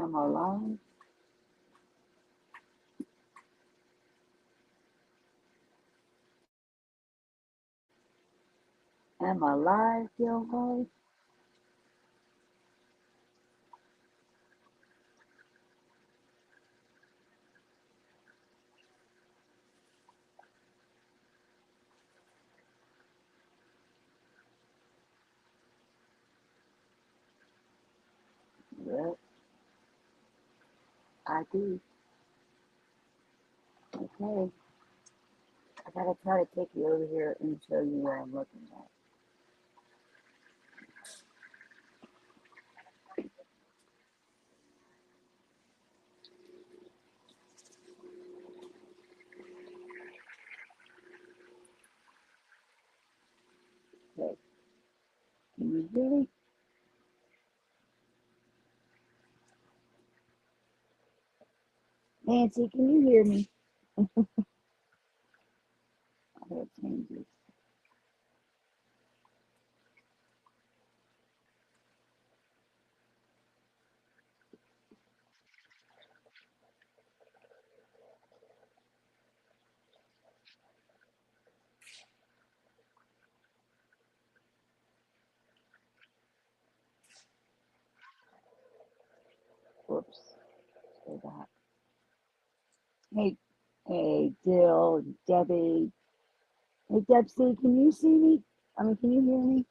Am I live? Am I live, yo? Yep, I do. Okay. I gotta try to take you over here and show you what I'm looking at. Okay. Can you hear me? Nancy, can you hear me? I gotta change this. Whoops. Go back. Hey, hey, Dill, Debbie. Hey, Debsy, can you see me? Can you hear me?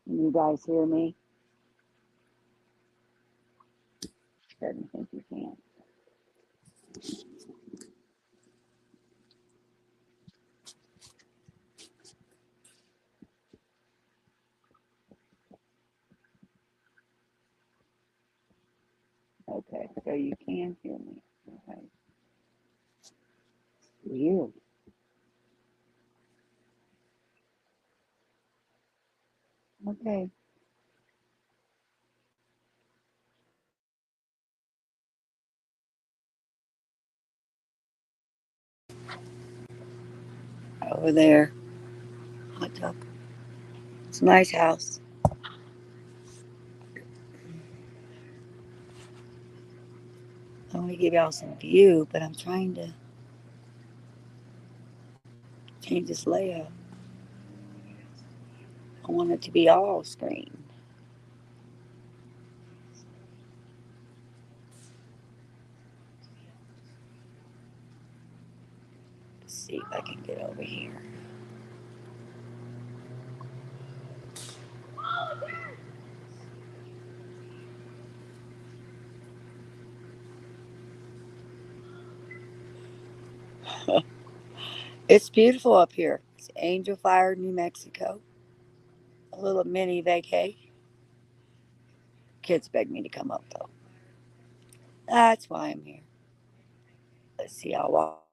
Can you guys hear me? Doesn't think you can. Okay, so you can hear me. Okay. Weird. Okay. Over there. Hot tub. It's a nice house. I want to give y'all some view, but I'm trying to change this layout. I want it to be all screen. Let's see if I can get over here. It's beautiful up here. It's Angel Fire, New Mexico. A little mini vacay. Kids beg me to come up though. That's why I'm here. Let's see how walk.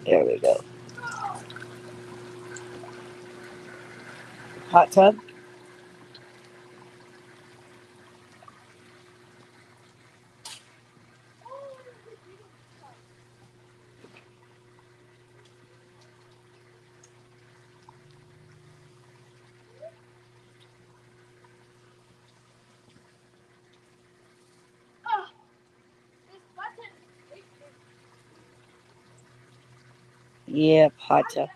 There we go. Hot tub. Yep, hot tub.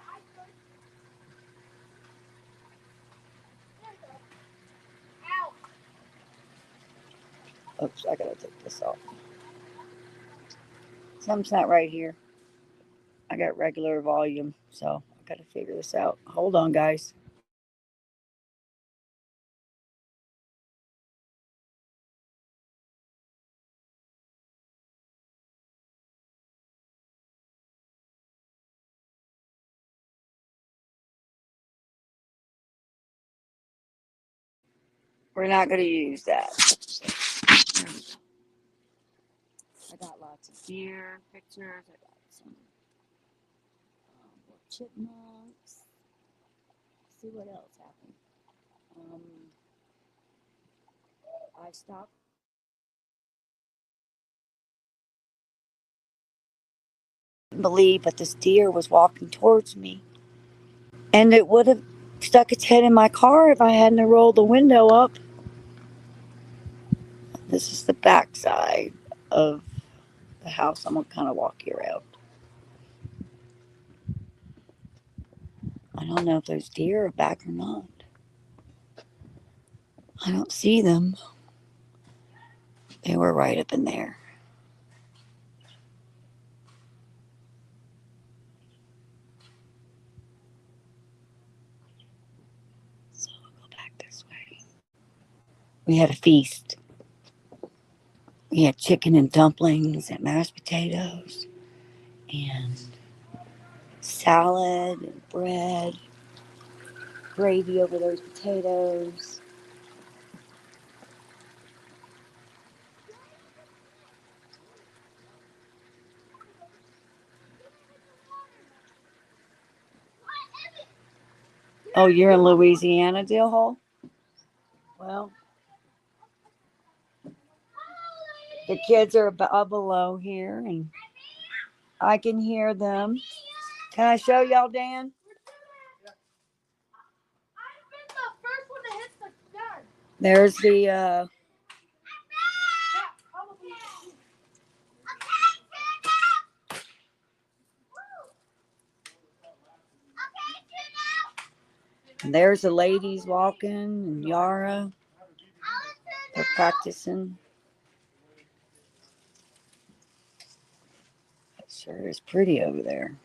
Oops, I gotta take this off. Something's not right here. I got regular volume, so I gotta figure this out. Hold on, guys. We're not gonna use that. I got lots of deer pictures. I got some chipmunks. Let's see what else happened. I stopped couldn't believe, but this deer was walking towards me. And it would have stuck its head in my car if I hadn't rolled the window up. This is the back side of the house. I'm going to kind of walk you around. I don't know if those deer are back or not. I don't see them. They were right up in there. So I'll go back this way. We had a feast. We had chicken and dumplings and mashed potatoes and salad and bread, gravy over those potatoes. Oh, you're in Louisiana, Dillhole? Well, the kids are below here, and I can hear them. Can I show y'all, Dan? There's the and there's the ladies walking, and Yara. They're practicing. It sure is pretty over there.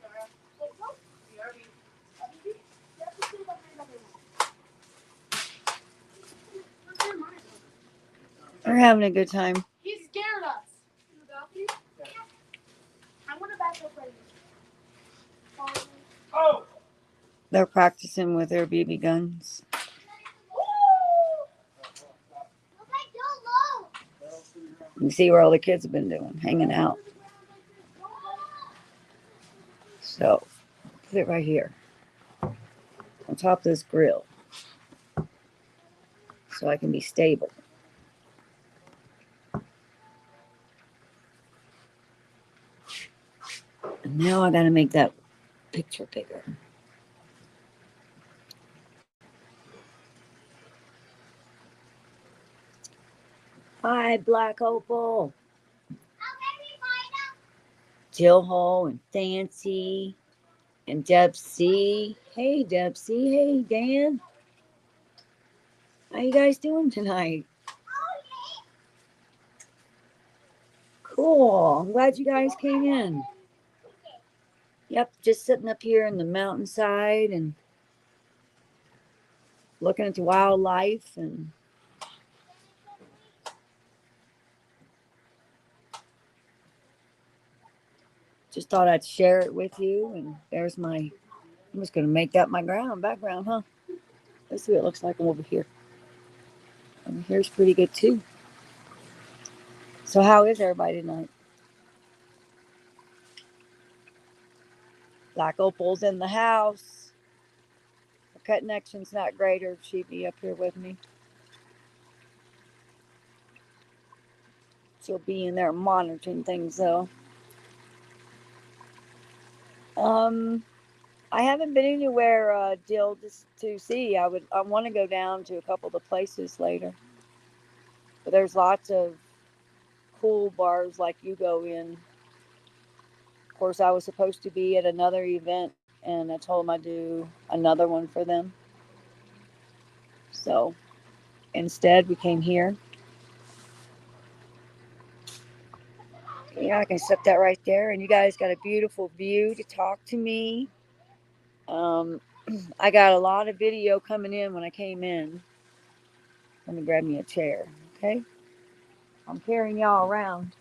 They're having a good time. He scared us. I want to back up right here. Oh! They're practicing with their BB guns. You can see where all the kids have been doing, hanging out. So, put it right here on top of this grill so I can be stable. And now I gotta make that picture bigger. Hi, Black Opal. Jill Hole and Fancy and Deb C. Hey, Deb C. Hey, Dan. How you guys doing tonight? Cool. I'm glad you guys came in. Yep, just sitting up here in the mountainside and looking at the wildlife and just thought I'd share it with you. And there's I'm just going to make that my background, huh? Let's see what it looks like over here. Over here's pretty good too. So how is everybody tonight? Black Opal's in the house. Her connection's not great, or she'd be up here with me. She'll be in there monitoring things though. I haven't been anywhere, Dill, just to see. I want to go down to a couple of the places later. But there's lots of cool bars like you go in. Of course, I was supposed to be at another event, and I told them I'd do another one for them. So instead, we came here. Yeah, I can set that right there. And you guys got a beautiful view to talk to me. I got a lot of video coming in when I came in. Let me grab me a chair, okay? I'm carrying y'all around.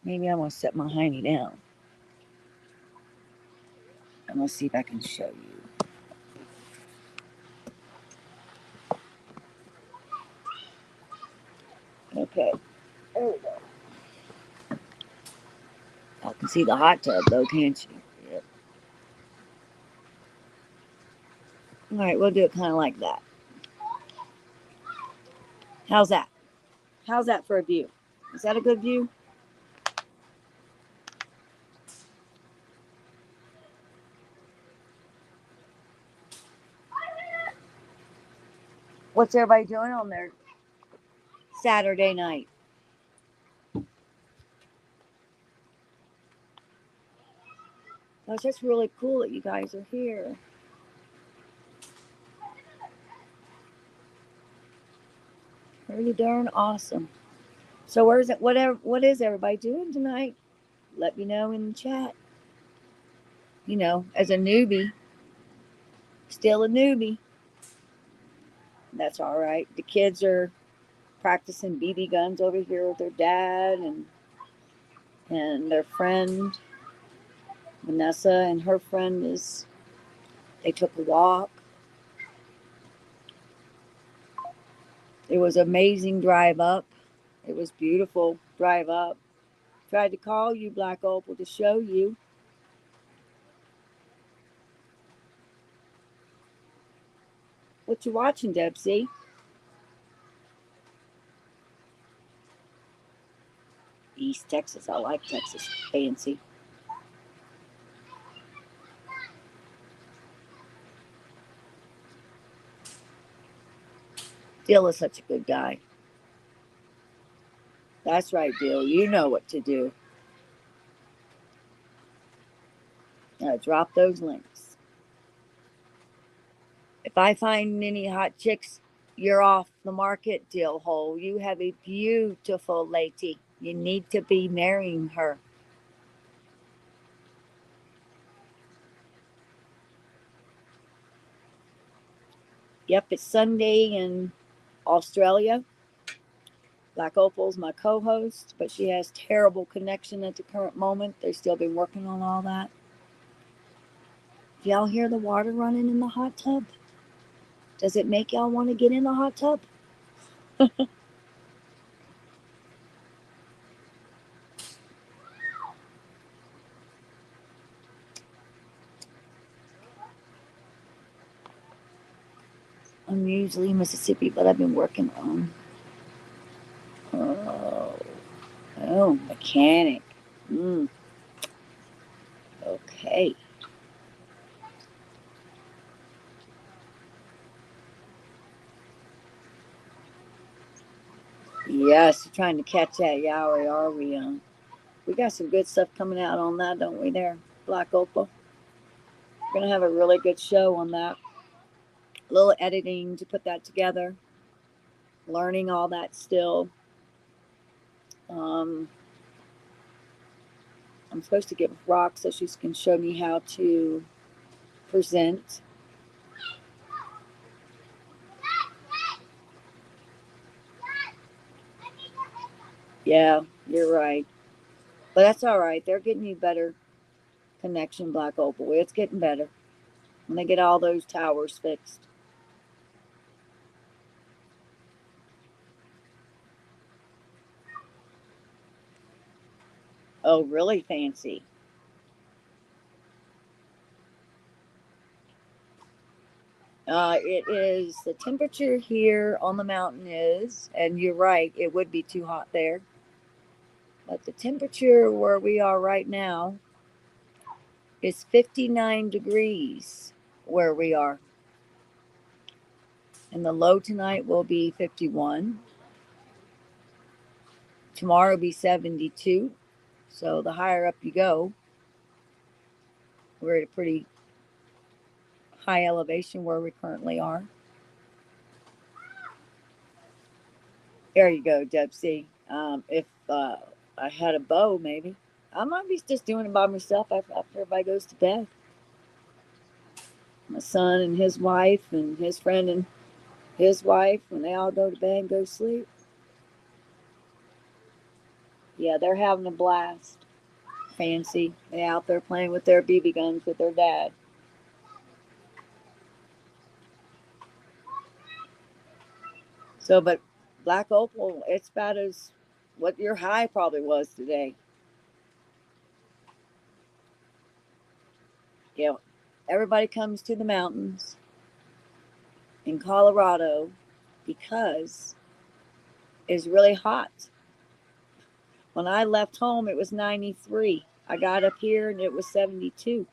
Maybe I'm going to set my hiney down. I'm going to see if I can show you. Okay, there we go. I can see the hot tub though, can't you? Yep. All right, we'll do it kind of like that. How's that? How's that for a view? Is that a good view? What's everybody doing on their Saturday night? Gosh, that's really cool that you guys are here. Pretty darn awesome. So where's it? What is everybody doing tonight? Let me know in the chat. You know, as a newbie, still a newbie. That's all right. The kids are practicing BB guns over here with their dad and their friend Vanessa and her friend is. They took a walk. It was amazing drive up. It was beautiful drive up. Tried to call you, Black Opal, to show you. What you watching, Debsy? East Texas. I like Texas. Fancy. Dill is such a good guy. That's right, Dill. You know what to do. Drop those links. If I find any hot chicks, you're off the market, Dill Hole. You have a beautiful lady. You need to be marrying her. Yep, it's Sunday in Australia. Black Opal's my co-host, but she has terrible connection at the current moment. They've still been working on all that. Y'all hear the water running in the hot tub? Does it make y'all want to get in the hot tub? I'm usually in Mississippi, but I've been working on. Oh, mechanic. Okay. Yes, trying to catch that Yowie, are we? We got some good stuff coming out on that, don't we? There, Black Opal. We're gonna have a really good show on that. A little editing to put that together. Learning all that still. I'm supposed to give Rock so she can show me how to present. Yeah, you're right. But that's all right. They're getting you better connection, Black Opal. It's getting better when they get all those towers fixed. Oh, really fancy. It is the temperature here on the mountain is, and you're right, it would be too hot there. But the temperature where we are right now is 59 degrees where we are. And the low tonight will be 51. Tomorrow will be 72. So the higher up you go, we're at a pretty high elevation where we currently are. There you go, Debsy. If I had a bow, maybe. I might be just doing it by myself after everybody goes to bed. My son and his wife and his friend and his wife, when they all go to bed and go to sleep. Yeah, they're having a blast. Fancy. They're out there playing with their BB guns with their dad. So, but Black Opal, it's about as what your high probably was today. You know, everybody comes to the mountains in Colorado because it's really hot. When I left home, it was 93. I got up here and it was 72.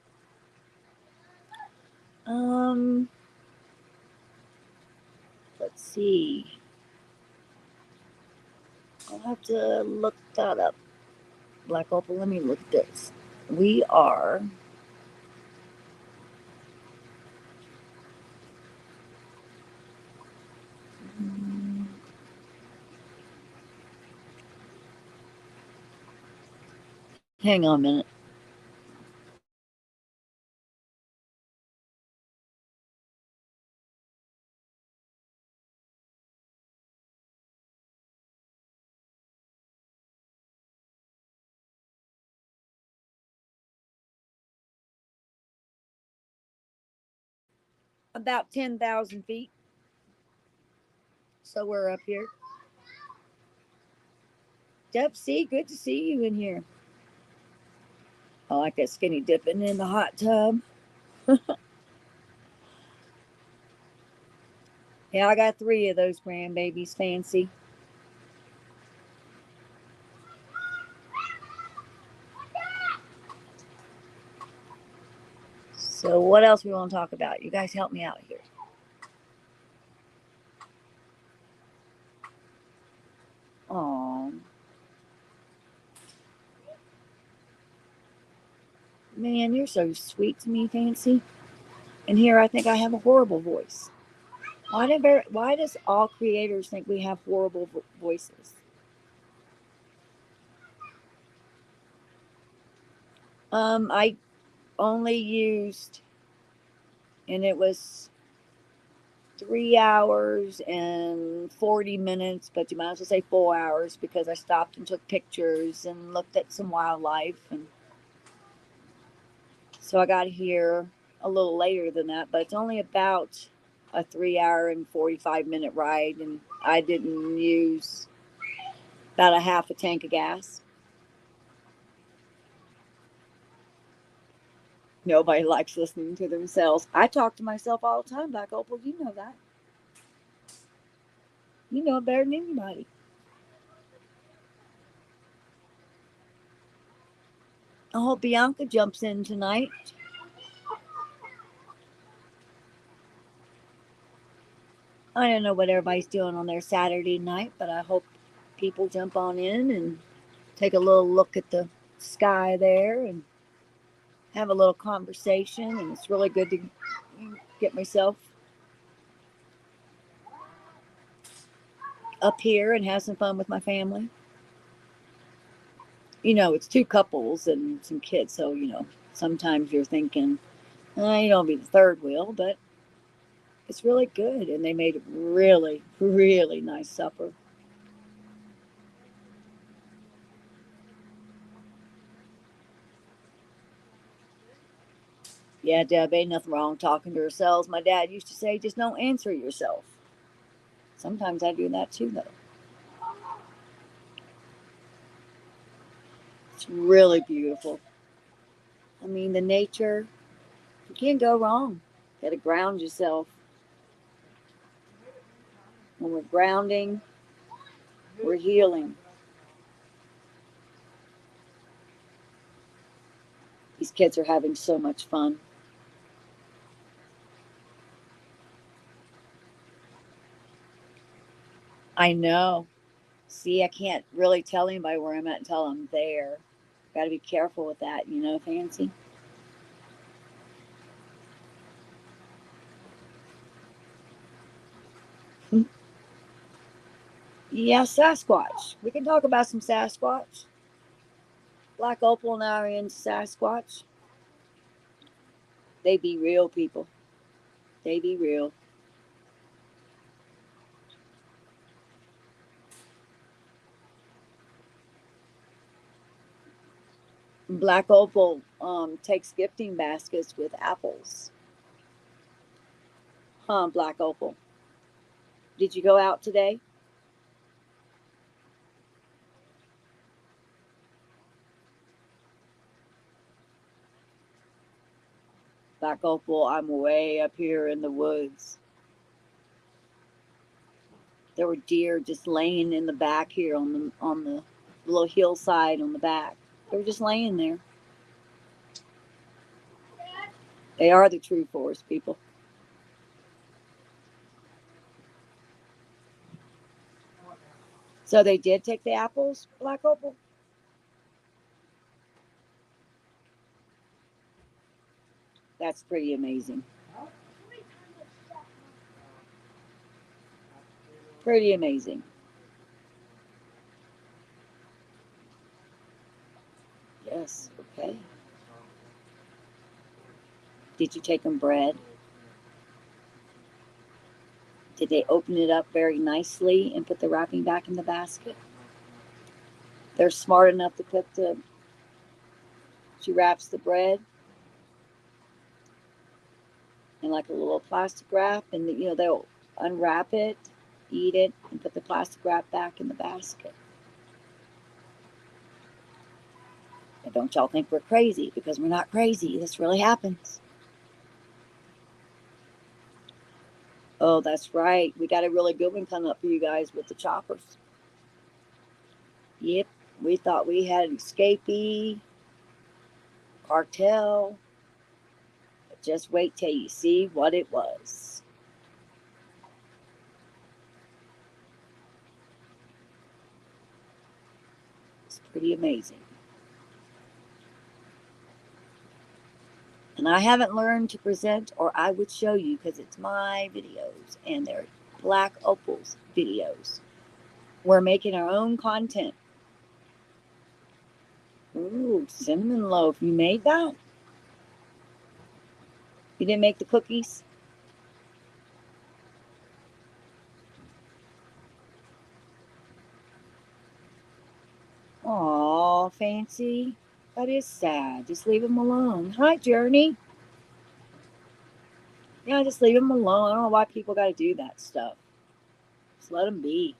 Um, let's see. I'll have to look that up. Black Opal, let me look at this. We are. Hang on a minute. About 10,000 feet. So we're up here. Deb C, good to see you in here. I like that skinny dipping in the hot tub. Yeah, I got 3 of those grandbabies, Fancy. So what else we want to talk about? You guys help me out here. Oh, man, you're so sweet to me, Fancy. And here I think I have a horrible voice. Why does all creators think we have horrible voices? I only used, and it was 3 hours and 40 minutes, but you might as well say 4 hours because I stopped and took pictures and looked at some wildlife. And so I got here a little later than that, but it's only about a 3 hour and 45-minute ride, and I didn't use about a half a tank of gas. Nobody likes listening to themselves. I talk to myself all the time, Black Opal. You know that. You know it better than anybody. I hope Bianca jumps in tonight. I don't know what everybody's doing on their Saturday night, but I hope people jump on in and take a little look at the sky there and have a little conversation. And it's really good to get myself up here and have some fun with my family. You know, it's 2 couples and some kids, so, sometimes you're thinking, you don't be the third wheel, but it's really good. And they made a really, really nice supper. Yeah, Deb, ain't nothing wrong talking to ourselves. My dad used to say, just don't answer yourself. Sometimes I do that too, though. It's really beautiful. I mean, the nature, you can't go wrong. You gotta ground yourself. When we're grounding, we're healing. These kids are having so much fun. I know. See, I can't really tell anybody where I'm at until I'm there. Got to be careful with that, Fancy. Yeah, Sasquatch. We can talk about some Sasquatch. Black Opal and I are in Sasquatch. They be real, people. They be real. Black Opal takes gifting baskets with apples. Huh, Black Opal? Did you go out today? Black Opal, I'm way up here in the woods. There were deer just laying in the back here on the The little hillside on the back. They were just laying there. They are the true forest people. So they did take the apples, Black Opal? That's pretty amazing. Pretty amazing. Yes, okay. Did you take them bread? Did they open it up very nicely and put the wrapping back in the basket? They're smart enough to put the, she wraps the bread in like a little plastic wrap, and they'll unwrap it, eat it, and put the plastic wrap back in the basket. And don't y'all think we're crazy, because we're not crazy. This really happens. Oh, that's right. We got a really good one coming up for you guys with the choppers. Yep, we thought we had an escapee, cartel. But just wait till you see what it was. It's pretty amazing. And I haven't learned to present, or I would show you, because it's my videos and they're Black Opal's videos. We're making our own content. Ooh, cinnamon loaf. You made that? You didn't make the cookies? Aw, Fancy. That is sad. Just leave him alone. Hi, Journey. Yeah, just leave him alone. I don't know why people got to do that stuff. Just let them be.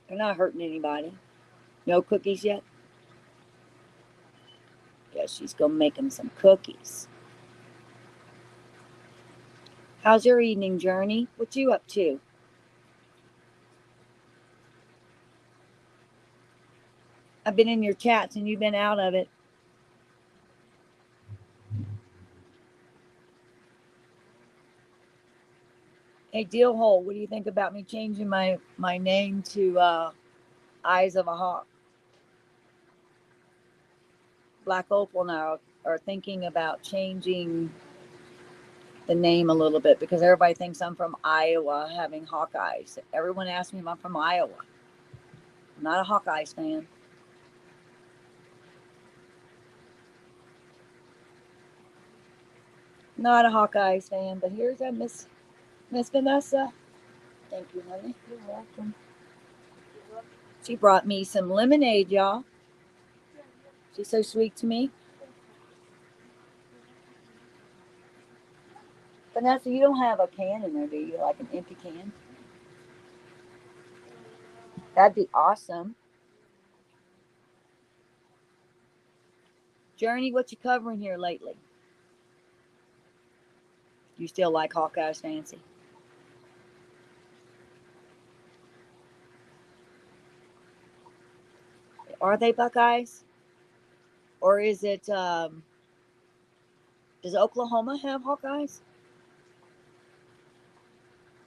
They're not hurting anybody. No cookies yet? Yeah, she's going to make him some cookies. How's your evening, Journey? What you up to? I've been in your chats and you've been out of it. Hey, Deal Hole, what do you think about me changing my name to Eyes of a Hawk? Black Opal now are thinking about changing the name a little bit, because everybody thinks I'm from Iowa having Hawkeyes. Everyone asks me if I'm from Iowa. I'm not a Hawkeyes fan. Not a Hawkeyes fan, but here's a Miss Vanessa. Thank you, honey. You're welcome. She brought me some lemonade, y'all. She's so sweet to me. Vanessa, you don't have a can in there, do you? Like an empty can? That'd be awesome. Journey, what you covering here lately? You still like Hawkeyes, Fancy? Are they Buckeyes? Or is it, does Oklahoma have Hawkeyes?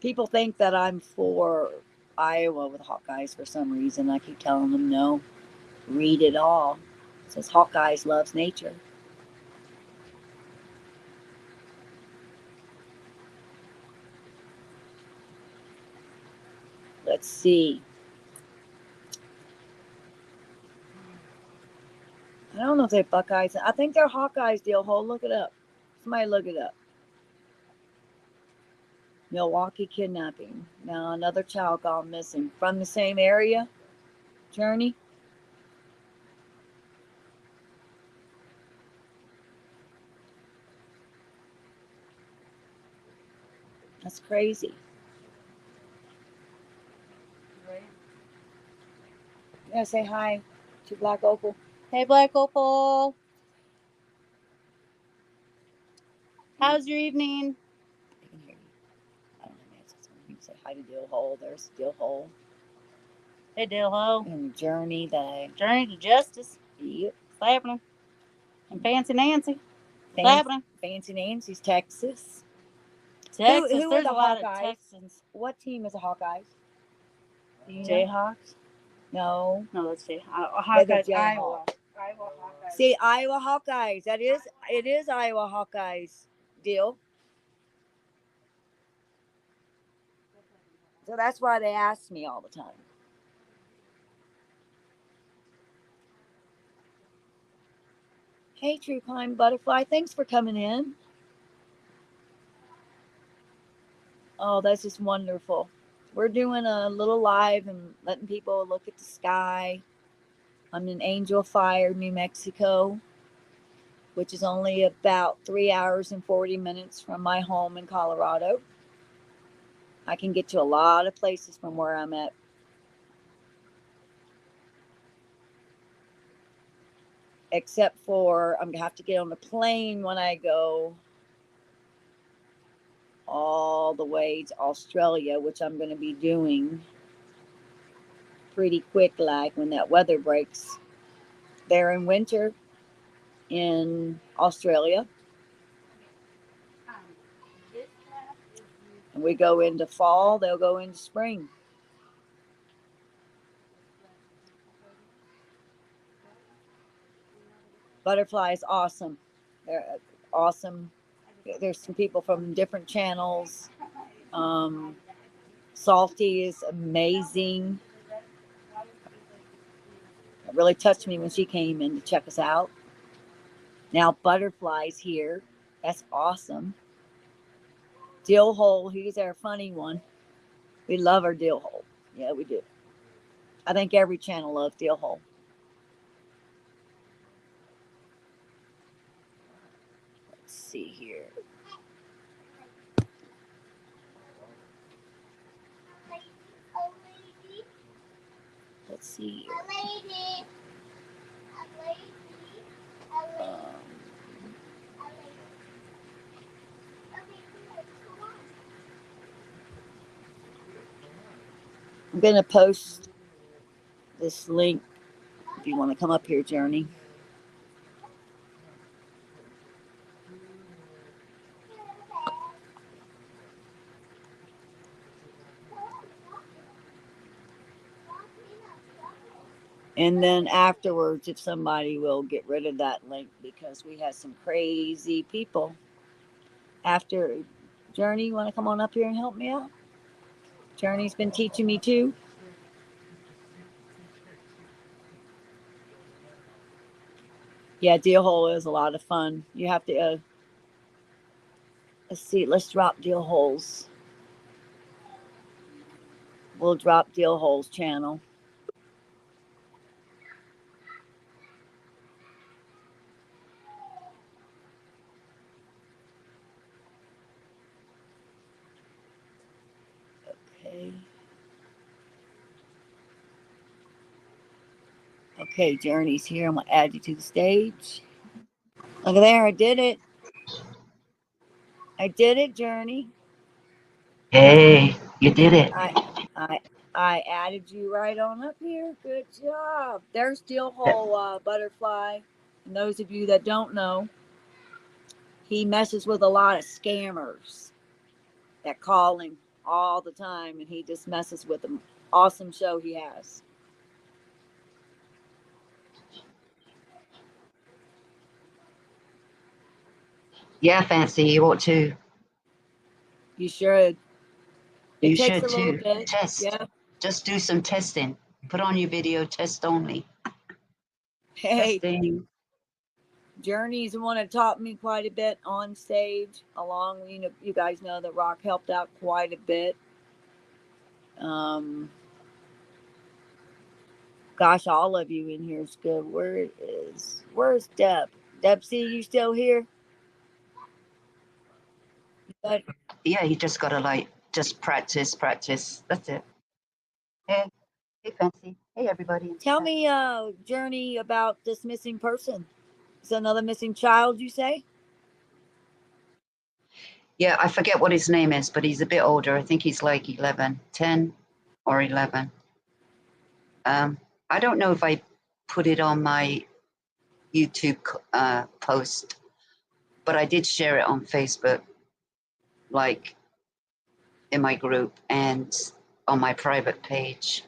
People think that I'm for Iowa with Hawkeyes for some reason. I keep telling them no. Read it all. It says Hawkeyes loves nature. Let's see. I don't know if they're Buckeyes. I think they're Hawkeyes, Deal Hole. Look it up. Somebody look it up. Milwaukee kidnapping. Now another child gone missing. From the same area? Journey? That's crazy. You gotta say hi to Black Opal. Hey, Black Opal. How's your evening? They can hear you. I don't know, man. You can say hi to Deal Hole. There's Deal Hole. Hey, Dilho. And Journey, the Journey to Justice. yep. What's happening? And Fancy Nancy. What's Fancy, happening? Fancy Nancy's Texas. Texas. Who are There's the a lot of Hawkeyes? Texans. What team is the Hawkeyes? Do you know? Jayhawks? No. No, let's see. They're the Hawkeyes, Iowa. Jayhawks. Iowa Hawkeyes. See, Iowa Hawkeyes. It is Iowa Hawkeyes deal. So that's why they ask me all the time. Hey, True Climb Butterfly, thanks for coming in. Oh, that's just wonderful. We're doing a little live and letting people look at the sky. I'm in Angel Fire, New Mexico, which is only about 3 hours and 40 minutes from my home in Colorado. I can get to a lot of places from where I'm at. Except for I'm going to have to get on the plane when I go all the way to Australia, which I'm going to be doing pretty quick, like when that weather breaks. They're in winter in Australia, and we go into fall, they'll go into spring. Butterfly is awesome. They're awesome. There's some people from different channels. Salty is amazing. It really touched me when she came in to check us out. Now Butterfly's here. That's awesome. Dill Hole, he's our funny one. We love our Dill Hole. Yeah, we do. I think every channel loves Dill Hole. Let's see here. Let's see here. I'm going to post this link if you want to come up here, Journey. And then afterwards, if somebody will get rid of that link, because we had some crazy people. After Journey, you want to come on up here and help me out? Journey's been teaching me too. Yeah, Deal Hole is a lot of fun. You have to, let's see, let's drop Deal Hole's. We'll drop Deal Hole's channel. Okay. Okay, Journey's here. I'm going to add you to the stage. Look at there. I did it. I did it, Journey. Hey, you did it. I added you right on up here. Good job. There's Steel Hole Butterfly. And those of you that don't know, he messes with a lot of scammers that call him all the time, and he just messes with them. Awesome show he has. Yeah, Fancy, you ought to. You should. It You takes should a little too. bit. Test. Yeah. Just do some testing. Put on your video test only. Hey, Testing. Journey's the one that taught me quite a bit on stage. Along, you guys know that Rock helped out quite a bit. Gosh, all of you in here is good. Where's Deb? Deb, see you still here? But Yeah, you just gotta just practice. That's it. Hey, Fancy. Hey, everybody. tell me, Journey, about this missing person. Is another missing child, you say? Yeah, I forget what his name is, but he's a bit older. I think he's like 11, 10 or 11. I don't know if I put it on my YouTube post, but I did share it on Facebook, like in my group and on my private page.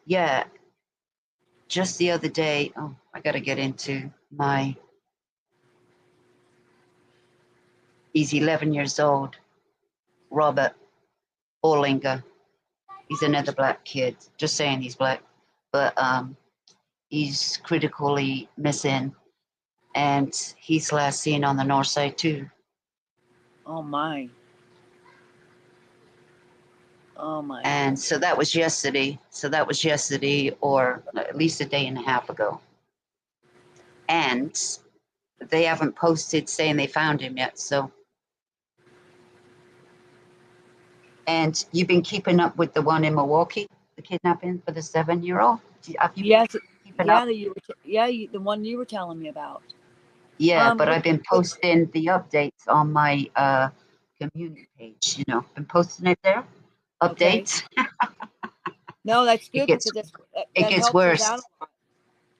Yeah, just the other day, oh, I got to get into my, he's 11 years old, Robert Orlinger. He's another black kid, just saying he's black, but he's critically missing, and he's last seen on the north side too. Oh my. Oh my. And so that was yesterday. Or at least a day and a half ago. And they haven't posted saying they found him yet. So, and you've been keeping up with the one in Milwaukee, the kidnapping for the 7-year-old? Have you Yes. been keeping Yeah, up? the one you were telling me about. Yeah, but Which- I've been posting the updates on my community page. You know, been posting it there. Okay. Updates. No, that's It good gets because it that gets helps worse. us out a lot.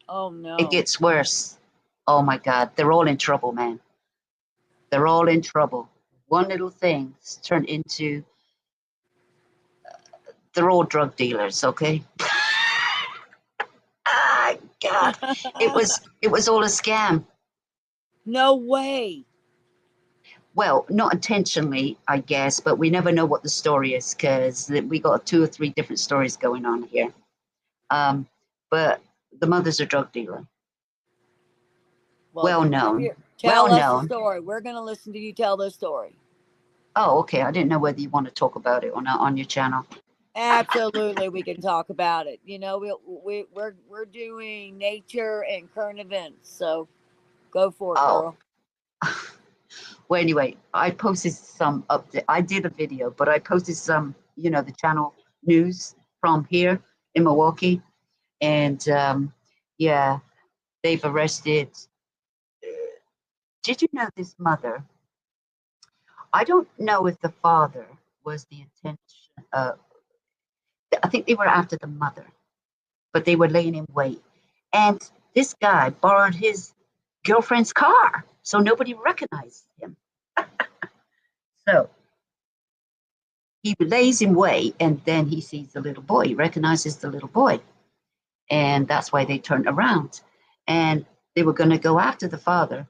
Oh no. It gets worse. Oh my God, they're all in trouble, man. They're all in trouble. One little thing's turned into, they're all drug dealers, okay? Ah, God, it was all a scam. No way. Well, not intentionally, I guess, but we never know what the story is because we got 2 or 3 different stories going on here. But the mother's a drug dealer. Well known. Here, Well tell us the known. story. We're going to listen to you tell the story. Oh, okay. I didn't know whether you want to talk about it or not on your channel. Absolutely, we can talk about it. You know, we're doing nature and current events, so go for it, Oh. girl. Well, anyway, I posted some update. I did a video, but I posted some, you know, the channel news from here in Milwaukee. And yeah, they've arrested. Did you know this mother? I don't know if the father was the intention. I think they were after the mother, but they were laying in wait. And this guy borrowed his girlfriend's car, so nobody recognized him. So he lays in wait, and then he sees the little boy. He recognizes the little boy, and that's why they turned around. And they were going to go after the father,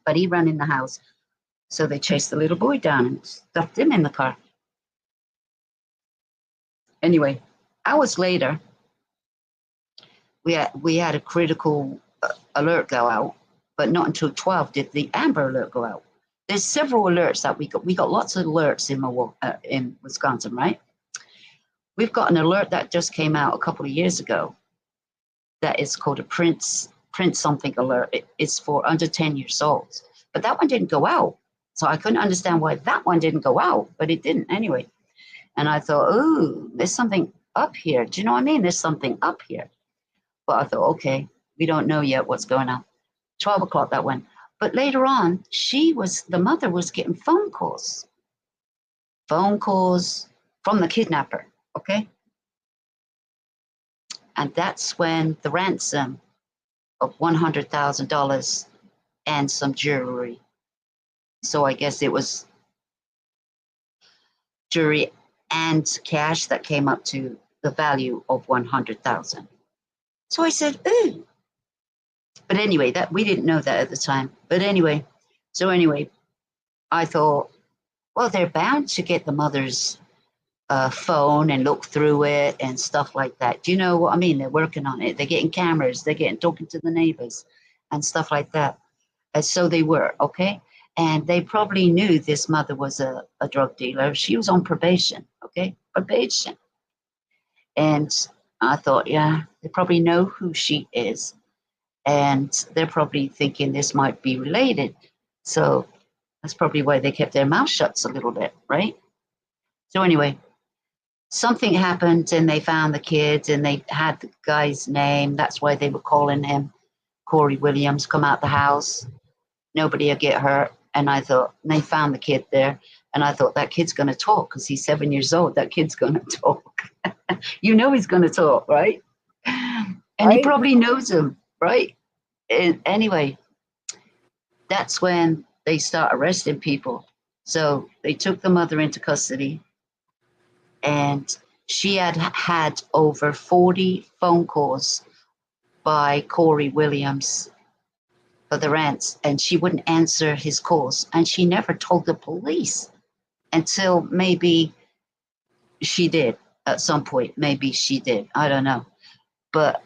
but he ran in the house. So they chased the little boy down and stuffed him in the car. Anyway, hours later, we had a critical alert go out, but not until 12 did the Amber Alert go out. There's several alerts that we got. We got lots of alerts in Wisconsin, right? We've got an alert that just came out a couple of years ago that is called a print something alert. It's for under 10 years old. But that one didn't go out. So I couldn't understand why that one didn't go out, but it didn't anyway. And I thought, ooh, there's something up here. Do you know what I mean? There's something up here. But I thought, okay, we don't know yet what's going on. 12 o'clock that went. But later on, the mother was getting phone calls from the kidnapper, okay? And that's when the ransom of $100,000 and some jewelry. So I guess it was jewelry and cash that came up to the value of 100,000. So I said, ooh. But anyway, that we didn't know that at the time. But anyway, I thought, well, they're bound to get the mother's phone and look through it and stuff like that. Do you know what I mean? They're working on it. They're getting cameras. They're getting talking to the neighbors and stuff like that. And so they were, okay? And they probably knew this mother was a drug dealer. She was on probation, okay? Probation. And I thought, yeah, they probably know who she is. And they're probably thinking this might be related. So that's probably why they kept their mouth shut a little bit, right? So anyway, something happened and they found the kids and they had the guy's name. That's why they were calling him Corey Williams, come out the house. Nobody will get hurt. And I thought, and they found the kid there. And I thought, that kid's going to talk because he's 7 years old. That kid's going to talk. You know he's going to talk, right? And he Right. probably knows him, right? And anyway, that's when they start arresting people. So they took the mother into custody, and she had had over 40 phone calls by Corey Williams for the rents, and she wouldn't answer his calls. And she never told the police until maybe she did at some point. Maybe she did. I don't know. But,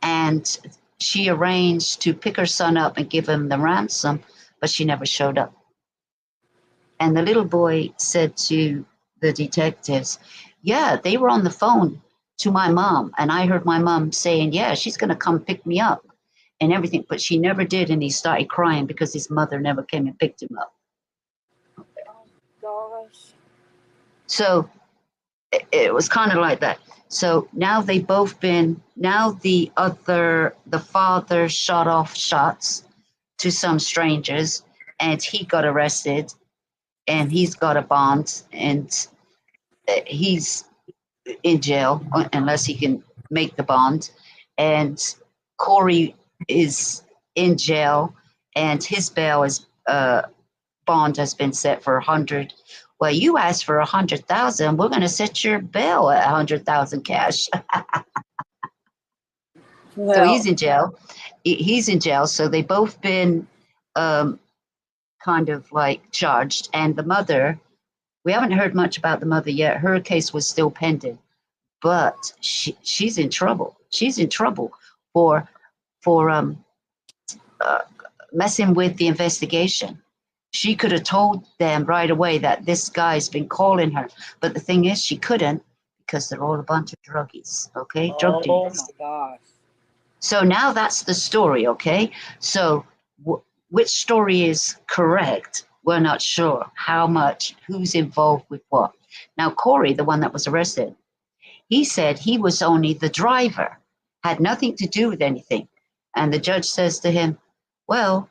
and she arranged to pick her son up and give him the ransom, but she never showed up. And the little boy said to the detectives, yeah, they were on the phone to my mom. And I heard my mom saying, yeah, she's going to come pick me up and everything. But she never did. And he started crying because his mother never came and picked him up. Oh gosh. So it was kind of like that. So now they both been, now the father shot off shots to some strangers, and he got arrested, and he's got a bond, and he's in jail unless he can make the bond. And Corey is in jail, and his bail is bond has been set for 100. Well, you asked for 100,000. We're going to set your bail at 100,000 cash. Well, So he's in jail. He's in jail. So they both been kind of like charged. And the mother, we haven't heard much about the mother yet. Her case was still pending, but she's in trouble. She's in trouble for messing with the investigation. She could have told them right away that this guy's been calling her, but the thing is, she couldn't because they're all a bunch of druggies. Okay, drug oh dealers. my gosh. So now that's the story. Okay, so which story is correct? We're not sure how much, who's involved with what. Now, Corey, the one that was arrested, he said he was only the driver, had nothing to do with anything. And the judge says to him, well,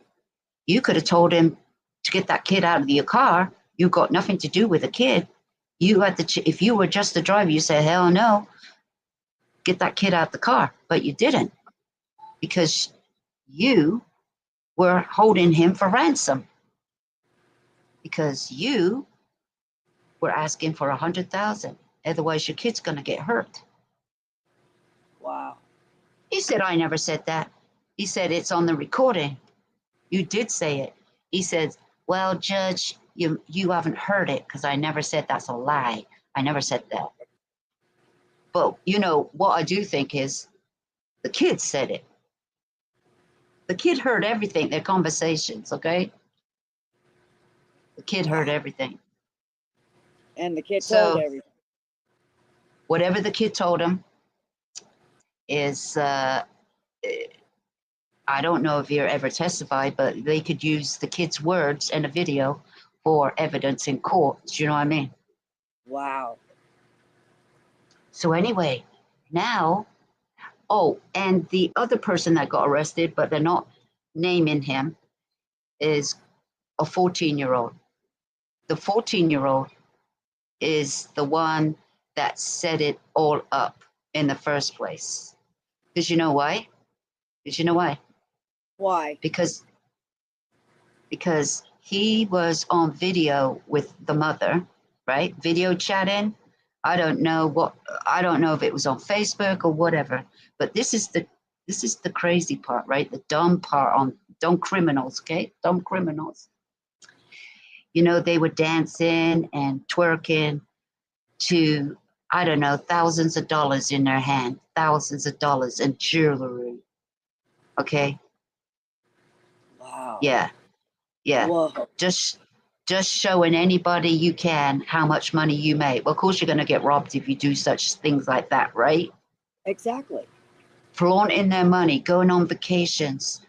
you could have told him to get that kid out of your car. You got nothing to do with the kid. You had if you were just the driver, you say, hell no, get that kid out the car. But you didn't, because you were holding him for ransom, because you were asking for 100,000. Otherwise, your kid's going to get hurt. Wow. He said, I never said that. He said, it's on the recording. You did say it. He said, well, Judge, you haven't heard it because I never said that's a lie. I never said that. But, you know, what I do think is the kid said it. The kid heard everything, their conversations, okay? The kid heard everything. And the kid So, told everything. whatever the kid told him is, I don't know if he ever testified, but they could use the kid's words and a video for evidence in court. Do you know what I mean? Wow. So anyway, now, oh, and the other person that got arrested, but they're not naming him, is a 14-year-old. The 14-year-old is the one that set it all up in the first place. Because you know why? Because you know why? Why? Because he was on video with the mother, right? Video chatting. I don't know if it was on Facebook or whatever, but this is the crazy part, right? The dumb part on dumb criminals, okay? Dumb criminals. You know, they were dancing and twerking to, I don't know, thousands of dollars in their hand, thousands of dollars in jewelry. Okay? Wow. Yeah. Yeah. Whoa. Just showing anybody you can how much money you make. Well, of course you're going to get robbed if you do such things like that, right? Exactly. Flaunting their money, going on vacations,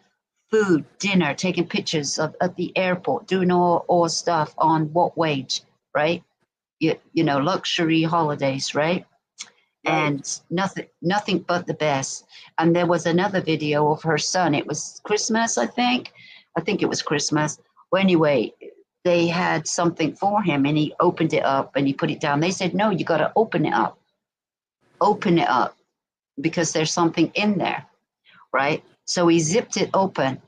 food, dinner, taking pictures at the airport, doing all stuff on what wage, right? You know, luxury holidays, right? And nothing but the best. And there was another video of her son. It was Christmas, I think it was Christmas. Well, anyway, they had something for him, and he opened it up and he put it down. They said, no, you got to open it up. Open it up because there's something in there, right? So he zipped it open,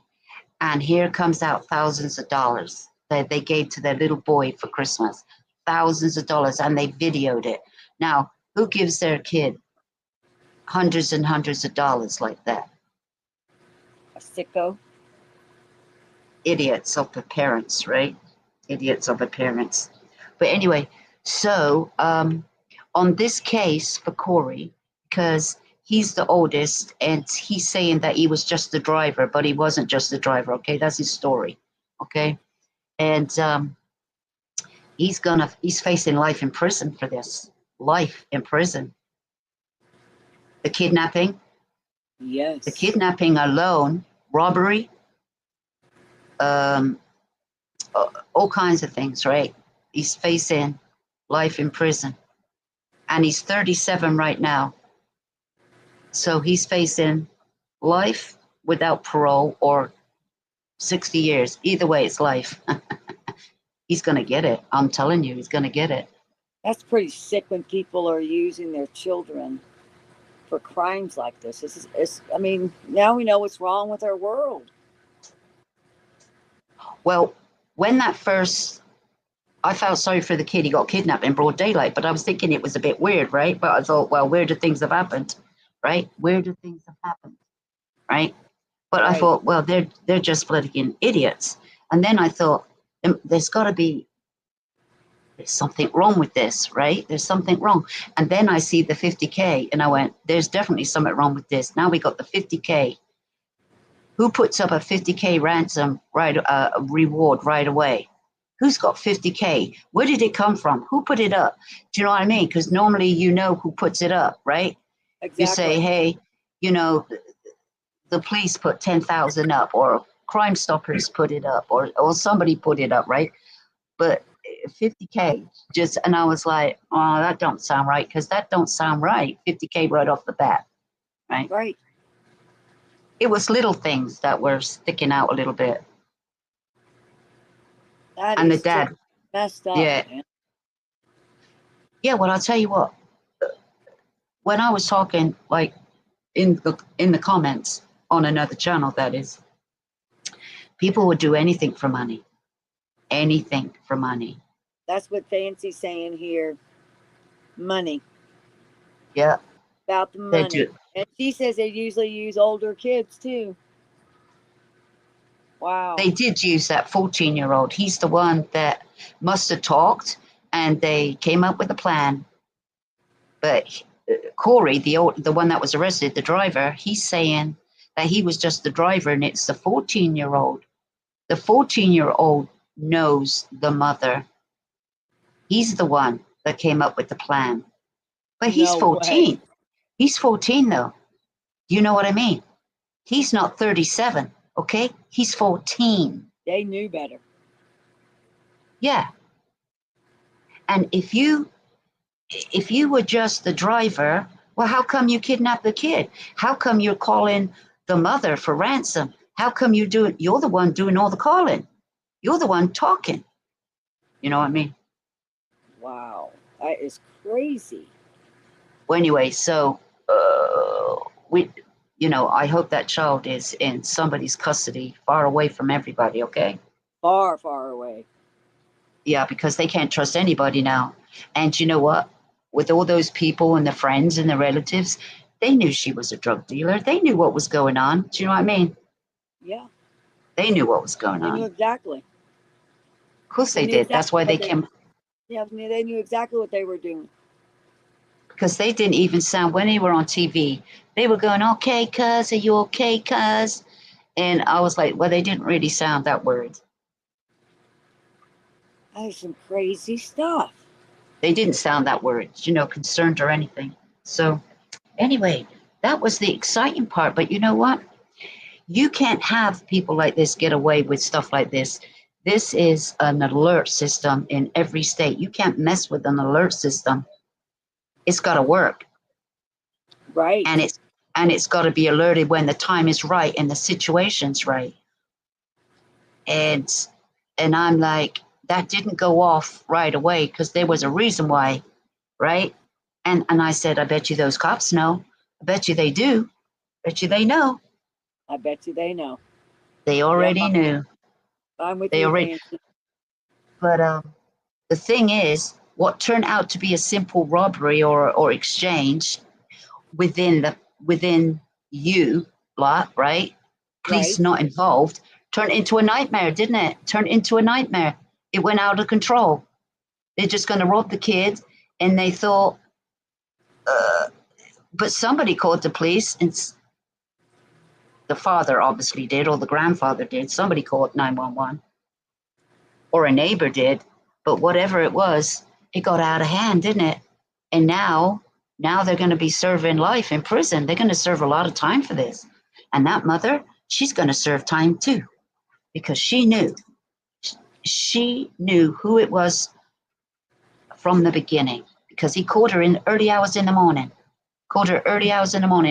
and here comes out thousands of dollars that they gave to their little boy for Christmas. Thousands of dollars, and they videoed it. Now, who gives their kid hundreds and hundreds of dollars like that? A sicko. Idiots of the parents, right? Idiots of the parents. But anyway, so on this case for Corey, because he's the oldest and he's saying that he was just the driver, but he wasn't just the driver, okay? That's his story, okay? And he's facing life in prison for this. Life in prison. The Yes. kidnapping alone, robbery, all kinds of things, right? He's facing life in prison. And he's 37 right now. So he's facing life without parole or 60 years. Either way, it's life. He's going to get it. I'm telling you, he's going to get it. That's pretty sick when people are using their children for crimes like this. I mean, now we know what's wrong with our world. Well, when that first, I felt sorry for the kid. He got kidnapped in broad daylight, but I was thinking it was a bit weird, right? But I thought, well, where do things have happened, right? Where do things have happened, right? But I Right. thought, well, they're just bloody idiots. And then I thought, there's something wrong with this, right? There's something wrong. And then I see the 50K and I went, there's definitely something wrong with this. Now we got the 50K. Who puts up a 50K ransom reward right away? Who's got 50K? Where did it come from? Who put it up? Do you know what I mean? Because normally you know who puts it up, right? Exactly. You say, hey, you know, the police put 10,000 up, or Crime Stoppers put it up, or somebody put it up, right? But 50K just, and I was like, oh, that don't sound right, because that don't sound right. 50K right off the bat, right? Right. It was little things that were sticking out a little bit. That And the is dad, just messed up, yeah. man. Yeah, well, I'll tell you what, when I was talking, like, in the comments on another channel, that is, people would do anything for money. Anything for money. That's what Fancy's saying here. Money. Yeah. About the They money. do. And she says they usually use older kids too. Wow. They did use that 14-year-old. He's the one that must have talked, and they came up with a plan. But Corey, the one that was arrested, the driver, he's saying that he was just the driver, and it's the 14-year-old. The 14-year-old knows the mother. He's the one that came up with the plan. But he's No 14. way. He's 14, though. You know what I mean? He's not 37, okay? He's 14. They knew better. Yeah. And if you were just the driver, well, how come you kidnapped the kid? How come you're calling the mother for ransom? How come you're the one doing all the calling? You're the one talking. You know what I mean? Wow. That is crazy. Well, anyway, so I hope that child is in somebody's custody, far away from everybody, okay? Far, far away. Yeah, because they can't trust anybody now. And you know what? With all those people and the friends and the relatives, they knew she was a drug dealer. They knew what was going on. Do you know what I mean? Yeah. They knew what was going They knew on. exactly. Of course they knew did. exactly That's why what they came. Yeah, they knew exactly what they were doing. Because they didn't even sound, when they were on TV, they were going, okay, cuz, are you okay, cuz? And I was like, well, they didn't really sound that word. That is some crazy stuff. They didn't sound that word, concerned or anything. So anyway, that was the exciting part. But you know what? You can't have people like this get away with stuff like this. This is an alert system in every state. You can't mess with an alert system. It's got to work. Right. And it's got to be alerted when the time is right and the situation's right. And I'm like, that didn't go off right away because there was a reason why, right? And I said, I bet you those cops know. I bet you they do. Bet you they know. I bet you they know. They Yep, already knew. I'm with They you, already. Fancy. But the thing is, what turned out to be a simple robbery or exchange within you lot, right? Police Right. not involved, turned into a nightmare, didn't it? Turned into a nightmare. It went out of control. They're just going to rob the kid, and they thought, but somebody called the police, and the father obviously did, or the grandfather did. Somebody called 911, or a neighbor did. But whatever it was, it got out of hand, didn't it? And now they're going to be serving life in prison. They're going to serve a lot of time for this. And that mother, she's going to serve time too, because she knew who it was from the beginning, because he called her in early hours in the morning,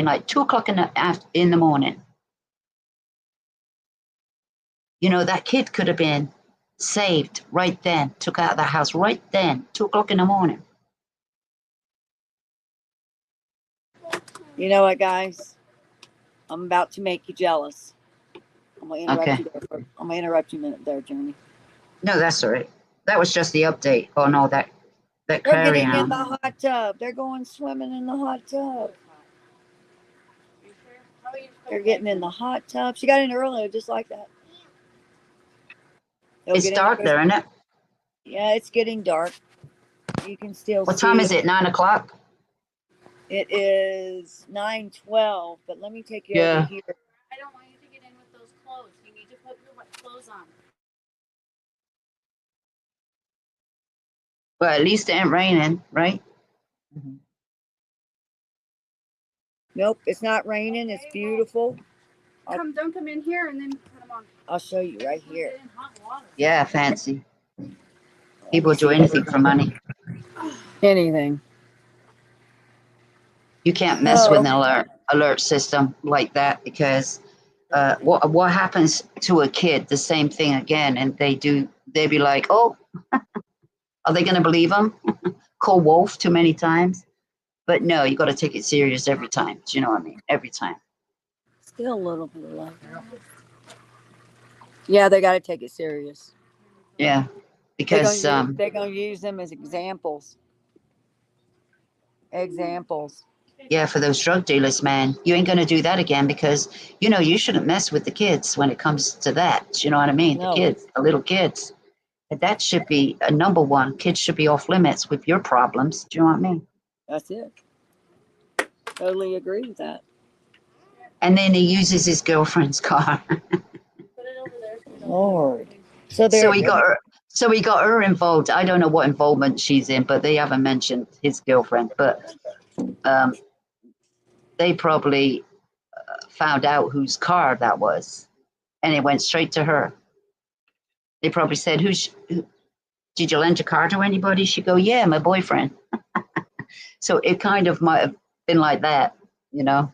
like 2 o'clock in the morning. You know, that kid could have been saved right then, took out of the house right then, 2 o'clock in the morning. You know what, guys? I'm about to make you jealous. I'm gonna interrupt Okay. you there. I'm gonna interrupt you a minute there, Journey. No, that's all right. That was just the update on all that They're carry getting in on. the hot tub. They're going swimming in the hot tub. They're getting in the hot tub. She got in earlier, just like that. They'll It's get in dark there, isn't it? Yeah, it's getting dark. You can still What see. time is it? 9 o'clock? It is 9:12. But let me take you Yeah. over here. I don't want you to get in with those clothes. You need to put your wet clothes on. Well, at least it ain't raining, right? Nope, it's not raining. It's beautiful. Don't come in here and then put them on. I'll show you right here. Get in hot water. Yeah, fancy. Let People me do see anything for money. anything. You can't mess with Oh, an alert system like that, because what happens to a kid? The same thing again, and they be like, oh, are they going to believe them? Call wolf too many times. But no, you got to take it serious every time. Do you know what I mean? Every time. still a little bit of light. Yeah, they got to take it serious. Yeah, because They're gonna use them as examples. Examples. yeah, for those drug dealers, man, you ain't going to do that again, because you shouldn't mess with the kids when it comes to that. Do you know what I mean? The No, kids, the little kids. That should be a number one. Kids should be off limits with your problems. Do you know what I mean? that's it. Totally agree with that. And then he uses his girlfriend's car. Put it over there. Lord. So So they're he got her. So he got her involved. I don't know what involvement she's in, but they haven't mentioned his girlfriend. But they probably found out whose car that was, and it went straight to her. They probably said, who, did you lend your car to anybody? She go, yeah, my boyfriend. So it kind of might have been like that, you know.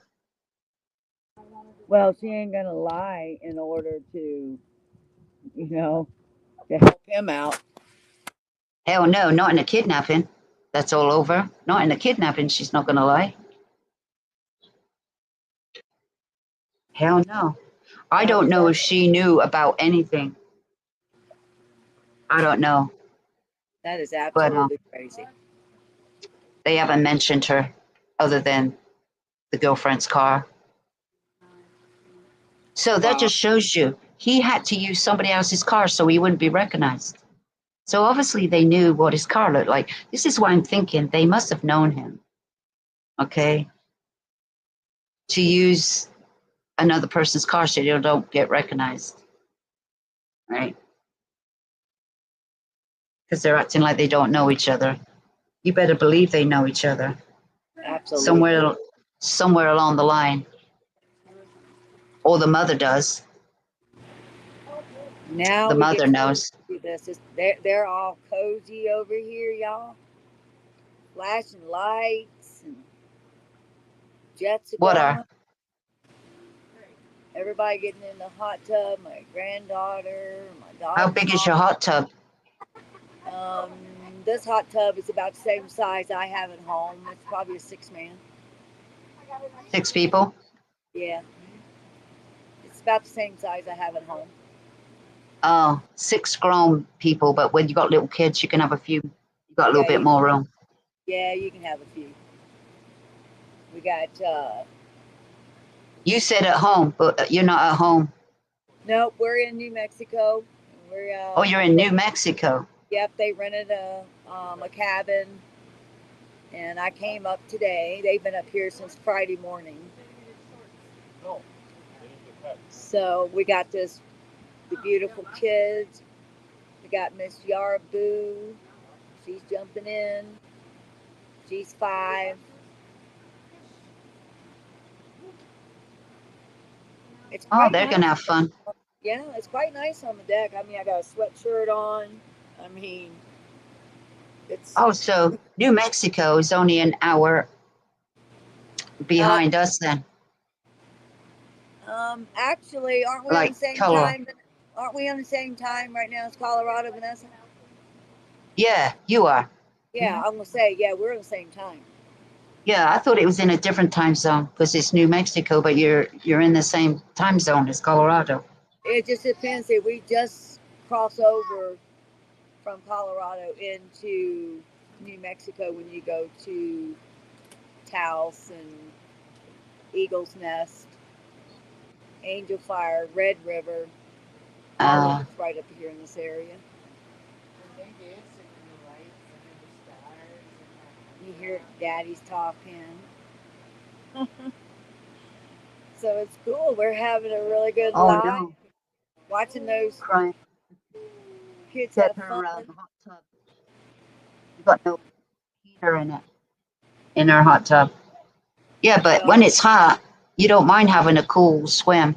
well, she ain't gonna lie in order to, to help him out. Hell no, not in a kidnapping. That's all over. Not in a kidnapping, she's not going to lie. Hell no. I don't know if she knew about anything. I don't know. That is But absolutely crazy. they haven't mentioned her other than the girlfriend's car. So that Wow. just shows you he had to use somebody else's car so he wouldn't be recognized. So obviously they knew what his car looked like. This is why I'm thinking they must have known him, okay, to use another person's car so you don't get recognized, right? Because they're acting like they don't know each other. You better believe they know each other. Absolutely. Somewhere along the line. Or the mother does. Now The we mother get to knows. see this. They're all cozy over here, y'all. Flashing lights and jets are What going. are? Everybody getting in the hot tub. My granddaughter, my daughter. How big is your hot tub? Um, this hot tub is about the same size I have at home. It's probably a 6-man. 6 people? Yeah, it's about the same size I have at home. Oh, 6 grown people, but when you got little kids, you can have a few. You got a little Yeah, bit more room. Yeah, you can have a few. We got You said at home, but you're not at home. nope. We're in New Mexico. We're Oh, you're in New Mexico. Yep, they rented a cabin, and I came up today. They've been up here since Friday morning. So we got the beautiful kids. We got Miss Yara Boo. She's jumping in. She's 5. It's Oh, quite they're nice. gonna have fun. Yeah, it's quite nice on the deck. I mean, I got a sweatshirt on. I mean, it's Oh, so New Mexico is only an hour behind us then. actually, aren't we on Like the same Colorado. time? Aren't we on the same time right now as Colorado, Vanessa? Yeah, you are. Yeah, I'm gonna say yeah, we're on the same time. Yeah, I thought it was in a different time zone because it's New Mexico, but you're in the same time zone as Colorado. It just depends if we just cross over from Colorado into New Mexico when you go to Taos and Eagle's Nest, Angel Fire, Red River. All of it's right up here in this area. You hear Daddy's talking. So it's cool. We're having a really good life. No. Watching those Crying. kids Get have her fun. around the hot tub. You got no heater in it. In her hot tub. Yeah, but when it's hot, you don't mind having a cool swim.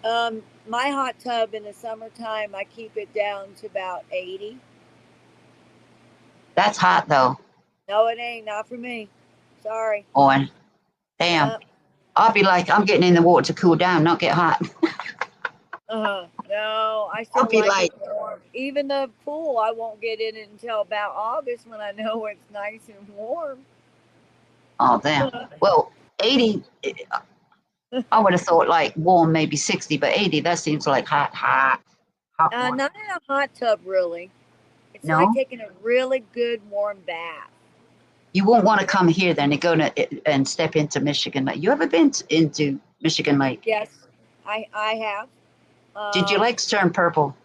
My hot tub in the summertime, I keep it down to about 80. That's hot though. No, it ain't. Not for me. Sorry. On. Damn. I'll be like, I'm getting in the water to cool down, not get hot. No, I still I'll be like it warm. Even the pool, I won't get in it until about August when I know it's nice and warm. Oh, damn. Well, 80, I would have thought like warm, maybe 60, but 80, that seems like hot water. Not in a hot tub, really. It's No? like taking a really good warm bath. You won't want to come here then and go and step into Michigan Lake. You ever been into Michigan Lake? Yes, I have. Did your legs turn purple?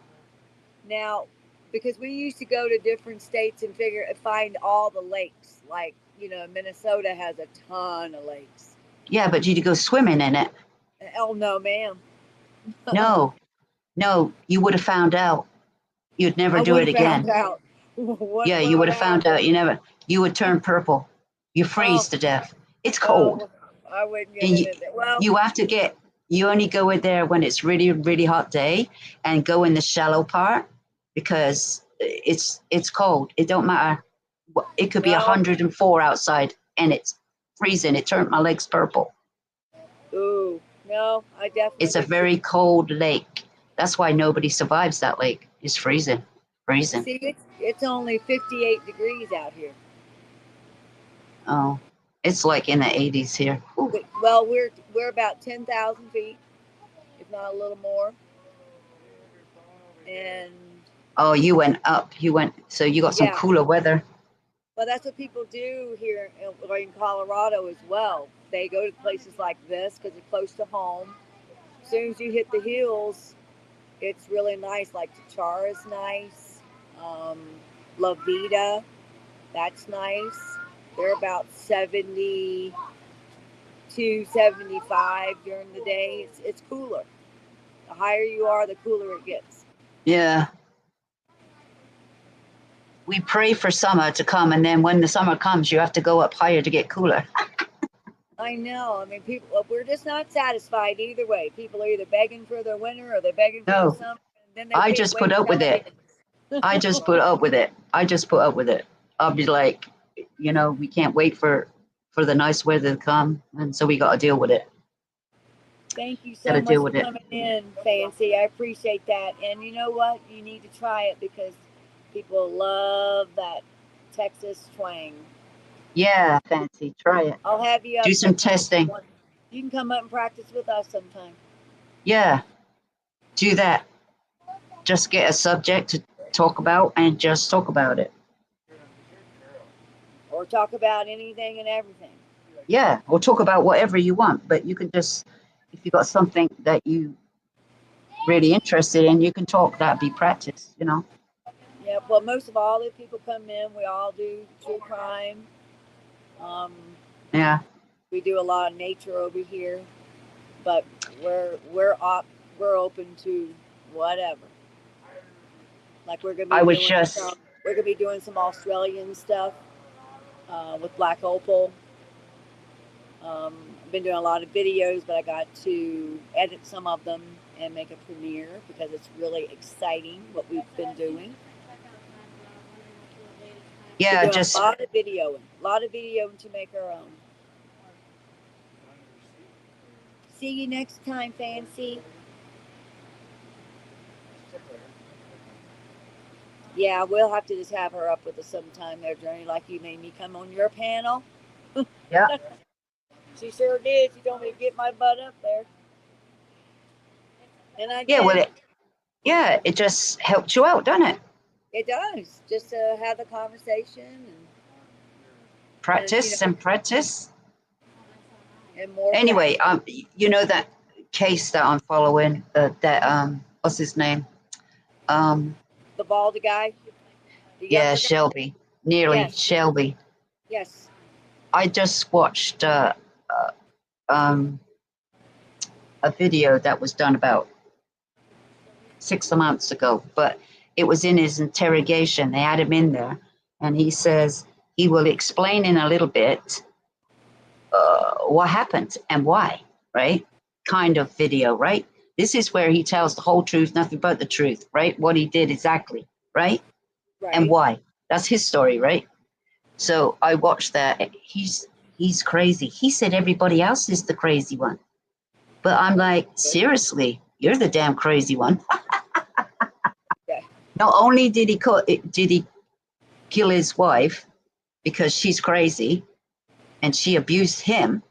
Now, because we used to go to different states and find all the lakes. Like, Minnesota has a ton of lakes. Yeah, but did you go swimming in it? Oh, no, ma'am. No, you would have found out. You'd never do it again. Yeah, you would have found out. You would turn purple. You freeze to death. It's cold. I wouldn't get in it. Well, you only go in there when it's really, really hot day and go in the shallow part because it's cold. It don't matter. It could be 104 outside and it's freezing. It turned my legs purple. Ooh, no, I definitely. It's a very cold lake. That's why nobody survives that lake. It's freezing. See, it's only 58 degrees out here. Oh, it's like in the 80s here. Ooh. Well, we're about 10,000 feet, if not a little more. And oh, you went up. So you got some cooler weather. Well, that's what people do here in Colorado as well. They go to places like this because it's close to home. As soon as you hit the hills, it's really nice. Like Char is nice. La Vida, that's nice. They're about 70 to 75 during the day. It's cooler. The higher you are, the cooler it gets. Yeah. We pray for summer to come, and then when the summer comes, you have to go up higher to get cooler. I know. I mean, we're just not satisfied either way. People are either begging for their winter or they're begging for their summer. And then I just put up with it. I just put up with it. I'll be like, we can't wait for the nice weather to come, and so we got to deal with it. Thank you so much for coming in, Fancy. I appreciate that. And you know what? You need to try it because People love that Texas twang. Yeah, fancy. Try it. I'll have you Do up some sometime. testing. You can come up and practice with us sometime. Yeah, do that. Just get a subject to talk about and just talk about it. Or talk about anything and everything. Yeah, or talk about whatever you want, but you can just, if you got something that you really interested in, you can talk. That'd be practice, you know. Yeah, well, most of all, if people come in, we all do true crime. Um, Yeah. we do a lot of nature over here, but we're open to whatever. Like I was just, we're gonna be doing some Australian stuff with Black Opal. I've been doing a lot of videos, but I got to edit some of them and make a premiere because it's really exciting what we've been doing. yeah, Doing just a lot of videoing to make our own. See you next time, Fancy. Yeah, we'll have to just have her up with us sometime there, Journey, like you made me come on your panel. yeah, She sure did. She told me to get my butt up there. And I yeah. did. Well, it just helped you out, doesn't it? It does. Just to have the conversation and Practice and practice. And more. Anyway, you know that case that I'm following, what's his name? The bald guy. The Yeah, guy? Shelby. Nearly Yes. Shelby. Yes. I just watched a video that was done about 6 months ago, but it was in his interrogation. They had him in there, and he says he will explain in a little bit what happened and why, right? Kind of video, right? This is where he tells the whole truth, nothing but the truth, right? What he did exactly, right? Right. And why. That's his story, right? So I watched that. He's crazy. He said everybody else is the crazy one. But I'm like, seriously, you're the damn crazy one. Okay. Not only did he kill his wife because she's crazy and she abused him,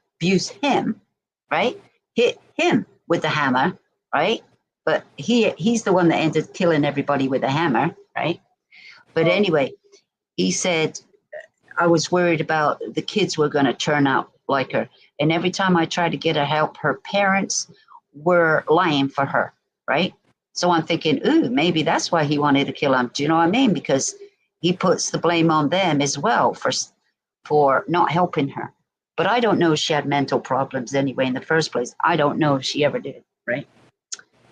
right? Hit him with the hammer, right? But he's the one that ended up killing everybody with a hammer, right? But anyway, he said, I was worried about the kids were going to turn out like her. And every time I tried to get her help, her parents were lying for her, right? So I'm thinking, ooh, maybe that's why he wanted to kill them. Do you know what I mean? Because he puts the blame on them as well for not helping her. But I don't know if she had mental problems anyway in the first place. I don't know if she ever did, right?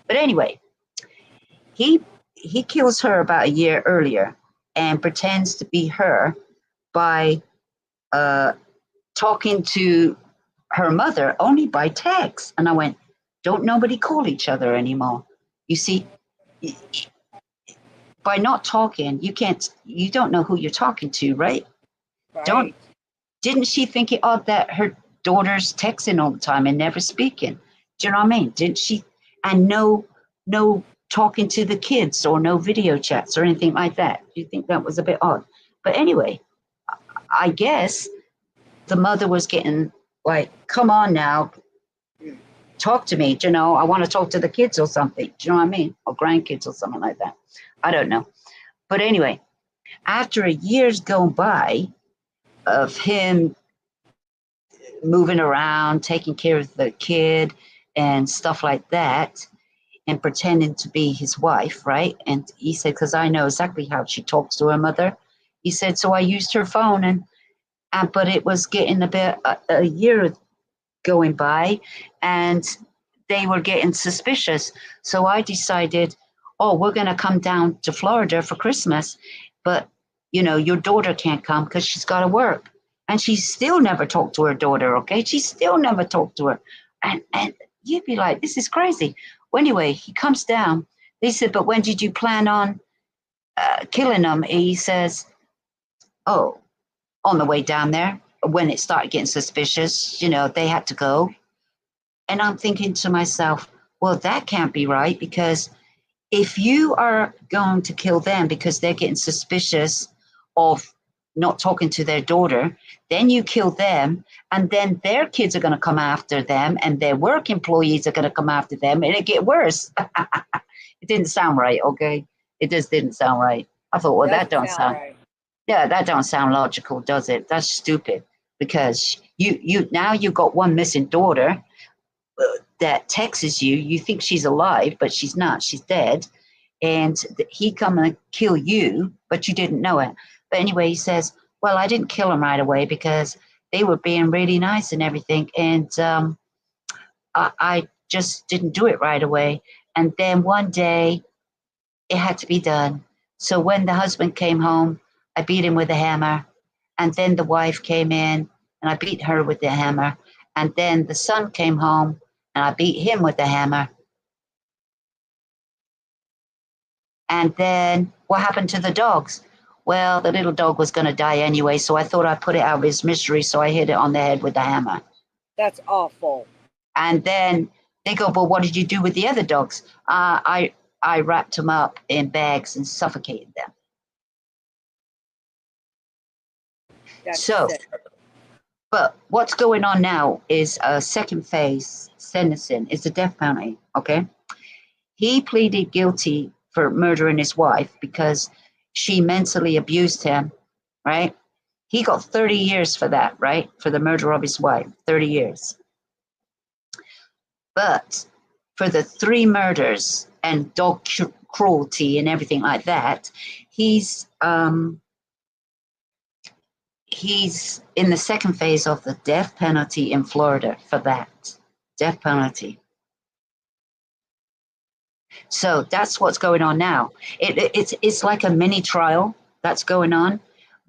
But anyway, he kills her about a year earlier and pretends to be her by talking to her mother only by text. And I went, don't nobody call each other anymore. You see, by not talking, you don't know who you're talking to, right? Right. Didn't she think it odd that her daughter's texting all the time and never speaking? Do you know what I mean? Didn't she? And no talking to the kids or no video chats or anything like that. Do you think that was a bit odd? But anyway, I guess the mother was getting like, come on now, talk to me. Do you know, I want to talk to the kids or something. Do you know what I mean? Or grandkids or something like that. I don't know. But anyway, after a year's gone by of him moving around, taking care of the kid and stuff like that, and pretending to be his wife, right? And he said, because I know exactly how she talks to her mother. He said, so I used her phone but it was getting a year going by and they were getting suspicious. So I decided, oh, we're going to come down to Florida for Christmas, but your daughter can't come because she's got to work. And she still never talked to her daughter, okay? She still never talked to her. And you'd be like, this is crazy. Well, anyway, he comes down. They said, but when did you plan on killing them? He says, oh, on the way down there, when it started getting suspicious, they had to go. And I'm thinking to myself, well, that can't be right because if you are going to kill them because they're getting suspicious of not talking to their daughter, then you kill them, and then their kids are going to come after them, and their work employees are going to come after them, and it get worse. It didn't sound right, okay? It just didn't sound right. I thought, well, that Doesn't don't sound sound, right. yeah, that don't sound logical, does it? That's stupid, because you now you got one missing daughter that texts you. You think she's alive, but she's not. She's dead, and he come and kill you, but you didn't know it. But anyway, he says, well, I didn't kill him right away because they were being really nice and everything, and I just didn't do it right away. And then one day it had to be done. So when the husband came home, I beat him with a hammer. And then the wife came in and I beat her with the hammer. And then the son came home and I beat him with the hammer. And then what happened to the dogs? Well, the little dog was going to die anyway, so I thought I'd put it out of his misery, so I hit it on the head with the hammer. That's awful. And then they go, well, what did you do with the other dogs? I wrapped them up in bags and suffocated them. That's So, sick. but what's going on now is a second phase sentencing. It's a death penalty, okay? He pleaded guilty for murdering his wife because she mentally abused him, right? He got 30 years for that, right? For the murder of his wife, 30 years. But for the 3 murders and dog cruelty and everything like that, he's in the second phase of the death penalty in Florida for that death penalty. So that's what's going on now. It's like a mini trial that's going on,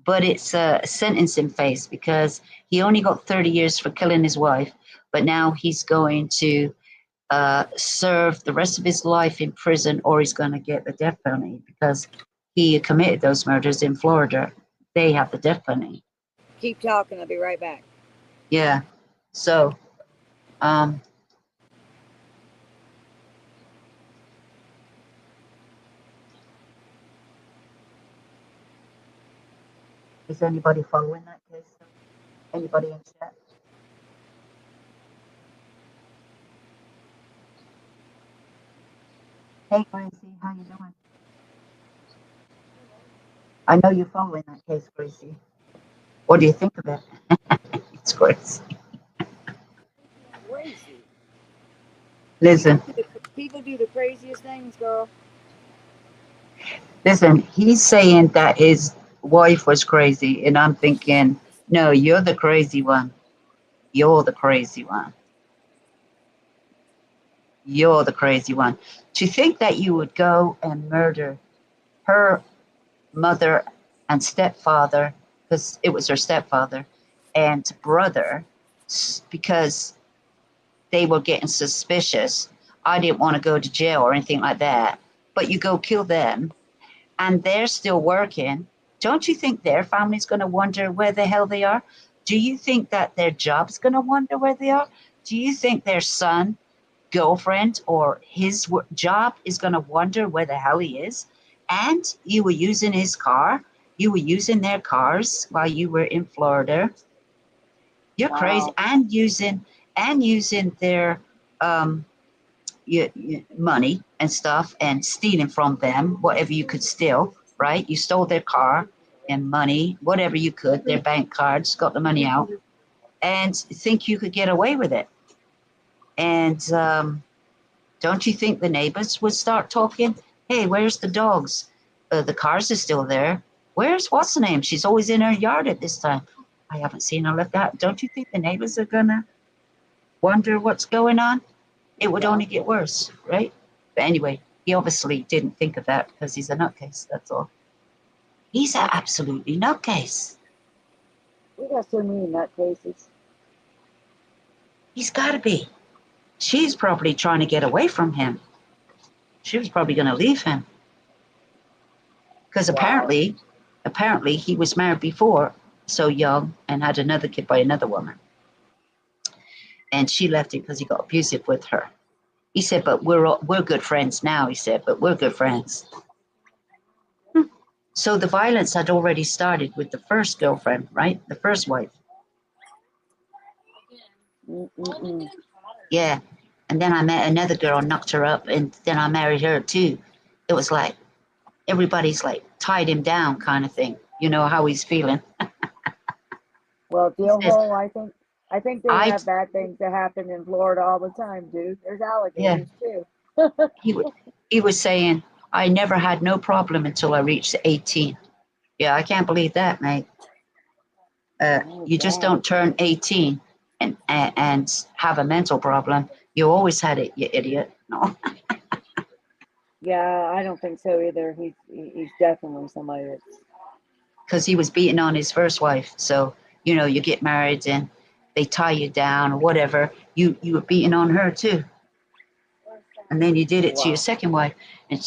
but it's a sentencing phase because he only got 30 years for killing his wife, but now he's going to serve the rest of his life in prison, or he's going to get the death penalty because he committed those murders in Florida. They have the death penalty. Keep talking. I'll be right back. Yeah. So, is anybody following that case? Anybody in chat? Hey, Gracie, how you doing? I know you're following that case, Gracie. What do you think of it? It's crazy. Crazy. Listen, People do the craziest things, girl. he's saying that his wife was crazy, and I'm thinking, no, you're the crazy one. You're the crazy one. You're the crazy one. To think that you would go and murder her mother and stepfather, because it was her stepfather, and brother, because they were getting suspicious. I didn't want to go to jail or anything like that. But you go kill them, and they're still working. Don't you think their family's going to wonder where the hell they are? Do you think that their job's going to wonder where they are? Do you think their son, girlfriend, or his job is going to wonder where the hell he is? And you were using his car. You were using their cars while you were in Florida. You're crazy. And using their money and stuff and stealing from them whatever you could steal, right? You stole their car and money, whatever you could, their bank cards, got the money out, and think you could get away with it. And don't you think the neighbors would start talking? Hey, where's the dogs? The cars are still there. Where's what's the name? She's always in her yard at this time. I haven't seen her like that. Don't you think the neighbors are gonna wonder what's going on? It would only get worse, right? But anyway, he obviously didn't think of that because he's a nutcase, that's all. He's an absolutely nutcase. We got so many nutcases. He's got to be. She's probably trying to get away from him. She was probably going to leave him. Because apparently he was married before, so young, and had another kid by another woman. And she left him because he got abusive with her. He said, but we're good friends now. He said, but we're good friends. So the violence had already started with the first girlfriend, right? The first wife. Mm-mm-mm. Yeah. And then I met another girl, knocked her up, and then I married her too. It was like everybody's like tied him down kind of thing. You know how he's feeling. Well, He Deal says, Hole, I think they I, have bad things that happen in Florida all the time, dude. There's yeah, alligators too. he, he was saying, I never had no problem until I reached 18. Yeah, I can't believe that, mate. Oh You just God. don't turn 18 and have a mental problem. You always had it, you idiot. No, Yeah, I don't think so either. He's definitely somebody that's because he was beating on his first wife. So, you know, you get married and they tie you down or whatever. You were beating on her too. And then you did it to your wow. second wife.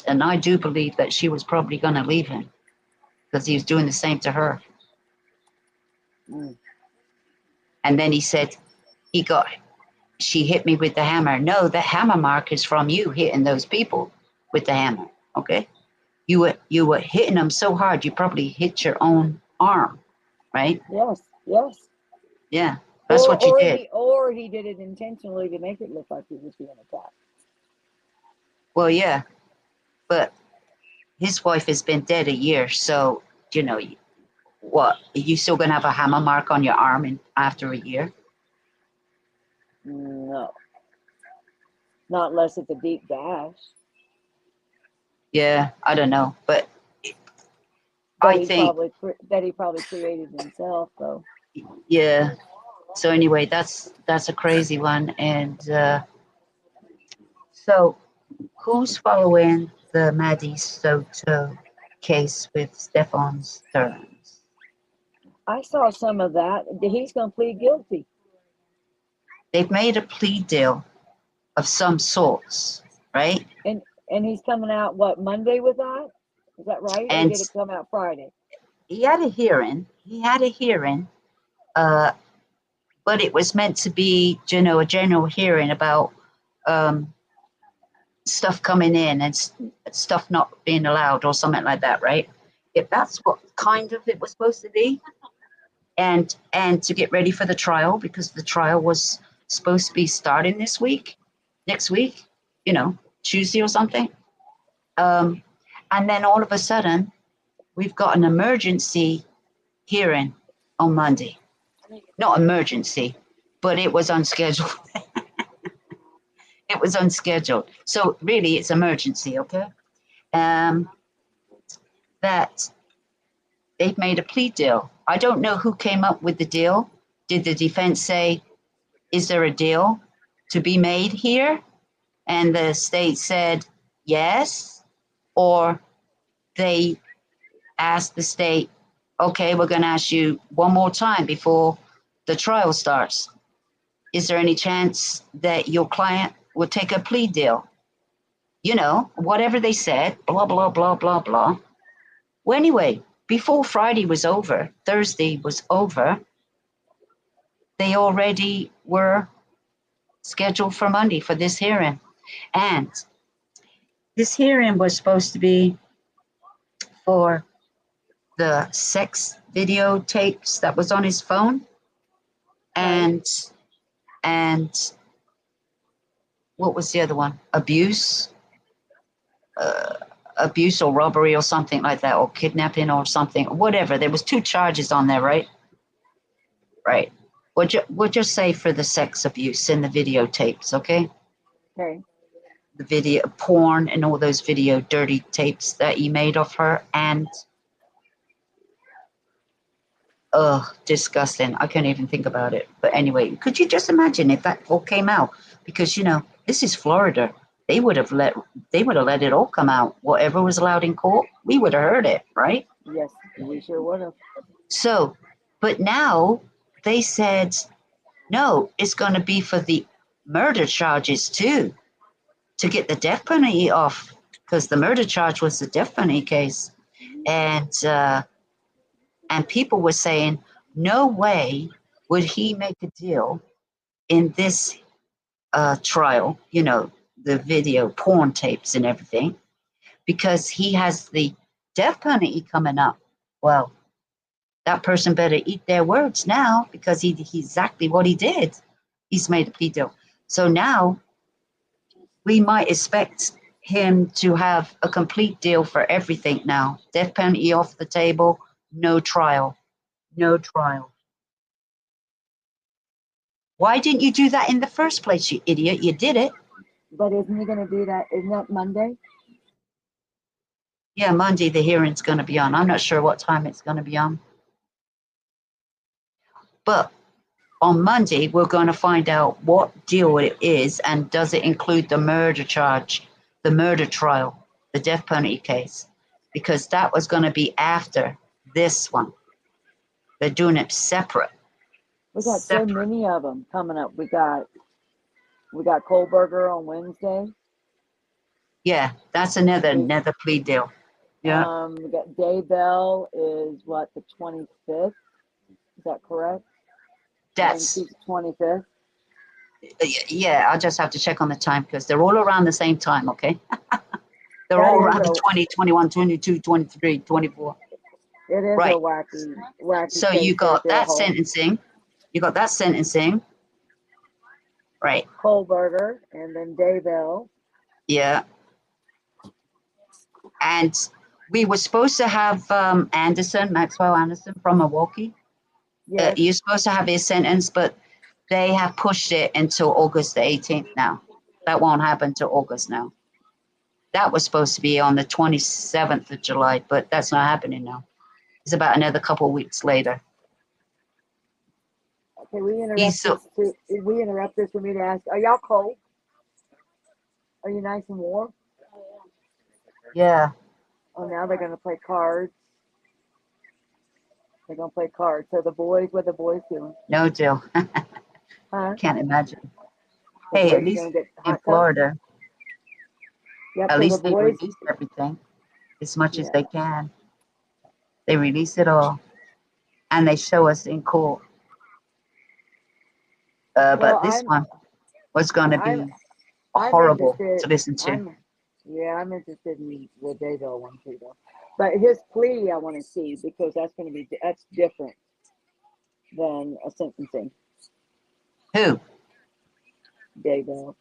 And I do believe that she was probably going to leave him because he was doing the same to her. Mm. And then he said, she hit me with the hammer. No, the hammer mark is from you hitting those people with the hammer. Okay. You were hitting them so hard you probably hit your own arm, right? Yes, yes. Yeah, that's what you did. Or he did it intentionally to make it look like he was being attacked. Well, yeah, but his wife has been dead a year, so you know what? You still gonna have a hammer mark on your arm after a year? No, not unless it's a deep gash Yeah, I don't know, but that I think he probably created himself, though. yeah. So anyway, that's a crazy one, and so who's following the Maddie Soto case with Stefan Stearns? I saw some of that. He's going to plead guilty, They've made a plea deal of some sorts, right? and he's coming out what Monday with that? Is that right, or And did it come out Friday? he had a hearing. He had a hearing, uh, but it was meant to be, you know, a general hearing about um, stuff coming in and stuff not being allowed or something like that, right? If that's what kind of it was supposed to be, and to get ready for the trial because the trial was supposed to be starting next week, you know, Tuesday or something. And then all of a sudden, we've got an emergency hearing on Monday. Not emergency, but it was unscheduled. It was unscheduled. So really, it's emergency, okay? Um, that they've made a plea deal. I don't know who came up with the deal. Did the defense say, is there a deal to be made here? And the state said yes. Or they asked the state, okay, we're going to ask you one more time before the trial starts. Is there any chance that your client would take a plea deal? You know, whatever they said, blah, blah, blah, blah, blah. Well, anyway, before Friday was over, Thursday was over, they already were scheduled for Monday for this hearing. And this hearing was supposed to be for the sex videotapes that was on his phone Right. and what was the other one? Uh, abuse or robbery or something like that, or kidnapping or something, whatever. There was two charges on there, right? Right. We'll just say for the sex abuse in the videotapes, okay? Okay. The video porn and all those video dirty tapes that he made of her, and disgusting. I can't even think about it. But anyway, could you just imagine if that all came out? Because you know, this is Florida. They would have let it all come out. Whatever was allowed in court, we would have heard it, right? Yes, we sure would have. So, but now they said no, it's going to be for the murder charges too, to get the death penalty off, because the murder charge was the death penalty case, and people were saying, no way would he make a deal in this trial, you know, the video porn tapes and everything, because he has the death penalty coming up. Well, that person better eat their words now, because he's exactly what he did. He's made a plea deal. So now we might expect him to have a complete deal for everything now. Death penalty off the table, no trial. No trial. Why didn't you do that in the first place, you idiot? You did it. But isn't he going to do that? Isn't that Monday? Yeah, Monday the hearing's going to be on. I'm not sure what time it's going to be on. But on Monday, we're going to find out what deal it is, and does it include the murder charge, the murder trial, the death penalty case, because that was going to be after this one. They're doing it separate. We got so many of them coming up. We got Kohlberger on Wednesday. Yeah, that's another plea deal. Yeah. We got Dave Bell is what, the 25th? Is that correct? That's the 25th. Yeah, I'll just have to check on the time, because they're all around the same time, okay? They're all around the 20, 21, 22, 23, 24. It is right. a wacky So case you got there, that sentencing. You got that sentencing. Right. Kohlberger and then Dave Bell. Yeah. And we were supposed to have Maxwell Anderson from Milwaukee. Yes. You're supposed to have his sentence, but they have pushed it until August the 18th now. That won't happen till August now. That was supposed to be on the 27th of July, but that's not happening now. It's about another couple of weeks later. Okay, we interrupt this for me to ask, are y'all cold? Are you nice and warm? Yeah. Oh, now they're going to play cards. They're going to play cards. So what are the boys doing? No deal. Huh? Can't imagine. The Hey, boys at least gonna get in hot Florida, Yep, at so least the they boys, release everything as much as Yeah. they can. They release it all, and they show us in court. Well, But this one was going to I'm- be horrible interested- to listen to. I'm interested in the Daybell one too, though. But his plea, I want to see, because that's different than a sentencing. Who? Daybell,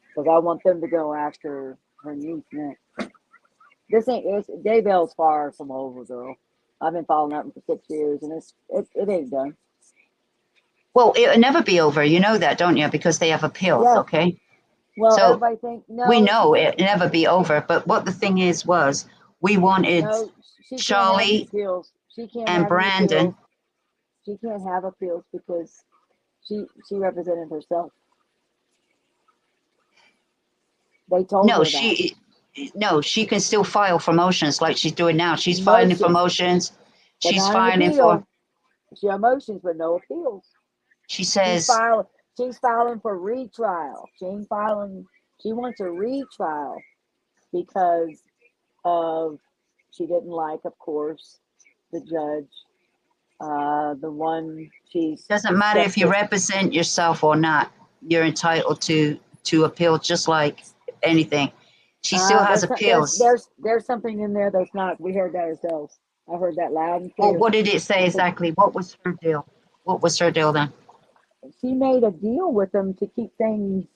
because I want them to go after her niece next. Daybell's far from over, girl. I've been following up for 6 years, and it ain't done. Well, it'll never be over. You know that, don't you? Because they have appeals, Yeah. okay? Well, So, everybody thinks no. We know it'll never be over. But what the thing was we wanted No, she Charlie can't have appeals. She can't and have Brandon. appeals. She can't have appeals because she represented herself. They told her that. No, she can still file for motions like she's doing now. She's filing for motions. But She's not an filing appeal. for. She has motions, but no appeals. She says. She's filing for retrial. She ain't filing. She wants a retrial because of she didn't like, of course, the judge. The one she's. Doesn't matter if you represent yourself or not. You're entitled to appeal just like anything. She still has appeals. There's something in there that's not. We heard that ourselves. I heard that loud and clear. Well, what did it say exactly? What was her deal? What was her deal then? She made a deal with them to keep things.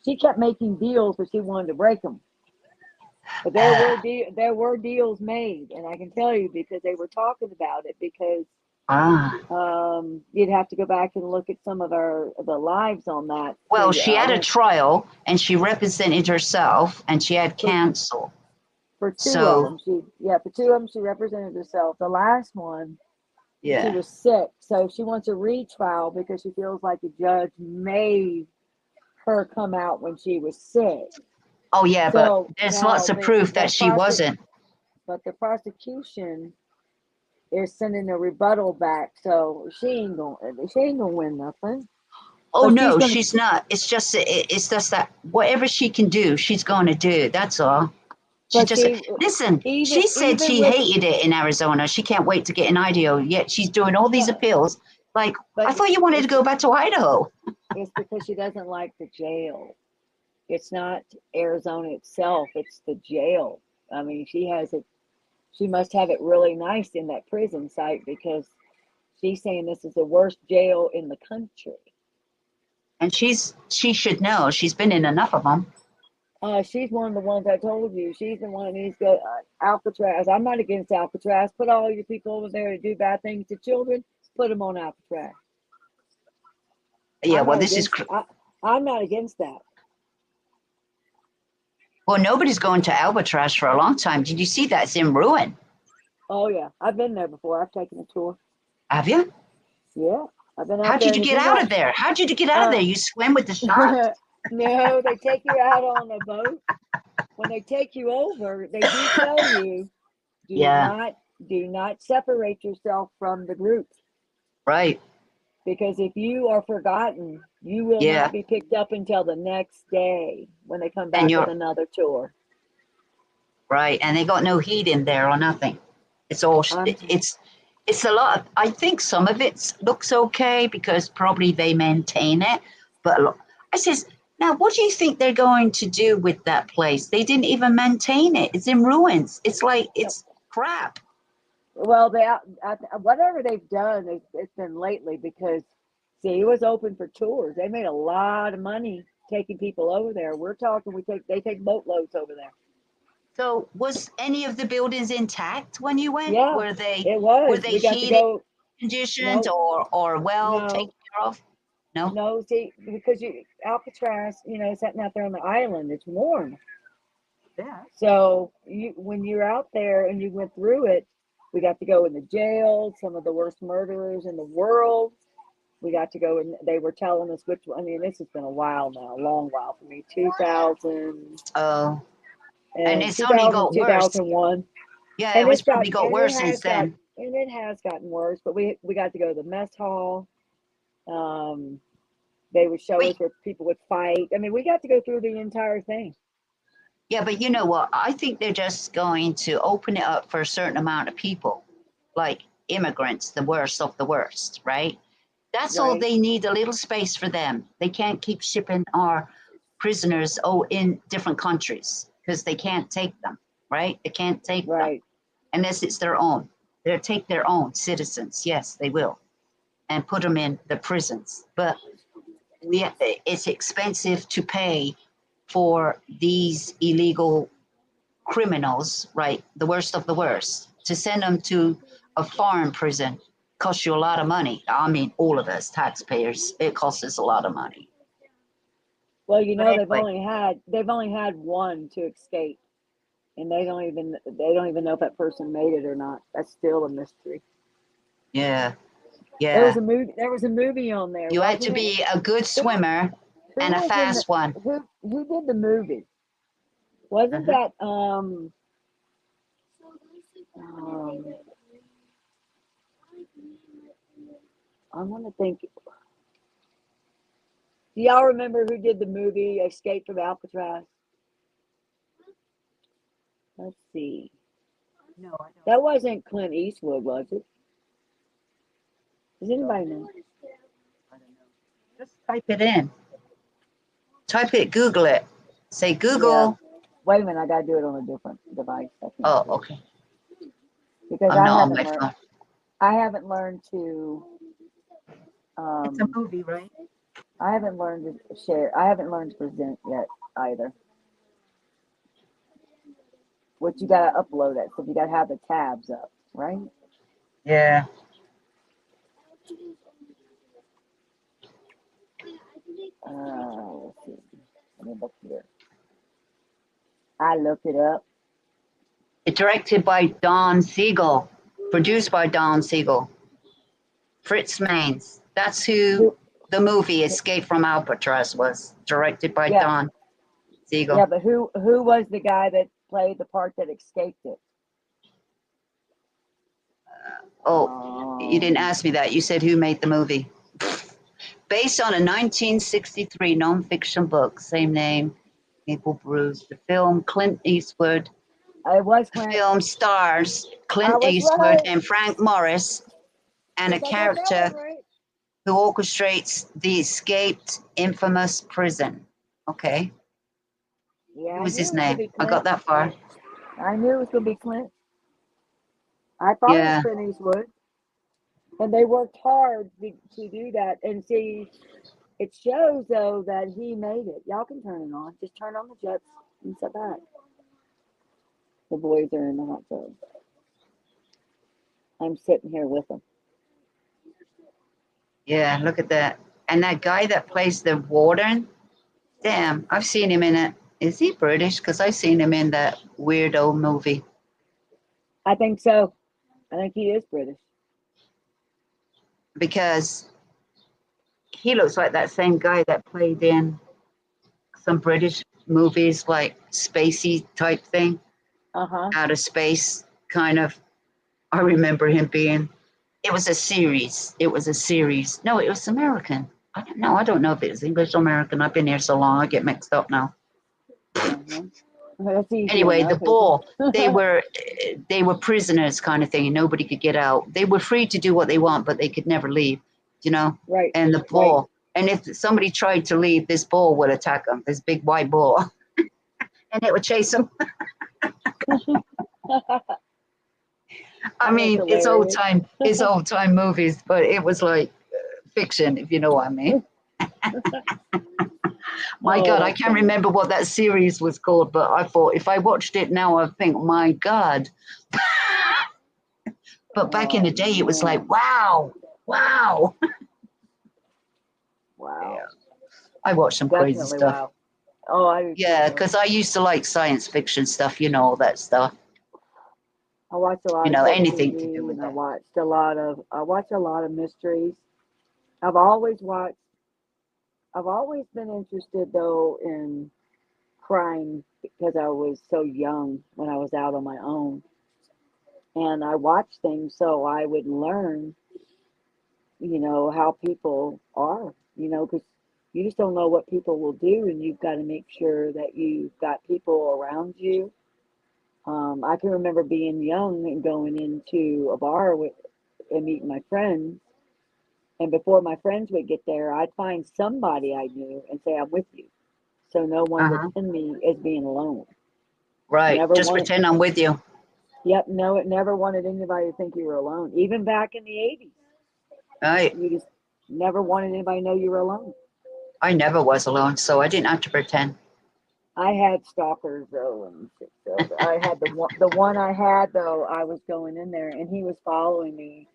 She kept making deals, but she wanted to break them. But there were deals made, and I can tell you because they were talking about it. Because you'd have to go back and look at some of the lives on that. Well, she had a trial, and she represented herself, and she had counsel. For two of them, she represented herself. The last one, she was sick, so she wants a retrial because she feels like the judge made her come out when she was sick. Oh yeah, but there's lots of proof that she wasn't. But the prosecution is sending a rebuttal back, so she ain't gonna win nothing. Oh no, she's not. It's just that whatever she can do, she's going to do. That's all. She said she hated it in Arizona. She can't wait to get an Idaho. Yet she's doing all these appeals. Like, I thought you wanted to go back to Idaho. It's because she doesn't like the jail. It's not Arizona itself, it's the jail. I mean, she must have it really nice in that prison site because she's saying this is the worst jail in the country. And she should know. She's been in enough of them. She's one of the ones I told you. She's the one that needs to go. Alcatraz. I'm not against Alcatraz. Put all your people over there to do bad things to children. Put them on Alcatraz. Yeah, I'm well, not this is. against, I'm not against that. Well, nobody's going to Albatross for a long time. Did you see that? It's in ruin. Oh yeah, I've been there before. I've taken a tour. Have you? Yeah, I've been out How'd there. you get out of there? How'd you get out of there? You swim with the sharks? No, they take you out on a boat. When they take you over, they do tell you, Yeah. do not separate yourself from the group. Right. Because if you are forgotten, you will Yeah. not be picked up until the next day when they come back And with another tour. Right, and they got no heat in there or nothing. It's all it's a lot. I think some of it looks okay because probably they maintain it. But look, I says, now what do you think they're going to do with that place? They didn't even maintain it. It's in ruins. It's like it's crap. Well, whatever they've done, it's been lately because, see, it was open for tours. They made a lot of money taking people over there. We're talking, they take boatloads over there. So was any of the buildings intact when you went? Yeah, Were they it was. were they We got to heated, go. conditioned, No, or well no, taken care of? No. no. See, because Alcatraz, sitting out there on the island, it's warm. Yeah. So when you're out there and you went through it, we got to go in the jail, some of the worst murderers in the world. We got to go and they were telling us which one. I mean, this has been a while now, a long while for me. 2000 Oh, and and it's only 2000, got worse. 2001. Yeah, And it was it's probably got, got and it worse since has got, then. and it has gotten worse. But we got to go to the mess hall. They would show us Wait, where people would fight. I mean, we got to go through the entire thing. yeah, but you know what? I think they're just going to open it up for a certain amount of people, like immigrants, the worst of the worst, right? That's all Right. they need, a little space for them. They can't keep shipping our prisoners in different countries because they can't take them, right? They can't take them Right. unless it's their own. They'll take their own citizens. Yes, they will, and put them in the prisons. But it's expensive to pay for these illegal criminals, right? The worst of the worst, to send them to a foreign prison costs you a lot of money. I mean, all of us taxpayers, it costs us a lot of money. Well, But they've anyway, only had one to escape, and they don't even know if that person made it or not. That's still a mystery. yeah, There was yeah. a movie. There was a movie on there, You had to wasn't it? be a good Who swimmer who and a was in the fast one. who did the movie? Wasn't Uh-huh. that um I want to think. Do y'all remember who did the movie Escape from Alcatraz? Let's see. No, I don't. That wasn't Clint Eastwood, was it? Does anybody know? I don't know. Just type it in. Type it, Google it. Say Yeah. Google. Wait a minute, I gotta do it on a different device. I can't Oh, do it. okay. Because I'm not on my phone. I haven't learned to It's a um movie, right? I haven't learned to share. I haven't learned to present yet either. What you gotta upload it, so you gotta have the tabs up, right? Yeah. Let's see. Let me look here. I looked it up. It's directed by Don Siegel, produced by Don Siegel. Fritz Maines. That's who Who? the movie Escape from Alcatraz was, directed by Yeah, Don Siegel. yeah, but who was the guy that played the part that escaped it? Oh, you didn't ask me that. You said who made the movie. Based on a 1963 nonfiction book, same name, Maple Bruce. The film Clint Eastwood. It was The Clint. film stars I Clint was Eastwood right. and Frank Morris, and a Yes, I got that one character right. who orchestrates the escaped infamous prison. Okay. Yeah, What I was knew his it was gonna name? be I got Clint. that far. I knew it was gonna be Clint. I thought it was Yeah. Clint Eastwood, and they worked hard to do that. And see, it shows though that he made it. Y'all can turn it on. Just turn on the jets and sit back. The boys are in the hot tub. I'm sitting here with them. Yeah, look at that. And that guy that plays the warden, damn, I've seen him in it. Is he British? Because I've seen him in that weird old movie. I think so. I think he is British. Because he looks like that same guy that played in some British movies, like spacey type thing, Uh-huh. out of space kind of. I remember him being. It was a series. It was a series. No, it was American. I don't know. I don't know if it was English or American. I've been here so long, I get mixed up now. Uh-huh. That's easy Anyway, the enough, isn't ball. They were prisoners, kind of thing, and nobody could get out. They were free to do what they want, but they could never leave. You know. Right. And the Right. ball. And if somebody tried to leave, this ball would attack them. This big white ball, and it would chase them. I That's mean, hilarious. it's old time movies, but it was like fiction, if you know what I mean. My Oh, God, I that's can't funny. remember what that series was called, but I thought if I watched it now, I think, my God. But back in Oh the day, it was like, man. wow, wow. Wow. Yeah, I watched some crazy Definitely stuff. wow. Oh, I do too, Yeah, though. because I used to like science fiction stuff, you know, all that stuff. I watched a You lot of know, kids anything to do TV, with and I that. watched a lot of mysteries. I've always watched. I've always been interested though in crime because I was so young when I was out on my own, and I watched things so I would learn, how people are, because you just don't know what people will do, and you've got to make sure that you've got people around you. I can remember being young and going into a bar and meeting my friends. And before my friends would get there, I'd find somebody I knew and say, I'm with you. So no one would Uh-huh. send me as being alone. Right. Never Just wanted, pretend I'm with you. yep, no, it never wanted anybody to think you were alone. Even back in the 80s, Right. you just never wanted anybody to know you were alone. I never was alone, so I didn't have to pretend. I had stalkers though, and shit, so I had the one I had though. I was going in there, and he was following me,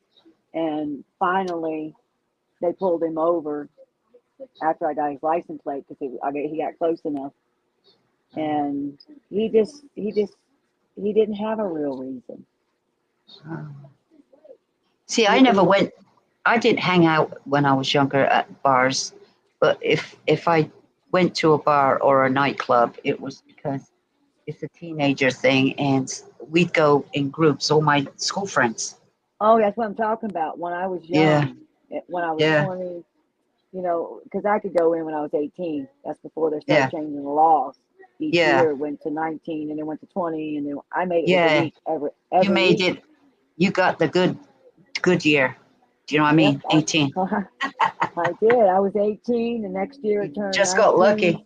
and finally they pulled him over after I got his license plate because he got close enough, and he didn't have a real reason. See, I He, never he went. I didn't hang out when I was younger at bars, but if I went to a bar or a nightclub, it was because it's a teenager thing, and we'd go in groups. All my school friends. oh, that's what I'm talking about. When I was Yeah, young, when I was yeah, 20, because I could go in when I was 18. That's before they started yeah, changing the laws. Each yeah, year went to 19, and then went to 20, and then I made it with a yeah. week every You every made week. it. You got the good year. Do you know what I Yep, mean? 18. I did. I was 18. The next year it You turned just got 19. lucky.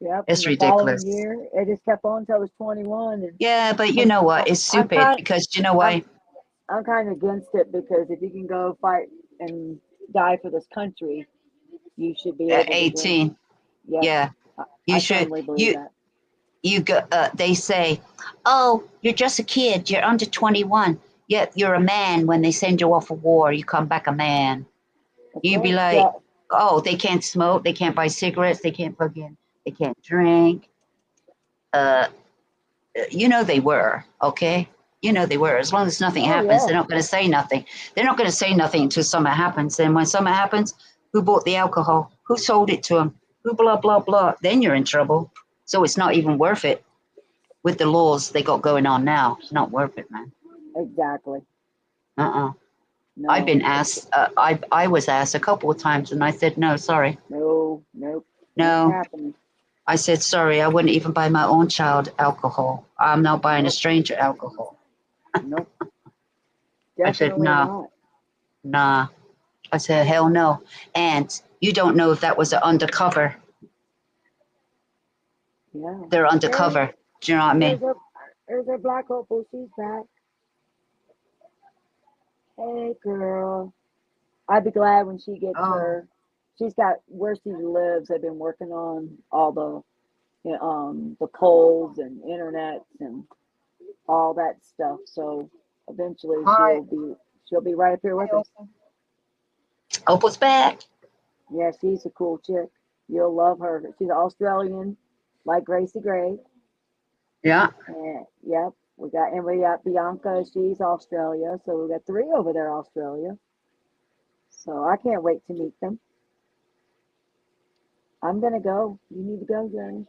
Yep, and It's the following ridiculous. year it just kept on until I was 21. Yeah, but you And know what? It's I'm stupid kind because you know I'm why? I'm kind of against it because if you can go fight and die for this country, you should be At able to drink. 18. Yep, Yeah, I, you I should. firmly believe You that. you go. They say, "Oh, you're just a kid. You're under 21. Yet you're a man. When they send you off for war, you come back a man." That's You'd be right. like, So, "Oh, they can't smoke. They can't buy cigarettes. They can't plug in. They can't drink." Uh, you know they were okay. You know they were. As long as nothing oh happens, yeah, they're not going to say nothing. They're not going to say nothing until something happens. And when something happens, who bought the alcohol? Who sold it to them? Who blah blah blah? Then you're in trouble. So it's not even worth it with the laws they got going on now. It's not worth it, man. exactly. I've No, been asked. I was asked a couple of times, and I said no, sorry, no, nope, ain't no. happening. I said sorry. I wouldn't even buy my own child alcohol. I'm not buying a Nope, stranger alcohol. nope, I said definitely no, not. nah. I said hell no. And you don't know if that was an undercover Yeah. They're Hey, undercover. Do you know what I mean? there's her black opal. She's back. Hey, girl. I'd be glad when she gets Oh, her. She's got where she lives. They've been working on all the poles and internets and all that stuff. So eventually hi. she'll be right up here Hi, with us. Opal. Opal's back. Yeah, she's a cool chick. You'll love her. She's Australian, like Gracie Gray. Yeah. And yep, we got Bianca. She's Australia. So we got three over there, Australia. So I can't wait to meet them. I'm gonna go. You need to go, Johnny.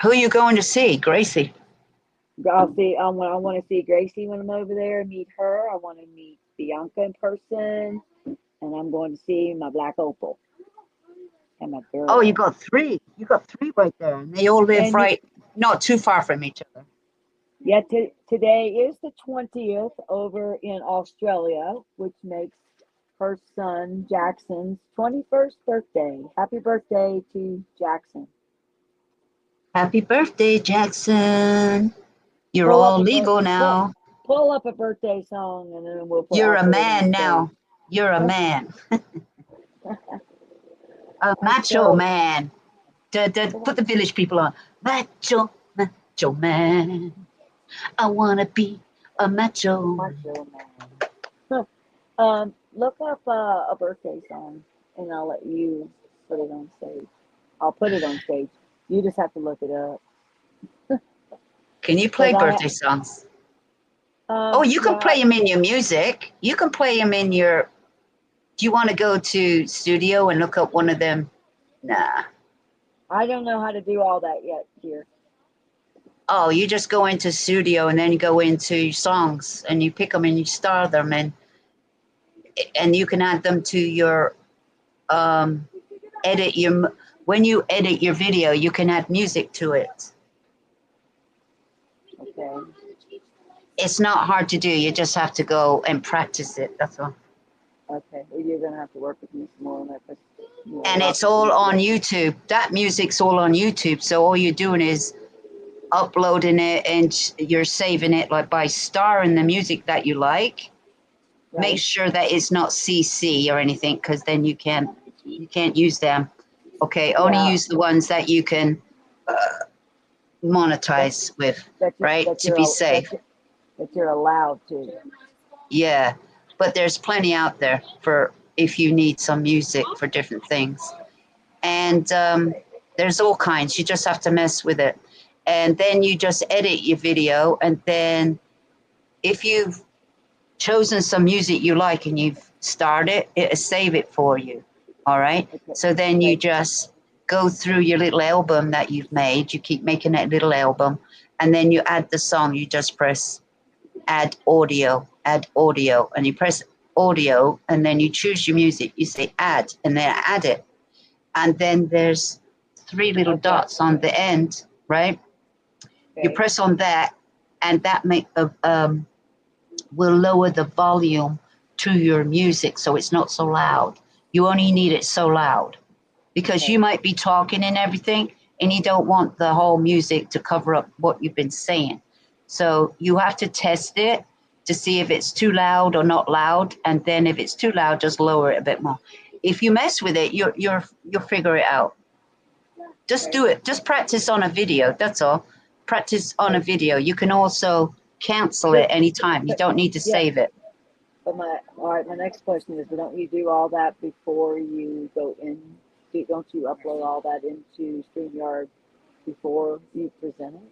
Who are you going to see? Gracie. I'll see. I want to see Gracie when I'm over there and meet her. I want to meet Bianca in person, and I'm going to see my black opal and my Oh, you girl. got three. You got three right there. And they all live And right, not too far from each other. yeah, today is the 20th over in Australia, which makes her son Jackson's 21st birthday. Happy birthday to Jackson. Happy birthday, Jackson. You're Pull up all a legal pull, now. pull up a birthday song, and then You're I'll a put it on man stage. now. You're a man. A I'm macho so man. Put the village people on. Macho, macho man. I want to be a macho man. macho man. Look up a birthday song, and I'll let you put it on stage. I'll put it on stage. You just have to look it up Can you because play birthday songs? Oh, you can yeah, play them in your music. You can play them in your. Do you want to go to studio and look up one of them? Nah. I don't know how to do all that yet here. Oh, you just go into studio and then you go into songs and you pick them and you star them and you can add them to your um edit your when you edit your video you can add music to it. Okay, It's not hard to do. You just have to go and practice it. That's all. okay. Well, you're gonna have to work with me some more on that because a And lot's it's all on easier. YouTube. That music's all on YouTube. So all you're doing is uploading it and you're saving it like by starring the music that you like. Make Right? sure that it's not CC or anything because then you can't use them. Okay, only Yeah. use the ones that you can That monetize with, that you right? that To you're be safe. that you're allowed to. Yeah, but there's plenty out there for if you need some music for different things. And there's all kinds. You just have to mess with it. And then you just edit your video. And then if you've chosen some music you like and you've started, it'll save it for you. All right. Okay. So then you Okay. just go through your little album that you've made. You keep making that little album. And then you add the song. You just press add audio, and you press audio, and then you choose your music. You say add, and then add it. And then there's three little Okay. dots on the end, right? You Okay. press on that, and that will lower the volume to your music so it's not so loud. You only need it so loud because you Okay. might be talking and everything, and you don't want the whole music to cover up what you've been saying. So you have to test it to see if it's too loud or not loud, and then if it's too loud, just lower it a bit more. If you mess with it, you'll figure it out. Just Okay. do it. Just practice on a video. That's all. Practice on a Okay. video. You can also cancel it But, anytime. You but don't need to yeah. save it. But all right. My next question is: don't you do all that before you go in? Don't you upload all that into StreamYard before you present it,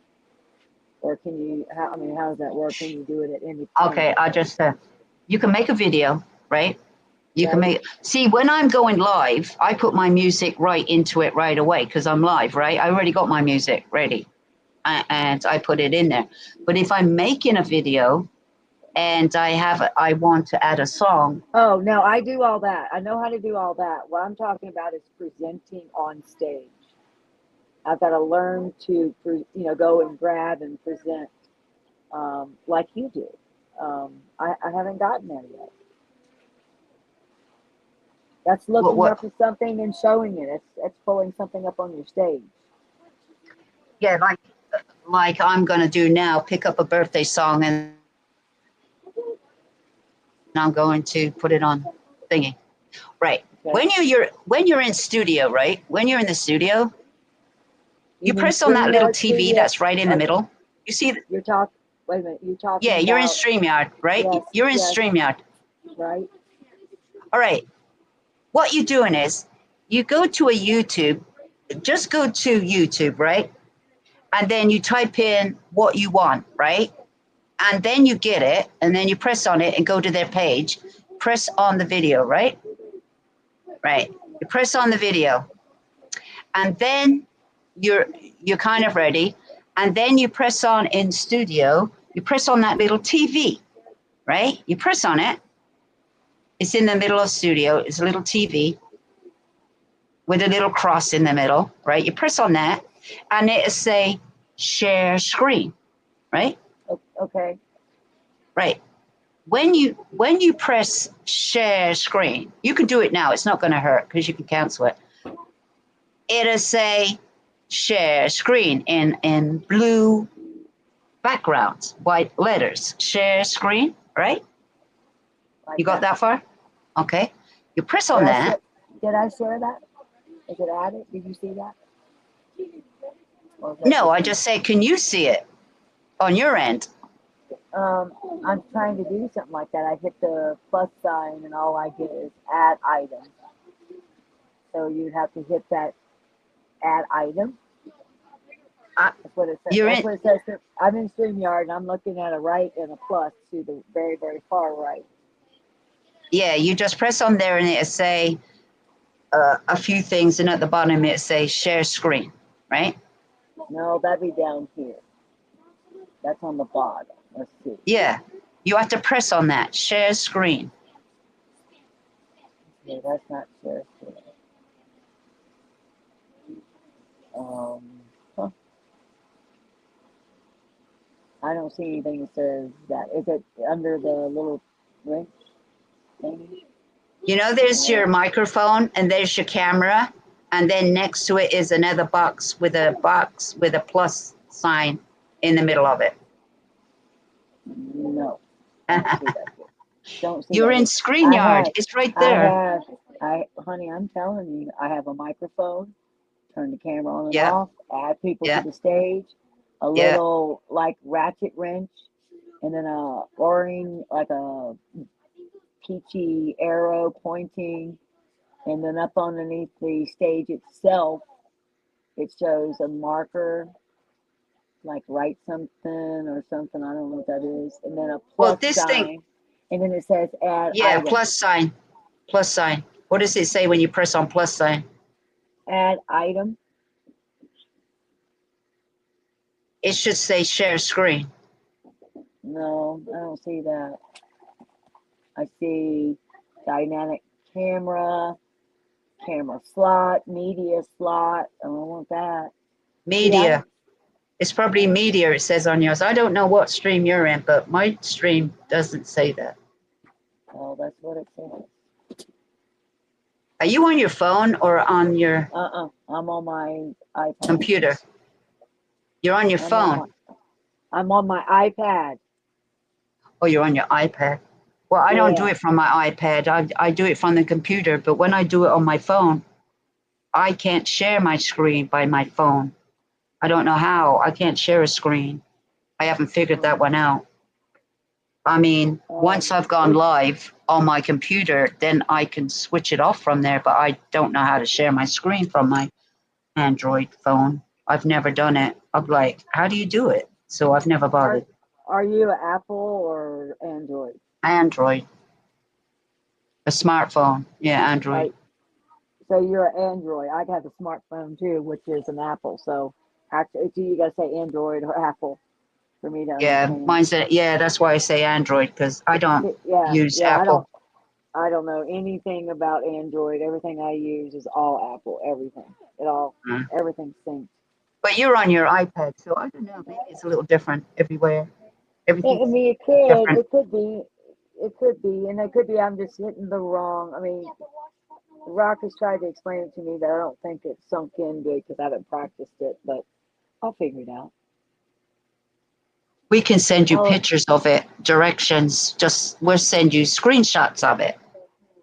or can you? How does that work? Can you do it at any point? Okay, I just you can make a video, right? You can Right. see when I'm going live, I put my music right into it right away because I'm live, right? I already got my music ready and I put it in there. But if I'm making a video and I want to add a song, Oh no, I do all that. I know how to do all that. What I'm talking about is presenting on stage. I've got to learn to, go and grab and present like you do. I haven't gotten there yet. That's looking what up for something and showing it. It's pulling something up on your stage. Yeah, like I'm gonna do now. Pick up a birthday song and I'm going to put it on thingy. Right. Okay. When you're in studio, right? When you're in the studio, You you mean press on that little StreamYard TV Studio? that's right in the Okay. middle. You see, You're talking. Wait a minute. You're yeah, talking you're in about StreamYard, right? yes, You're in yes, StreamYard. right? All right. What you're doing is you go to a YouTube, just go to YouTube, right? And then you type in what you want, right? And then you get it, and then you press on it and go to their page. Press on the video, right? Right. You press on the video, and then you're kind of ready. And then you press on in studio. You press on that little TV, right? You press on it. It's in the middle of studio. It's a little TV with a little cross in the middle, right? You press on that, and it'll say share screen, right? Okay. Right. When you press share screen, you can do it now. It's not going to hurt because you can cancel it. It'll say share screen in blue background, white letters. Share screen, right? Like You got that far? Okay. You press on that. Did I share that? Is it added? Did you see that? Or is that No, I me? just say, can you see it on your end? I'm trying to do something like that. I hit the plus sign, and all I get is add item. So you'd have to hit that add item. Uh, That's what it says. you're That's in. what it says. I'm in StreamYard, and I'm looking at a right and a plus to the very, very far right. Yeah, you just press on there, and it'll say a few things, and at the bottom it say share screen, right? No, that'd be down here. That's on the bottom. Let's see. Yeah, you have to press on that share screen. Okay, that's not share screen. Huh. I don't see anything that says that. Is it under the little wrench thing? You know, there's Or your microphone, and there's your camera, and then next to it is another box with a plus sign in the middle of it. no, don't see that here. Don't see You're that in here. I StreamYard. have, It's right there. honey, I'm telling you, I have a microphone. Turn the camera on and Yeah, off. Add people to yeah, the stage. A yeah. little like ratchet wrench, and then a orange like a peachy arrow pointing, and then up underneath the stage itself, it shows a marker, like write something or something. I don't know what that is. And then a Well, plus this thing, sign. And then it says add yeah, item. plus sign, plus sign. What does it say when you press on plus sign? Add item. It should say share screen. No, I don't see that. I see dynamic camera, camera slot, media slot. I don't want that. See, Media. It's probably media, it says on yours. I don't know what stream you're in, but my stream doesn't say that. oh, that's what it says. Are you on your phone or on your I'm on my iPad. computer? You're on your I'm on phone. my, I'm on my iPad. Oh, you're on your iPad. Well, I don't do Yeah. it from my iPad. I do it from the computer. But when I do it on my phone, I can't share my screen by my phone. I don't know how. I can't share a screen. I haven't figured that one out. I mean, once I've gone It, live on my computer, then I can switch it off from there. But I don't know how to share my screen from my Android phone. I've never done it. I'm like, how do you do it? So I've never are bothered. are you an Apple or Android? Android, a smartphone. Yeah, Android. Right. So you're an Android. I have a smartphone too, which is an Apple. So actually, you gotta say Android or Apple for me to Yeah, understand. mine's a, yeah. That's why I say Android because I don't Yeah, use yeah. Apple. I don't know anything about Android. Everything I use is all Apple. Everything. It all. Mm. Everything syncs. But you're on your iPad, so I don't know. Maybe it's a little different everywhere. I Everything's mean, different. it could be, and it could be. I'm just hitting the wrong. I mean, Rock has tried to explain it to me that I don't think it sunk in good because I haven't practiced it. But I'll figure it out. We can send you Oh, pictures of it, directions. Just we'll send you screenshots of it.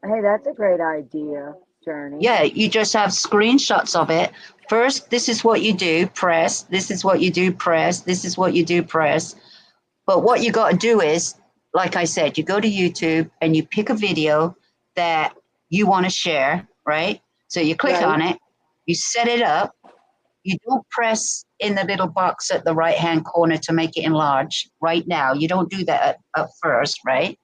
hey, that's a great idea, Journey. Yeah, you just have screenshots of it. First, this is what you do, press. This is what you do, press. This is what you do, press. But what you got to do is, like I said, you go to YouTube and you pick a video that you want to share, right? So you click Right. on it, you set it up. You don't press in the little box at the right-hand corner to make it enlarge right now. You don't do that at first, right?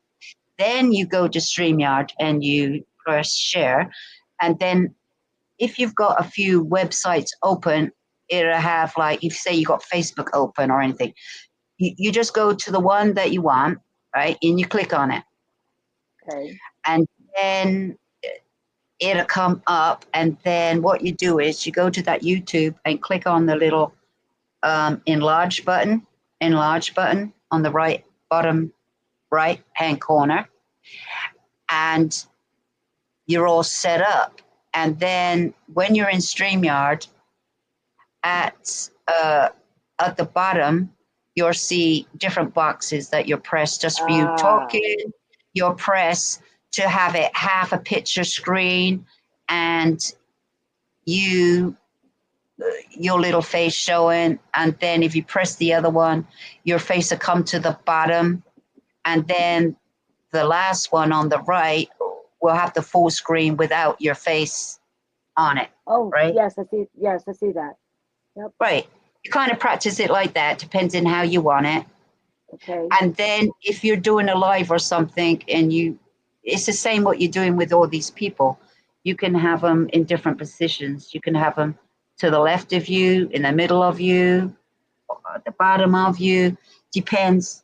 Then you go to StreamYard and you press share. And then if you've got a few websites open, it'll have like, if say you got Facebook open or anything, you just go to the one that you want, right? And you click on it. Okay. And then it'll come up. And then what you do is you go to that YouTube and click on the little enlarge button on the right bottom right hand corner, and you're all set up. And then when you're in StreamYard, at the bottom you'll see different boxes that you press just for you talking. You'll press to have it half a picture screen, and your little face showing, and then if you press the other one, your face will come to the bottom, and then the last one on the right will have the full screen without your face on it. Oh, right? yes, I see. Yes, I see that. Yep. Right. You kind of practice it like that, depends on how you want it. Okay. And then if you're doing a live or something, and it's the same what you're doing with all these people. You can have them in different positions. You can have them to the left of you, in the middle of you, at the bottom of you. Depends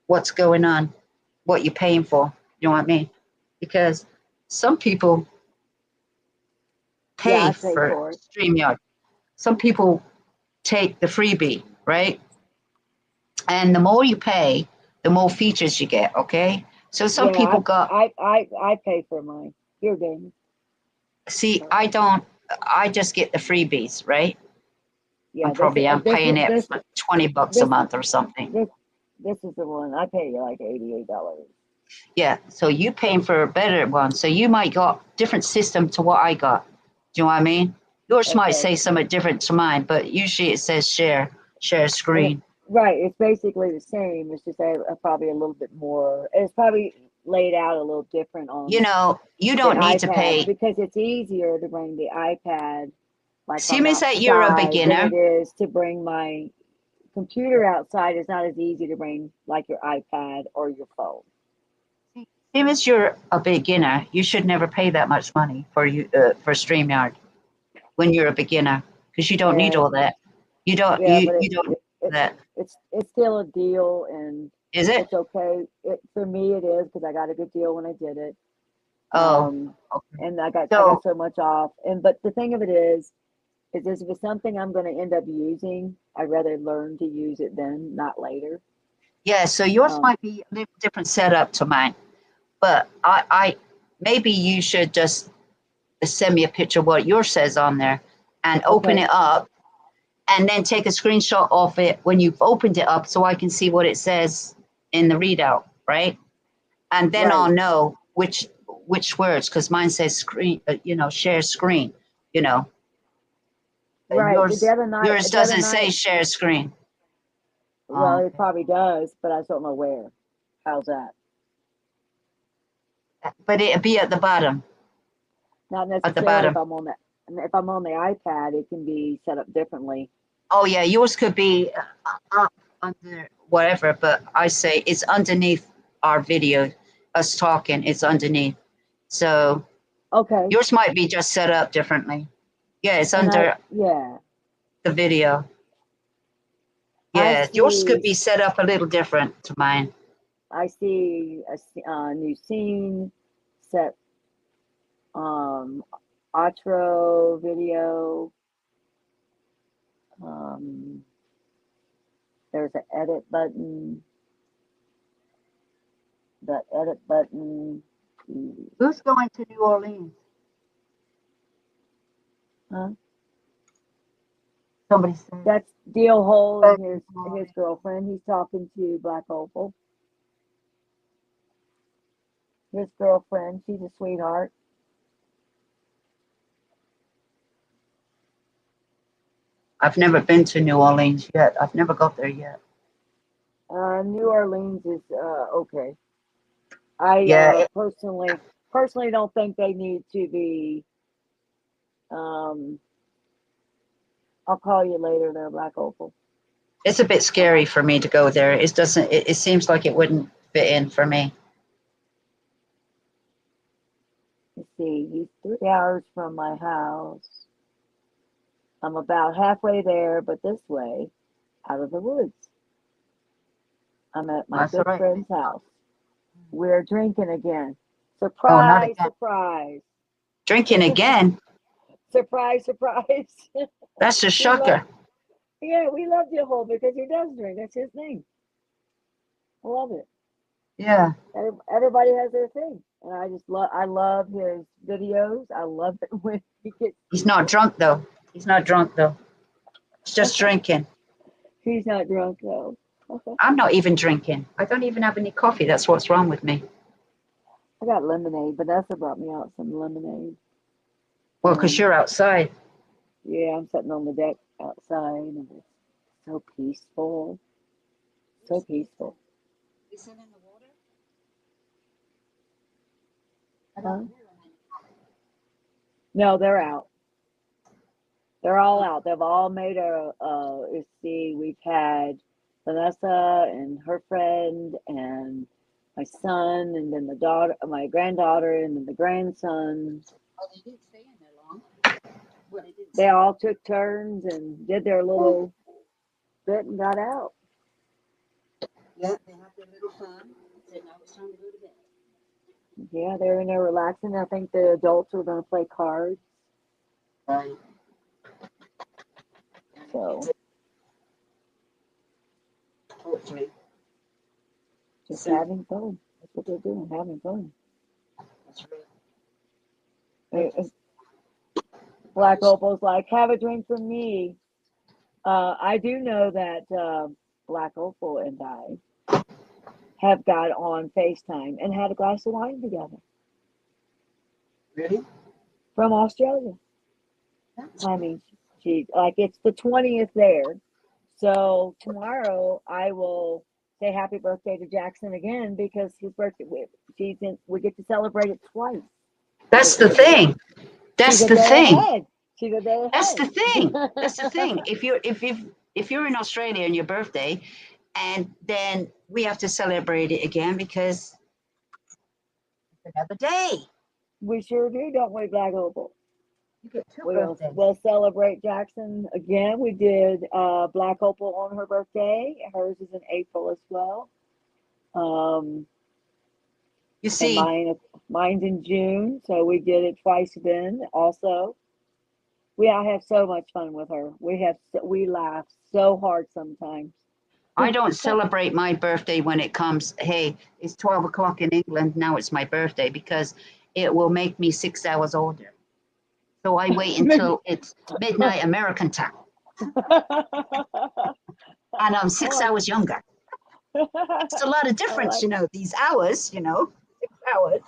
what's going on, what you're paying for. You know what I mean? Because some people Yeah, I pay pay for for it. StreamYard. Some people take the freebie, right? And the more you pay, the more features you get, okay? So some Yeah, people got, I pay for mine. You're good. see, I don't, I just get the freebies, right? Yeah, I'm paying it this for $20 a this month or something. this is the one I pay like $88. Yeah, so you paying for a better one. So you might got different system to what I got. Do you know what I mean? Yours might Okay. say something different to mine, but usually it says share screen. Right, it's basically the same. It's just probably a little bit more. It's probably laid out a little different on You know, you the don't need to iPad pay. because it's easier to bring the iPad like I'm Seems that you're a outside than beginner. it is to bring my computer outside. It's not as easy to bring like your iPad or your phone. Seems you're a beginner. You should never pay that much money for StreamYard when you're a beginner, because you don't need Yeah, all that. You don't yeah, but you don't need that. it's still a deal, and Is it? it's okay. For me, it is because I got a good deal when I did it. Oh, Um, okay. and I So got so much off. And but the thing of it is this was something I'm going to end up using. I'd rather learn to use it then, not later. yeah, so yours Um, might be a little different setup to mine, but I maybe you should just send me a picture of what yours says on there, and open okay, it up, and then take a screenshot of it when you've opened it up, so I can see what it says in the readout, right? And then right, I'll know which words, because mine says screen, share screen, you know, and right. yours The other doesn't say night, share screen. well, Oh, it probably does, but I just don't know where. How's that? okay. But it'll be at the bottom, Not at the necessarily bottom. if I'm on the iPad, it can be set up differently. Oh yeah, yours could be up under whatever, but I say it's underneath our video, us talking. It's underneath, so Okay, yours might be just set up differently. Yeah, it's and under yeah, the video. I Yeah, yours see could be set up a little different to mine. I see a new scene set, um, outro video. Um, there's an edit button. The edit button. Who's going to New Orleans? Huh? Somebody said. That's Deal Hole and his girlfriend. He's talking to Black Opal. His girlfriend. She's a sweetheart. I've never been to New Orleans yet. I've never got there yet. New Orleans is okay. I Yeah, personally don't think they need to be. Um, I'll call you later, there, Black Opal. it's a bit scary for me to go there. It doesn't. It seems like it wouldn't fit in for me. Let's see, he's 3 hours from my house. I'm about halfway there, but this way, out of the woods. I'm at my That's all good right. friend's house. We're drinking again. Oh, not Surprise, again. surprise. Drinking again. Surprise, surprise. That's a We love, shocker. yeah, we love Jehovah because he does drink. That's his thing. I love it. Yeah. Everybody has their thing. And I love his videos. I love it when he gets, He's not drunk though. He's not drunk though. He's just drinking. he's not drunk though. I'm not even drinking. I don't even have any coffee. That's what's wrong with me. I got lemonade. Vanessa brought me out some lemonade. Well, because you're outside. Yeah, I'm sitting on the deck outside and it's so peaceful. So peaceful. Is it in the water? Huh? No, they're out. They're all out. They've all made let's see, we've had Vanessa and her friend and my son and then the daughter, my granddaughter and then the grandson. Oh, they didn't stay in there long. Well, they didn't They stay. all took turns and did their little bit and got out. Yeah, they had their little fun. Said now it's time to go to bed. Yeah, they're in there relaxing. I think the adults were going to play cards. Right. So Hopefully. just So having fun. That's what they're doing, having fun. that's right. Uh, Black Opal's like, have a drink for me. I do know that Black Opal and I have got on FaceTime and had a glass of wine together Really? from Australia. That's I mean, she like it's the 20th there. So tomorrow I will say happy birthday to Jackson again because his birthday we get to celebrate it twice. That's the She's a day, thing. she's That's a the day thing. ahead. She's a day That's the thing. ahead. That's the thing. If you're in Australia on your birthday, and then we have to celebrate it again because it's another day. We sure do, don't we, Black Opal? You get two We'll birthdays. we'll celebrate Jackson again. We did Black Opal on her birthday. Hers is in April as well. Um, You and see, mine's in June, so we did it twice then. Also, I have so much fun with her. We laugh so hard sometimes. I don't celebrate my birthday when it comes, hey, it's 12 o'clock in England, now it's my birthday, because it will make me 6 hours older. So I wait until it's midnight American time, and I'm 6 hours younger. It's a lot of I difference, like. these hours, 6 hours.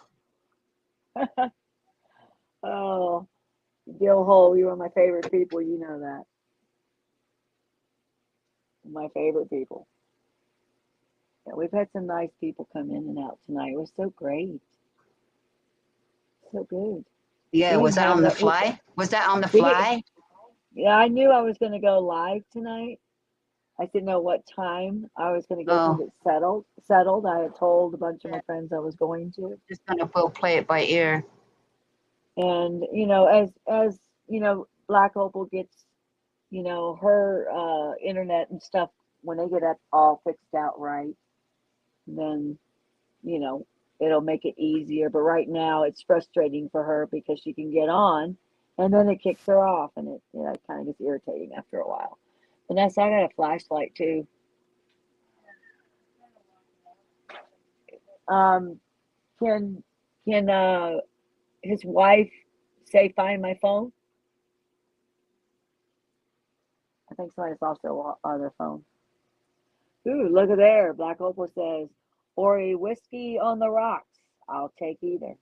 Oh, Gil Hole, you are my favorite people. You know that. My favorite people. Yeah, we've had some nice people come in and out tonight. It was so great. So good. Yeah, We was even that had on the no. fly? Was that on the We get. fly? Yeah, I knew I was going to go live tonight. I didn't know what time I was going to go because Oh, it's settled. Settled. I had told a bunch of my friends I was going to, just gonna we'll play it by ear. and as Black Opal gets her internet and stuff when they get that all fixed out right, then you know it'll make it easier. But right now it's frustrating for her because she can get on, and then it kicks her off, and it kind of gets irritating after a while. Vanessa, I got a flashlight too. Um, can his wife say find my phone? I think somebody's lost their phone. Ooh, look at there. Black Opal says, or a whiskey on the rocks. I'll take either.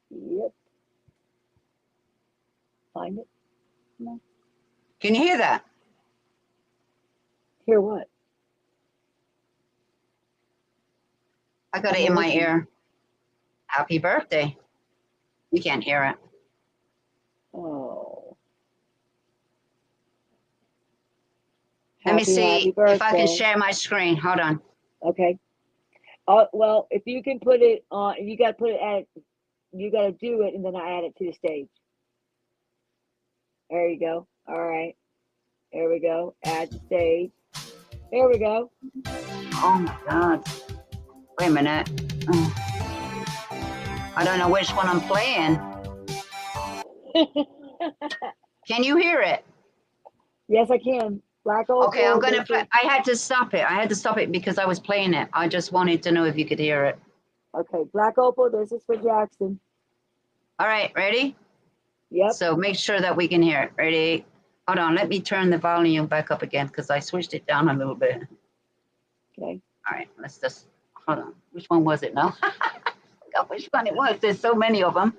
Yep. Find it. No. Can you hear that? Hear what? I got it I'm in my listening. ear. Happy birthday. You can't hear it. Oh. Let me Happy see if I can birthday. share my screen. Hold on. Okay. Well, if you can put it on, you got to put it at, you got to do it, and then I add it to the stage. There you go. All right. There we go. Add to stage. There we go. Oh my God. Wait a minute. I don't know which one I'm playing. Can you hear it? Yes, I can. Black Opal. Okay, I'm gonna play. I had to stop it. I had to stop it because I was playing it. I just wanted to know if you could hear it. Okay, Black Opal, this is for Jackson. All right, ready? Yep. So make sure that we can hear it. Ready? Hold on, let me turn the volume back up again because I switched it down a little bit. Okay. All right, let's just, hold on. Which one was it now? I forgot which one it was. There's so many of them.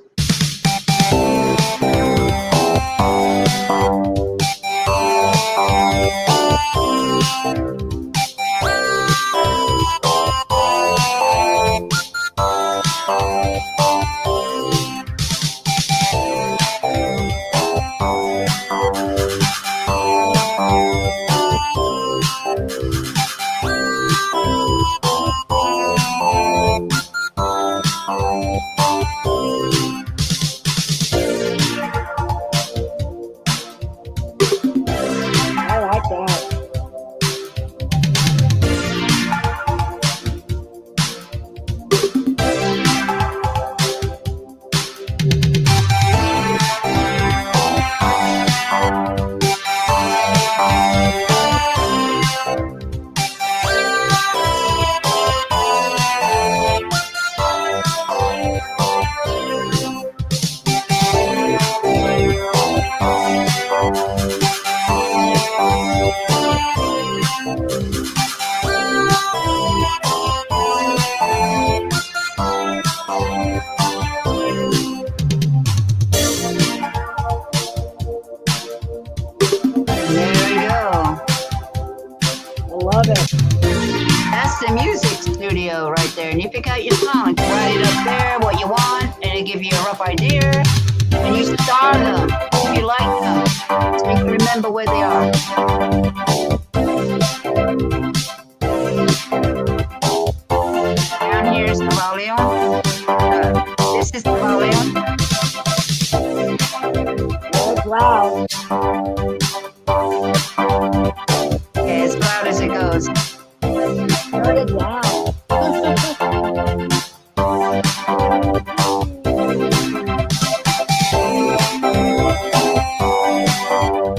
I like that. There we go. I love it. That's the music studio right there. And you pick out your song, you write it up there, what you want, and it'll give you a rough idea. And you star them if you like them, so you can remember where they are. Down here is the volume. This is the volume. It's loud. Okay, as loud as it goes. Turn it down.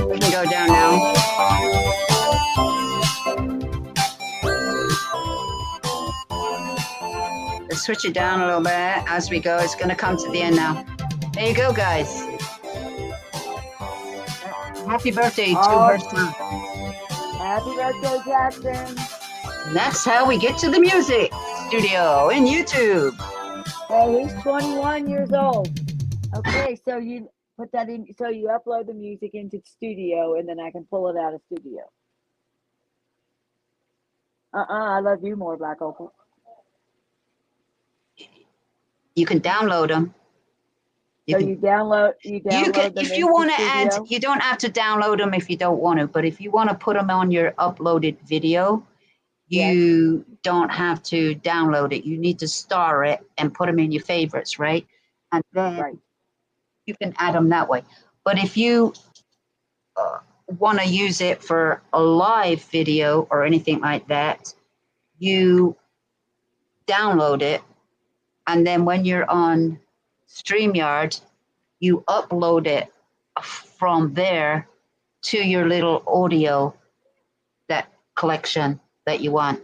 We can go down now. Let's switch it down a little bit as we go. It's going to come to the end now. There you go, guys. Happy birthday to Oh. her son. Happy birthday, Jackson. And that's how we get to the music studio in YouTube. Hey, he's 21 years old. Okay, so you put that in, so you upload the music into the studio, and then I can pull it out of studio. I love you more, Black Opal. You can download them. So you download You can, them if you into want to add, studio? you don't have to download them if you don't want to, but if you want to put them on your uploaded video, you don't have to download it. You need to star it and put them in your favorites, right? And then Right. you can add them that way. But if you want to use it for a live video or anything like that, you download it. And then when you're on StreamYard, you upload it from there to your little audio, that collection that you want.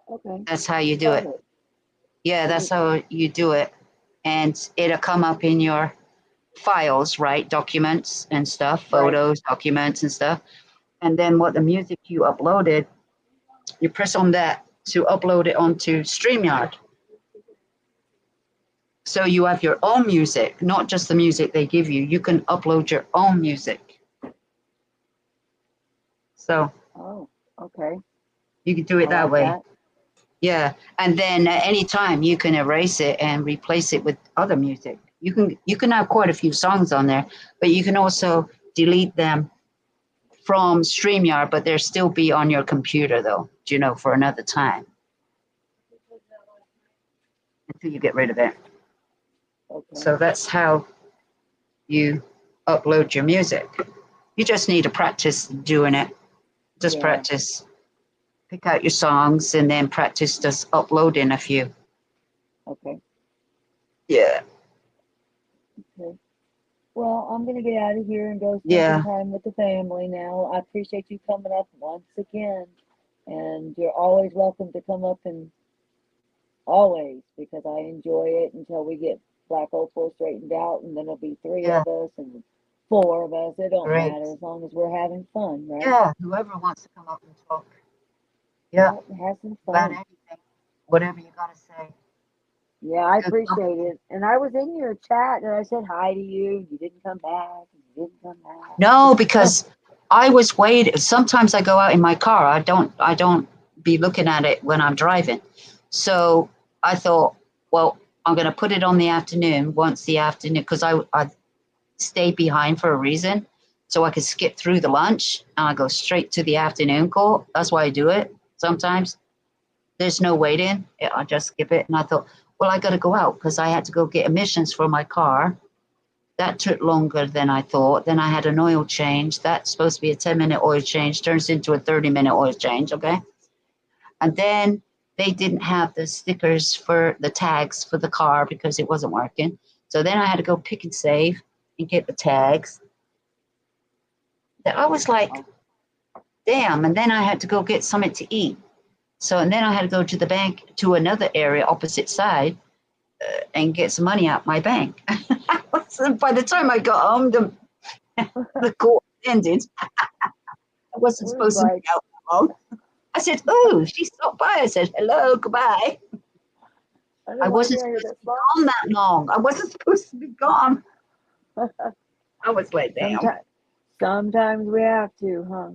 Okay. That's how you do it. Yeah, that's how you do it. And it'll come up in your files, right? Documents and stuff, Right. photos, documents and stuff. And then what the music you uploaded, you press on that to upload it onto StreamYard. So you have your own music, not just the music they give you. You can upload your own music. So Oh, okay. you can do it I that like way. that. Yeah. And then at any time you can erase it and replace it with other music. You can have quite a few songs on there, but you can also delete them from StreamYard, but they'll still be on your computer though, you know, for another time until you get rid of it. Okay. So that's how you upload your music. You just need to practice doing it. Just Yeah. practice. Pick out your songs and then practice just uploading a few. Okay. Yeah. Okay. Well, I'm gonna get out of here and go spend some Yeah. time with the family now. I appreciate you coming up once again, and you're always welcome to come up and always because I enjoy it until we get Black Opal straightened out, and then it'll be three Yeah. of us and four of us. It don't Great. matter as long as we're having fun, right? Yeah. Whoever wants to come up and talk. Yeah. Have some About fun. anything. Whatever you got to say. Yeah, I Good appreciate company. it. And I was in your chat and I said hi to you. You didn't come back. You didn't come No, back. because I was waiting. Sometimes I go out in my car. I don't be looking at it when I'm driving. So I thought, well, I'm going to put it on the afternoon once the afternoon, because I stay behind for a reason. So I could skip through the lunch and I go straight to the afternoon call. That's why I do it. Sometimes there's no waiting. I just skip it. And I thought, well, I got to go out because I had to go get emissions for my car. That took longer than I thought. Then I had an oil change. That's supposed to be a 10-minute oil change, turns into a 30-minute oil change, okay? And then they didn't have the stickers for the tags for the car because it wasn't working. So then I had to go pick and save and get the tags. I was like, damn. And then I had to go get something to eat. So, and then I had to go to the bank to another area opposite side and get some money out my bank. So by the time I got home, the court ended. I It wasn't was supposed to be like, out that long. I said, oh, she stopped by. I said, hello, goodbye. I I didn't want to be wasn't out here supposed to this be gone that long. I wasn't supposed to be gone. long. I was like, damn. Sometimes we have to, huh?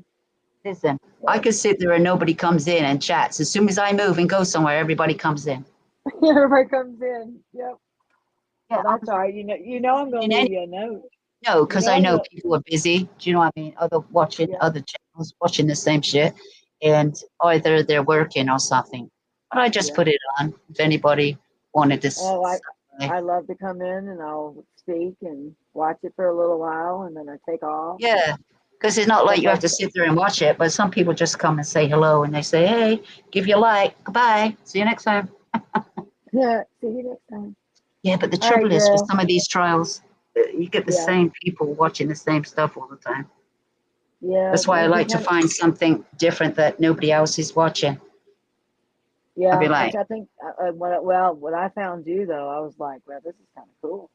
Listen, I Yep. could sit there and nobody comes in and chats. As soon as I move and go somewhere, everybody comes in. Everybody comes in. Yep. Yeah, Well, I that's was all like, right. You know I'm in gonna any, leave you a note. no, You because know I I'm know gonna. people are busy. Do you know what I mean? Other watching Yeah. other channels, watching the same shit, and either they're working or something. But I just Yeah. put it on if anybody wanted to. Oh, I love to come in and I'll speak and watch it for a little while and then I take off. Yeah, because it's not like But you have to that's sit there and watch it, but some people just come and say hello and they say, hey, give you a like, goodbye, see you next time. yeah. See you next time. Yeah, but the All right, trouble is with girl. some of these trials, you get the Yeah. same people watching the same stuff all the time. Yeah. That's why I It'd be like to kind of. find something different that nobody else is watching. I'd be Yeah. like, I think. What I found you though, I was like, well, this is kind of cool.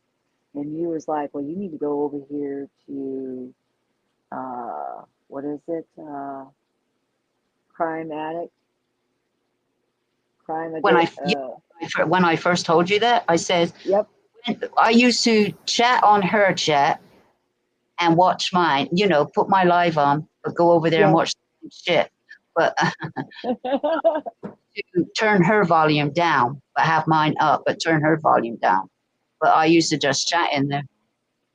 And you was like, well, you need to go over here to what is it? Crime addict, crime when addict. when I first told you that, I said, Yep. I used to chat on her chat and watch mine, you know, put my live on, but go over there and Yes. watch shit. But to turn her volume down, but have mine up, but turn her volume down. But I used to just chat in there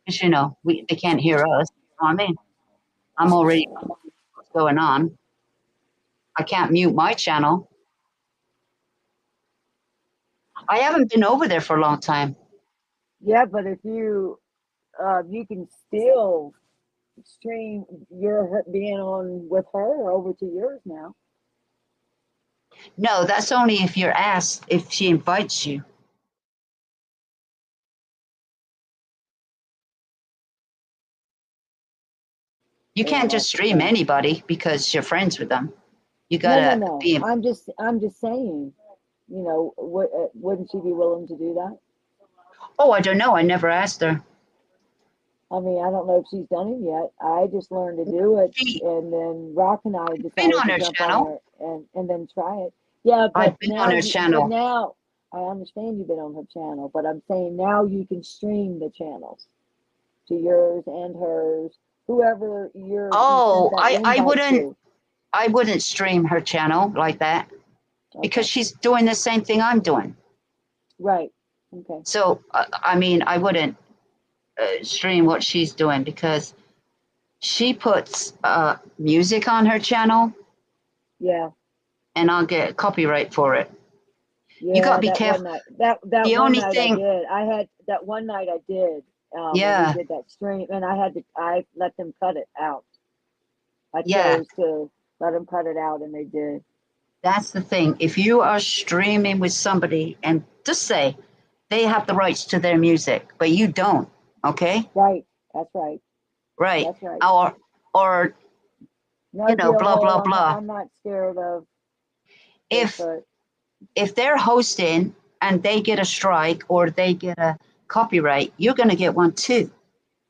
because, you know, they can't hear us. You know what I mean? I'm already what's going on. I can't mute my channel. I haven't been over there for a long time. Yeah, but if you can still stream your being on with her over to yours now. No, that's only if you're asked, if she invites you. You It'll can't have just to stream come. anybody because you're friends with them. You No, no, gotta no. be. I'm just saying. You know, wouldn't she be willing to do that? Oh, I don't know. I never asked her. I mean, I don't know if she's done it yet. I just learned to do it, She and then Rock and I been decided on to her jump on channel. her and then try it. Yeah, I've been on her but channel. now I understand you've been on her channel, but I'm saying now you can stream the channels to yours and hers, whoever you sent Oh, that invite to. I wouldn't stream her channel like that because Okay, she's doing the same thing I'm doing. right. Okay. So I mean, I wouldn't stream what she's doing because she puts music on her channel, Yeah, and I'll get copyright for it. You got to yeah. be That one careful. night, that The one only night I thing, did. I had that one night I did when we yeah, did that stream, and I let them cut it out. I yeah, chose to let them cut it out, and they did. that's the thing. If you are streaming with somebody and just say they have the rights to their music, but you don't, okay? Right. That's right. Right. That's right. Or No deal, blah hole. blah blah. I'm not scared of If Bigfoot. if they're hosting and they get a strike or they get a copyright, you're going to get one too.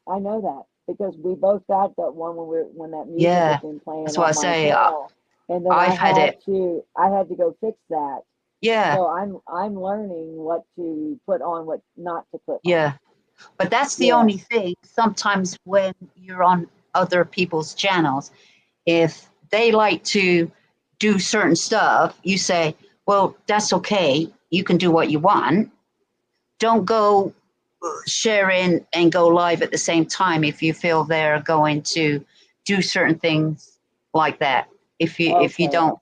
I know that because we both got that one when that music Yeah, had been playing that's what I on my say. channel, and then I've had it. I had to go fix that. Yeah, So I'm learning what to put on, what not to put on. yeah. But that's the Yeah. only thing. Sometimes when you're on other people's channels, if they like to do certain stuff, you say, well, that's okay. You can do what you want. Don't go sharing and go live at the same time if you feel they're going to do certain things like that. If you Okay. don't,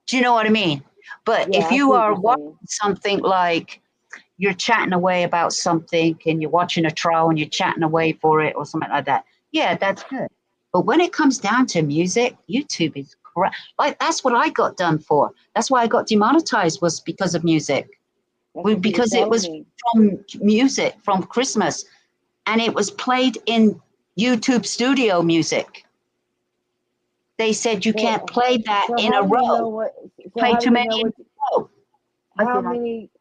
do you know what I mean? But Yeah, if I you see what are you're watching saying. something like you're chatting away about something and you're watching a trial and you're chatting away for it or something like that, yeah, that's good. But when it comes down to music, YouTube is crap. Like that's what I got done for. That's why I got demonetized was because of music. That's what you were Because it telling was me. from music from Christmas and it was played in YouTube studio music. They said you can't So play that so in a how do you know row. what? So Play how do too you many know in what? a row. I said,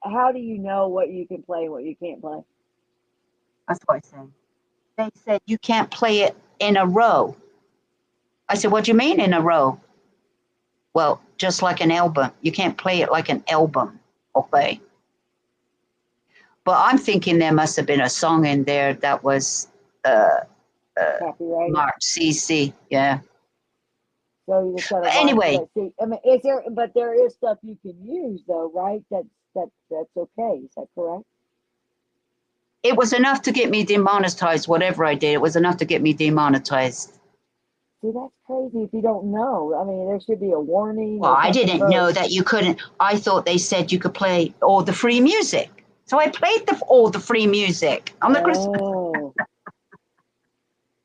How do you know what you can play and what you can't play? that's what I said. They said you can't play it in a row. I said, what do you mean in a row? Well, just like an album. You can't play it like an album. Okay. But I'm thinking there must have been a song in there that was uh, uh, Copyrighted. marked CC. Yeah. So you just gotta But watch. anyway, But see, I mean, is there? But there is stuff you can use though, right? That's okay. Is that correct? it was enough to get me demonetized. Whatever I did, it was enough to get me demonetized. See, that's crazy if you don't know. I mean, there should be a warning Well, or I something. didn't know that you couldn't. I thought they said you could play all the free music. So I played all the free music on the Christmas. Oh,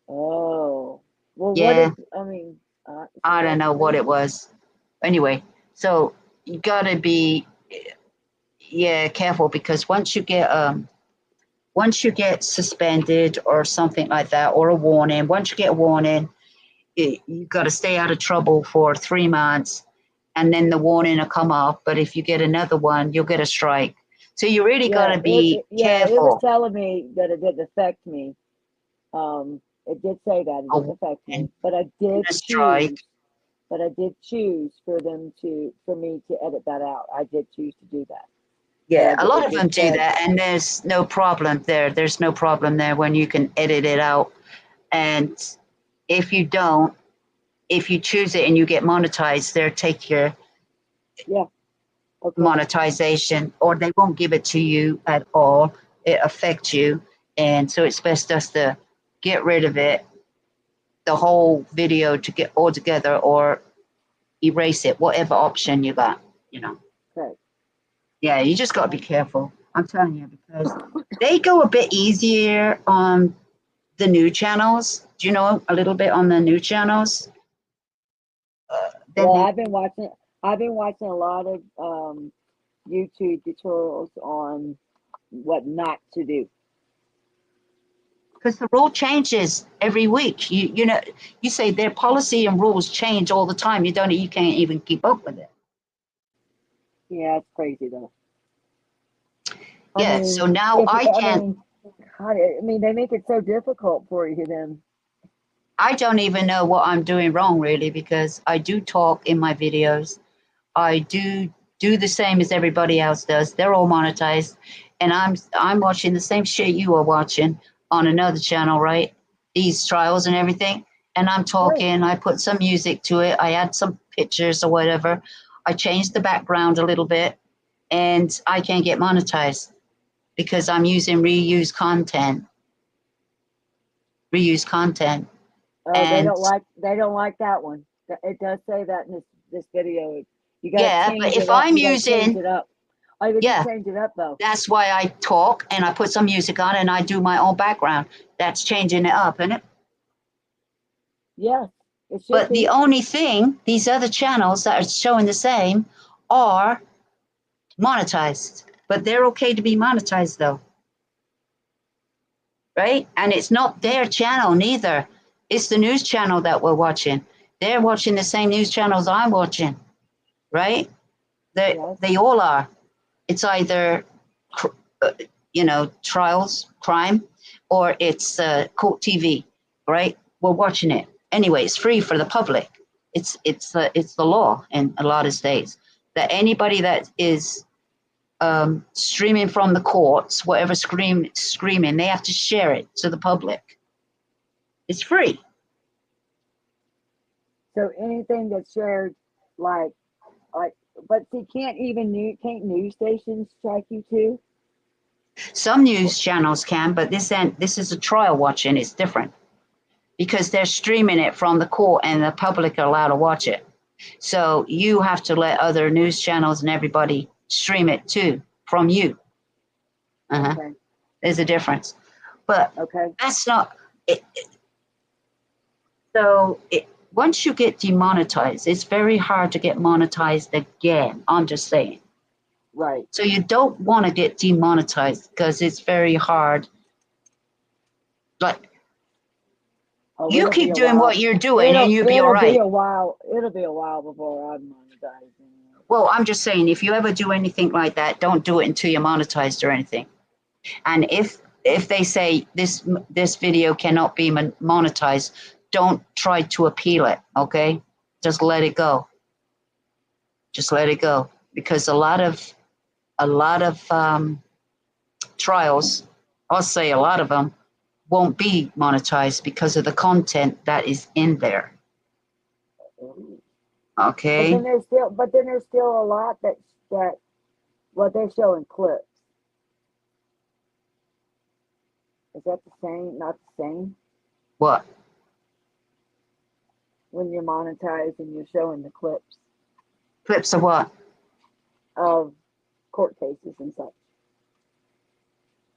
oh. Well, what Yeah, is? I mean, see, I don't that's know what it crazy. was. Anyway, so you gotta be, yeah, careful because once you get suspended or something like that, or a warning, once you get a warning, you got to stay out of trouble for 3 months, and then the warning will come off. But if you get another one, you'll get a strike. So you really got Yeah, to be it was careful. telling me that it didn't affect me. It did say that it A didn't affect me, warning but I and did a strike. choose. But I did choose for me to edit that out. I did choose to do that. But Yeah, a lot it of them just do said, that, and there's no problem there. There's no problem there when you can edit it out. And if you don't, if you choose it and you get monetized, they'll take your yeah, okay, monetization, or they won't give it to you at all. It affects you, and so it's best just to get rid of it, the whole video, to get all together, or erase it, whatever option you got. You know, okay. yeah, you just got to be careful. I'm telling you because they go a bit easier on the new channels. Do you know a little bit on the new channels? Then Well, they I've been watching a lot of YouTube tutorials on what not to do. because the rule changes every week. You know, you say their policy and rules change all the time. You can't even keep up with it. Yeah, it's crazy though. I Yeah. So mean, now if I I can't. mean, I mean, they make it so difficult for you then. I don't even know what I'm doing wrong really, because I do talk in my videos. I do the same as everybody else does. They're all monetized, and I'm watching the same shit you are watching on another channel, right? These trials and everything. And I'm Right. talking, I put some music to it, I add some pictures or whatever. I change the background a little bit, and I can't get monetized because I'm using reused content. Reused content. Oh, And they don't like that one. It does say that in this video. You got to yeah, but change if it up. I'm You got to change using, it up. Oh, but you yeah, change it up though. that's why I talk and I put some music on and I do my own background. That's changing it up, isn't it? Yes, it should But the be. only thing, these other channels that are showing the same are monetized. But they're okay to be monetized though, right? And it's not their channel neither. It's the news channel that we're watching. They're watching the same news channels I'm watching, right? Yes. They all are. It's either, uh, trials, crime, or it's court TV, right? We're watching it anyway. It's free for the public. It's the law in a lot of states that anybody that is streaming from the courts, whatever screaming, they have to share it to the public. It's free. So anything that's shared, like, like, but see, can't news stations strike you too? Some news channels can, but this is a trial watching. It's different because they're streaming it from the court and the public are allowed to watch it. So you have to let other news channels and everybody stream it too from you. Okay. There's a difference, but Okay. that's not it. So once you get demonetized, it's very hard to get monetized again. I'm just saying. Right. So you don't want to get demonetized because it's very hard. Like Oh, you it'll be keep a doing what while. you're doing and you'll be all It'll be right. a while. It'll be a while before I'm monetized. Well, I'm just saying, if you ever do anything like that, don't do it until you're monetized or anything. And if they say this video cannot be monetized, don't try to appeal it. Okay, just let it go. Just let it go, because a lot of trials, I'll say a lot of them, won't be monetized because of the content that is in there. Okay. But then there's still a lot that what they're showing clips. Is that the same? Not the same What? when you're monetized and you're showing the clips Clips of what? of court cases and such.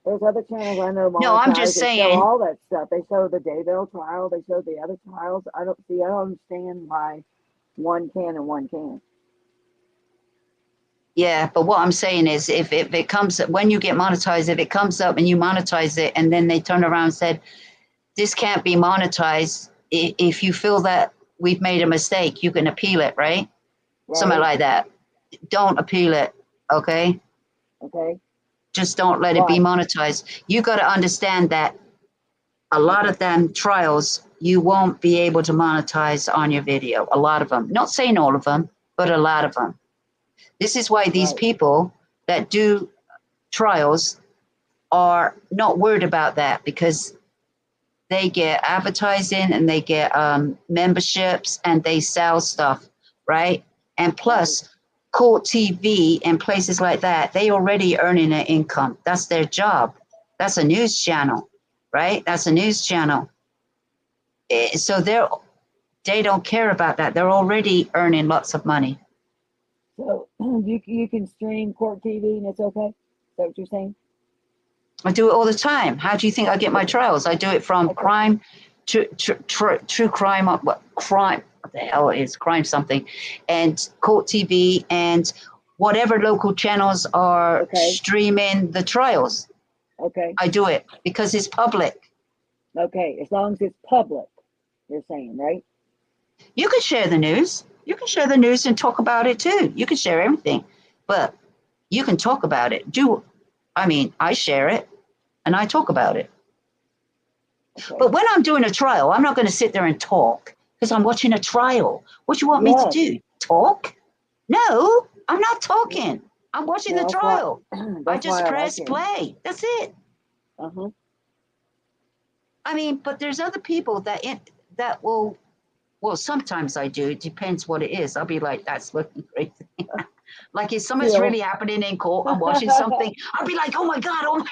There's other channels I know No, I'm monetize just that show saying. all that stuff. They show the Daybell trial. They show the other trials. I don't understand why one can and one can't. Yeah, but what I'm saying is, if it comes, when you get monetized, if it comes up and you monetize it, and then they turn around and said, this can't be monetized, if you feel that we've made a mistake, you can appeal it, right? Something Right? like that. Don't appeal it, okay? Okay. Just don't let it be Why? monetized. You got to understand that a lot of them trials, you won't be able to monetize on your video. A lot of them. Not saying all of them, but a lot of them. This is why these Right. people that do trials are not worried about that, because they get advertising and they get memberships and they sell stuff, right? And plus, court TV and places like that, they already earning an income. That's their job. That's a news channel, right? That's a news channel. So they don't care about that. They're already earning lots of money. So you can stream court TV and it's okay. Is that what you're saying? I do it all the time. How do you think I get my trials? I do it from Okay. crime to true crime. What crime? What the hell is crime? Something, and court TV and whatever local channels are streaming the trials. Okay. I do it because it's public. Okay. As long as it's public, you're saying, right? You can share the news. You can share the news and talk about it too. You can share everything, but you can talk about it. I share it and I talk about it. Okay. But when I'm doing a trial, I'm not going to sit there and talk because I'm watching a trial. What do you want me to Yes. do? Talk? No, I'm not talking. I'm watching the No, that's why. trial. I That's just why I like press it. play. That's it. Uh-huh. I mean, but there's other people that will. Well, sometimes I do. It depends what it is. I'll be like, that's looking crazy. Like if something's Still. really happening in court, I'm watching something. I'll be like, oh my god, oh my.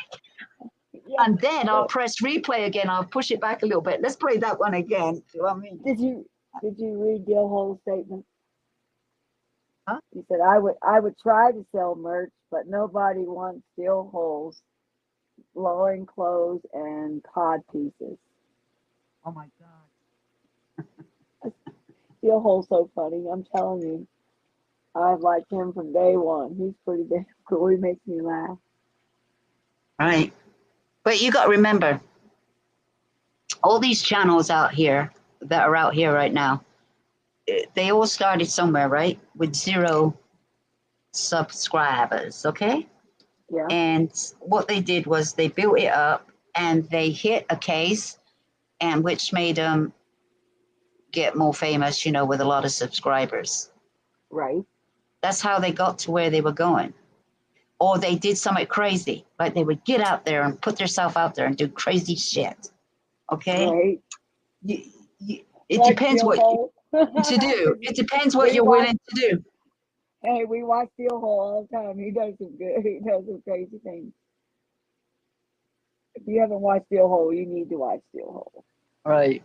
Yeah. And then I'll press replay again. I'll push it back a little bit. Let's play that one again. Do you know what I mean? Did you read Dale Hall's statement? Huh? He said, I would try to sell merch, but nobody wants steel holes, loin clothes, and cod pieces. Oh my god. Steel hole's so funny. I'm telling you. I've liked him from day one. He's pretty damn cool. He makes me laugh. Right. But you got to remember, all these channels out here that are out here right now, they all started somewhere, right? With 0 subscribers, okay? Yeah. And what they did was they built it up and they hit a case, and which made them get more famous, you know, with a lot of subscribers. Right. That's how they got to where they were going. Or they did something crazy, like they would get out there and put themselves out there and do crazy shit. Okay? Right. It Like depends Steel what Hole. to do. It depends what We you're watch. willing to do. Hey, we watch Steel Hole all the time. He does some good. He does some crazy things. If you haven't watched Steel Hole, you need to watch Steel Hole. Right.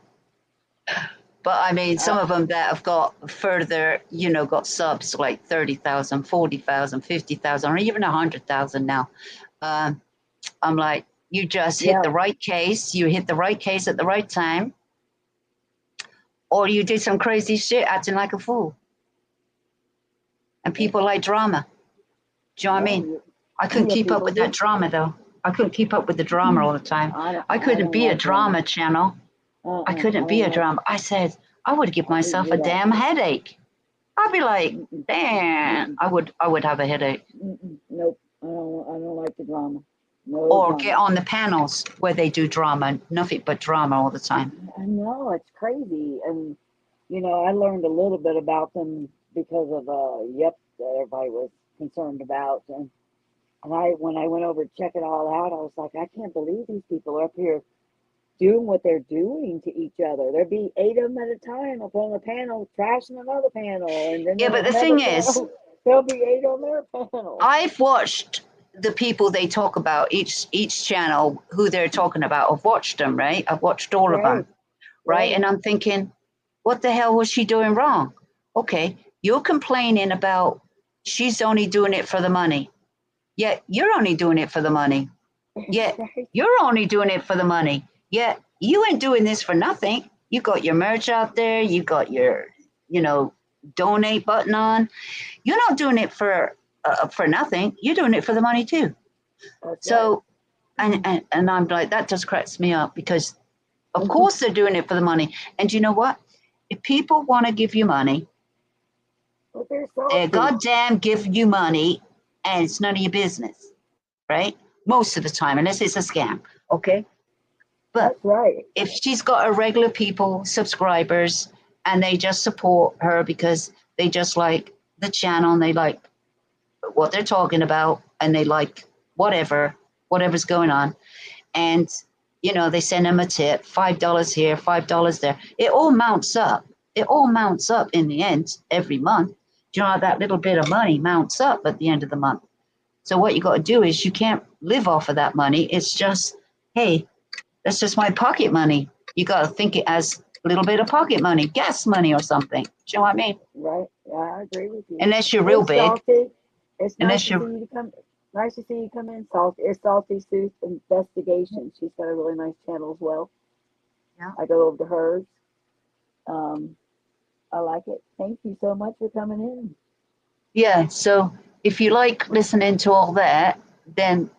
But I mean, some Uh, of them that have got further, you know, got subs like 30,000, 40,000, 50,000, or even 100,000 now. I'm like, you just hit yeah. the right case. You hit the right case at the right time. Or you did some crazy shit acting like a fool. And people like drama. Do you know what I mean? No, I couldn't yeah, keep up people with that do. drama though. I couldn't keep up with the drama all the time. I I couldn't don't be a like drama. drama channel. I I couldn't be don't a like. drama. I said, I would give I couldn't myself do a that. damn headache. I'd be like, Mm-mm, damn, mm-mm, I would have a headache. nope. I don't like the drama. No Or drama. get on the panels where they do drama, nothing but drama all the time. I know it's crazy, and I learned a little bit about them because of yep, that everybody was concerned about, and I when I went over to check it all out, I was like, I can't believe these people are up here doing what they're doing to each other. There'd be 8 of them at a time up on the panel, trashing another panel, and then Yeah, there's but the another thing is, panel. There'll be 8 on their panel. I've watched the people they talk about, each channel, who they're talking about. I've watched them, right? I've watched all of Right, them, right? right. And I'm thinking, what the hell was she doing wrong? Okay, you're complaining about she's only doing it for the money. Yet you're only doing it for the money. Yet Right. you're only doing it for the money. Yet you ain't doing this for nothing. You got your merch out there. You got your, you know, donate button on. You're not doing it for nothing. You're doing it for the money too. That's right. So, and I'm like, that just cracks me up because, of Mhm. course, they're doing it for the money. And you know what? If people want to give you money, But they're they're salty. goddamn give you money, and it's none of your business, right? Most of the time, unless it's a scam, okay? But That's right. if she's got a regular people, subscribers, and they just support her because they just like the channel and they like what they're talking about and they like whatever's going on, and they send them a tip, $5 here, $5 there. It all mounts up. It all mounts up in the end every month. Do you know how that little bit of money mounts up at the end of the month? So what you got to do is you can't live off of that money. It's just, hey, that's just my pocket money. You got to think it as a little bit of pocket money, gas money or something. Do you know what I mean? Right. Yeah, I agree with you. Unless you're real Hey, big. Salty. It's nice Unless to see you're, you come. Nice to see you come in, Salty. It's Salty Sue's Investigation. She's got a really nice channel as well. yeah. I go over to hers. Um, I like it. Thank you so much for coming in. Yeah. So if you like listening to all that, then,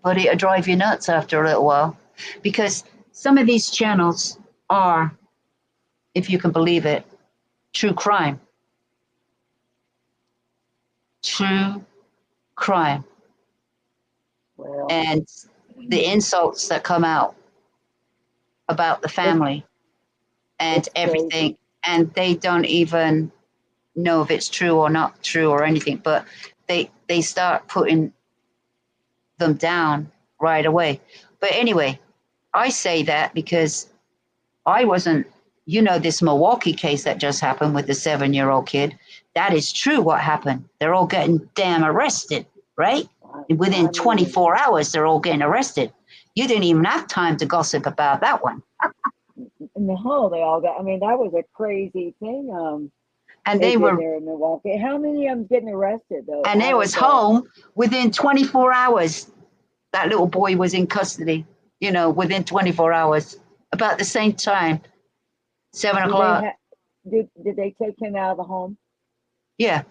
but it'll drive you nuts after a little while, because some of these channels are, if you can believe it, true crime. True crime. Well, And the insults that come out, about the family and It's everything, crazy. and they don't even know if it's true or not true or anything, but they start putting them down right away. But anyway, I say that because I wasn't, this Milwaukee case that just happened with the 7-year-old kid. That is true what happened. They're all getting damn arrested, right? And I within mean, 24 hours, they're all getting arrested. You didn't even have time to gossip about that one. no, they all got. I mean, that was a crazy thing. And They they did were, there in Milwaukee. How many of them getting arrested though? and they Out was of the home within 24 hours. That little boy was in custody, within 24 hours, about the same time, 7 did they o'clock. have? Did they take him out of the home? Yeah.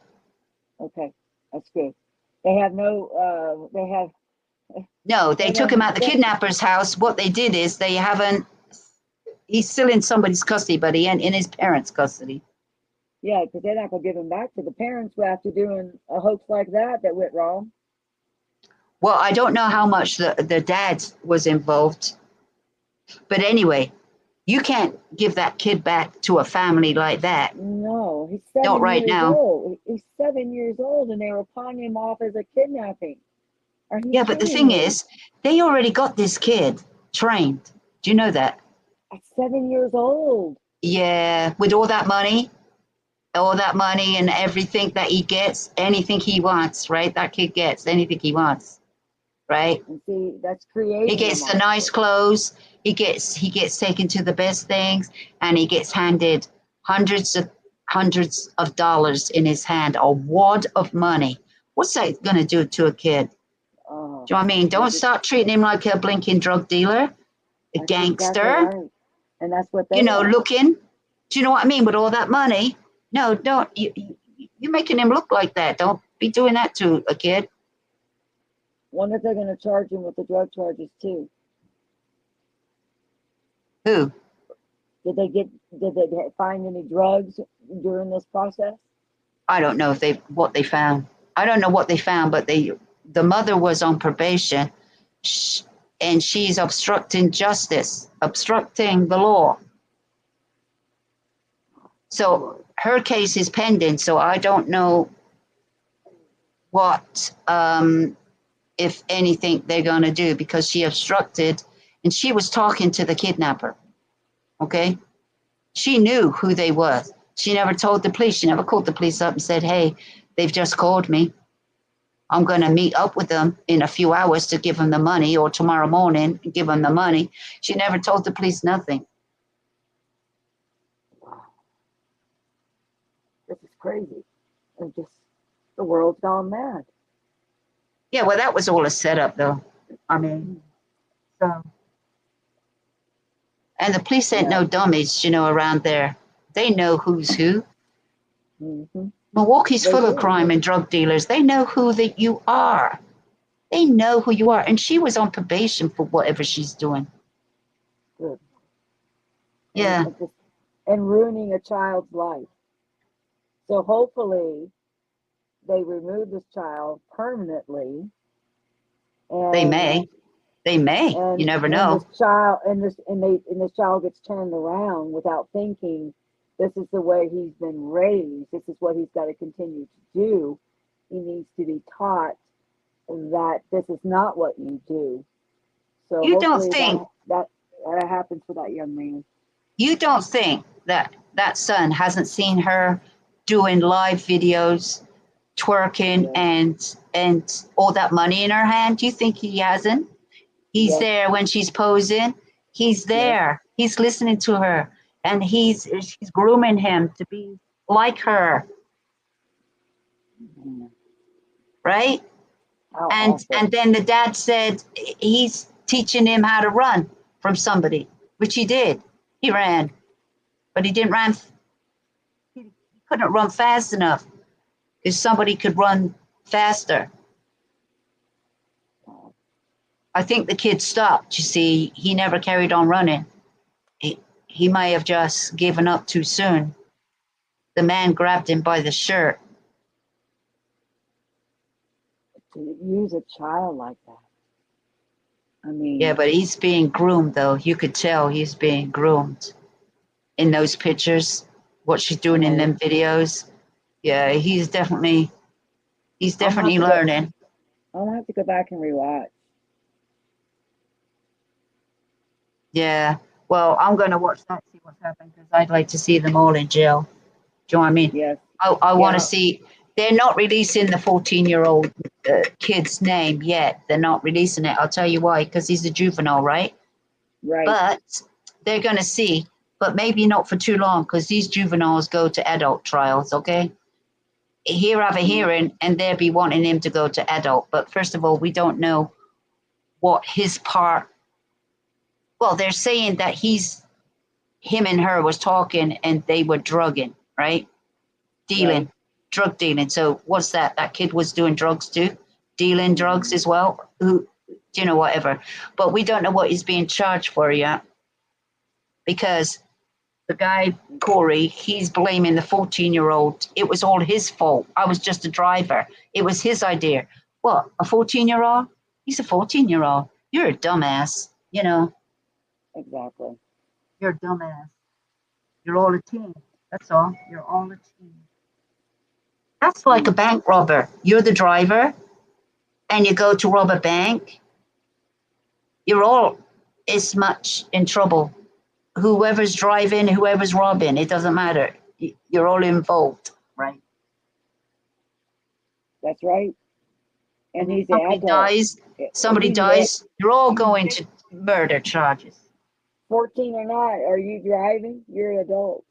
Okay, that's good. They have no. They have. No, they They took him don't. out the kidnapper's house. What they did is they haven't, he's still in somebody's custody, but he ain't in his parents' custody. Yeah, because they're not gonna give him back to the parents after doing a hoax like that went wrong. Well, I don't know how much the dad was involved, but anyway, you can't give that kid back to a family like that. No, he's Not 7 right years now. old. He's 7 years old, and they were pawning him off as a kidnapping. Are you Yeah, but the kidding thing me? is, they already got this kid trained. Do you know that? At 7 years old. Yeah, with all that money and everything that he gets, anything he wants, right? That kid gets anything he wants, right? And see, that's He creating a gets the nice monster. clothes. He gets taken to the best things, and he gets handed hundreds of dollars in his hand, a wad of money. What's that going to do to a kid? Oh, Do you know what I mean? I Don't just, start treating him like a blinking drug dealer, a that's exactly gangster, right. And that's what they are. looking. Do you know what I mean? With all that money. No, don't. You're making him look like that. Don't be doing that to a kid. Wonder if they're going to charge him with the drug charges too. Who? Did they find any drugs during this process? I don't know what they found. I don't know what they found, but the mother was on probation, and she's obstructing justice, obstructing the law. So her case is pending. So I don't know what, if anything, they're going to do, because she obstructed, and she was talking to the kidnapper. Okay, she knew who they were. She never told the police. She never called the police up and said, "Hey, they've just called me. I'm going to meet up with them in a few hours to give them the money, or tomorrow morning give them the money." She never told the police nothing. This is crazy. And just the world's gone mad. Yeah, well, that was all a setup, though. I mean, so. And the police ain't Yeah. no dummies, around there. They know who's who. Mm-hmm. Milwaukee's They full of do. crime and drug dealers. They know who that you are. They know who you are. And she was on probation for whatever she's doing. Good. Yeah. And ruining a child's life. So hopefully they remove this child permanently, They and may. They may. You never know. this child gets turned around without thinking this is the way he's been raised. This is what he's got to continue to do. He needs to be taught that this is not what you do. So You don't hopefully think that happens for that young man. you don't think that that son hasn't seen her doing live videos, twerking, Yeah. and all that money in her hand? Do you think he hasn't? He's Yes. there when she's posing. He's Yes. there. He's listening to her, and she's grooming him to be like her, right? How And awful. then the dad said he's teaching him how to run from somebody, which he did. He ran, but he didn't run. He couldn't run fast enough because somebody could run faster. I think the kid stopped. You see, he never carried on running. He may have just given up too soon. The man grabbed him by the shirt. To use a child like that. I mean, Yeah, but he's being groomed, though. You could tell he's being groomed in those pictures. What she's doing in them videos. Yeah, he's definitely learning. I'll have to go back and rewatch. Yeah. Well, I'm going to watch that, see what's happened, because I'd like to see them all in jail. Do you know what I mean? Yes. I want Yeah. to see. They're not releasing the 14-year-old kid's name yet. They're not releasing it. I'll tell you why. Because he's a juvenile, right? Right. But they're going to see. But maybe not for too long, because these juveniles go to adult trials. Okay. Here have a hearing, and they'll be wanting him to go to adult. But first of all, we don't know what his part. Well, they're saying that him and her was talking, and they were drugging, right? Dealing, drug dealing. So what's that? That kid was doing drugs too, dealing drugs as well. Who, whatever. But we don't know what he's being charged for yet, because the guy Corey, he's blaming the 14-year-old. It was all his fault. I was just a driver. It was his idea. What? A 14-year-old? He's a 14-year-old. You're a dumbass. Exactly. You're a dumbass. You're all a team. That's all. You're all a team. That's like a bank robber. You're the driver, and you go to rob a bank. You're all as much in trouble. Whoever's driving, whoever's robbing, it doesn't matter. You're all involved, right? That's right. And he's somebody dies, you're all going to murder charges. 14 or not, are you driving? You're an adult.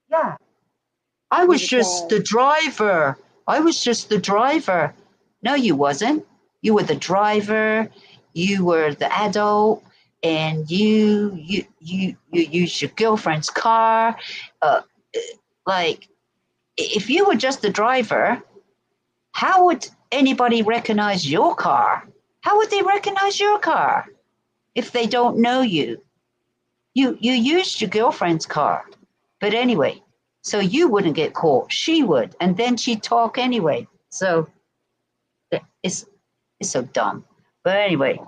Yeah. I was just the driver. No, you wasn't. You were the driver. You were the adult, and you used your girlfriend's car. Like, if you were just the driver, how would anybody recognize your car? How would they recognize your car if they don't know you? You used your girlfriend's car. But anyway, so you wouldn't get caught. She would. And then she'd talk anyway. So it's so dumb. But anyway,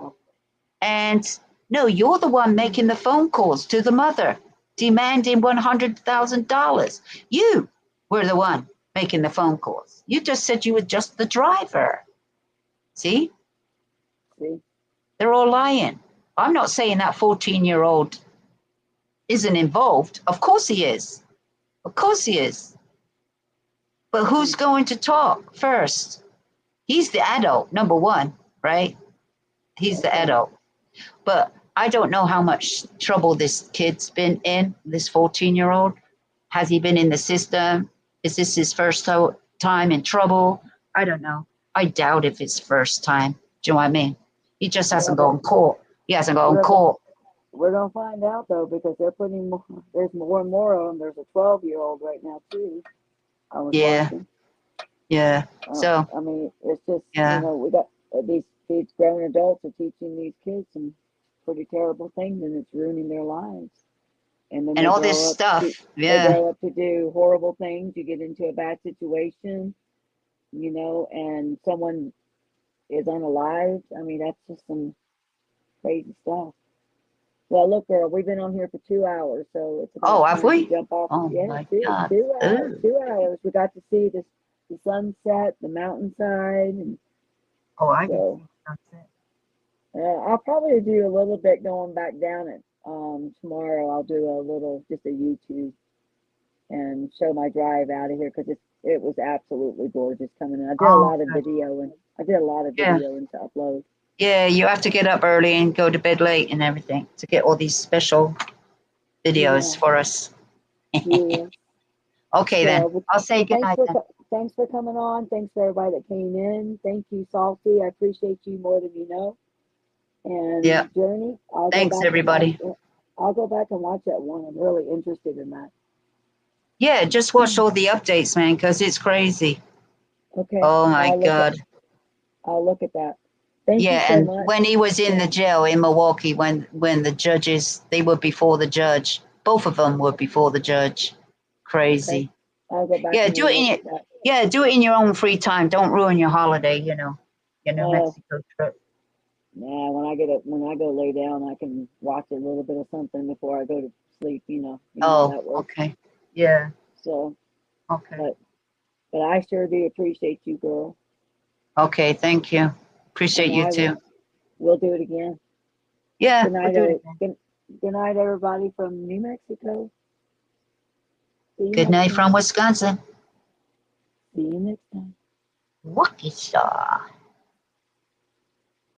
and no, you're the one making the phone calls to the mother, demanding $100,000. You were the one making the phone calls. You just said you were just the driver. See? They're all lying. I'm not saying that 14-year-old isn't involved. Of course he is. Of course he is. But who's going to talk first? He's the adult, number one, right? He's the adult. But I don't know how much trouble this kid's been in, this 14-year-old. Has he been in the system? Is this his first time in trouble? I don't know. I doubt if it's first time. Do you know what I mean? He just hasn't gone court. He hasn't gone court. We're going to find out, though, because they're putting more, there's more and more of them. There's a 12-year-old right now, too. I was watching. Yeah. So, I mean, it's just, we got these grown adults are teaching these kids some pretty terrible things, and it's ruining their lives. And then all this stuff. They grow up to do horrible things. You get into a bad situation, and someone is unalived. I mean, that's just some crazy stuff. Well, look, girl, we've been on here for 2 hours, so it's about have time we? to jump off. Oh, yeah, my 2 God. 2 hours. 2 hours. We got to see the sunset, the mountainside, and I can see sunset. I'll probably do a little bit going back down it tomorrow. I'll do a little, just a YouTube, and show my drive out of here, because it was absolutely gorgeous coming in. I did a lot of video and to upload. Yeah, you have to get up early and go to bed late and everything to get all these special videos for us. Yeah. Okay, then. I'll say good night then. Thanks for coming on. Thanks for everybody that came in. Thank you, Salty. I appreciate you more than you know. And Journey, thanks, everybody. I'll go back and watch that one. I'm really interested in that. Yeah, just watch all the updates, man, because it's crazy. Okay. Oh, my God. I'll look at that. Thank you so and much. when he was in the jail in Milwaukee, when the judges, they were before the judge. Both of them were before the judge. Crazy. Okay. I'll go back. Do it in your own free time. Don't ruin your holiday, your Mexico trip. Nah, when I go lay down, I can watch a little bit of something before I go to sleep. You know how Oh, that works. okay. Yeah. So, Okay. but I sure do appreciate you, girl. Okay. Thank you. Appreciate And you too. we'll do it again. Yeah, Good we'll night, do it again. good night, everybody from New Mexico. See you Good next night time. from Wisconsin. See you next time. Waukesha.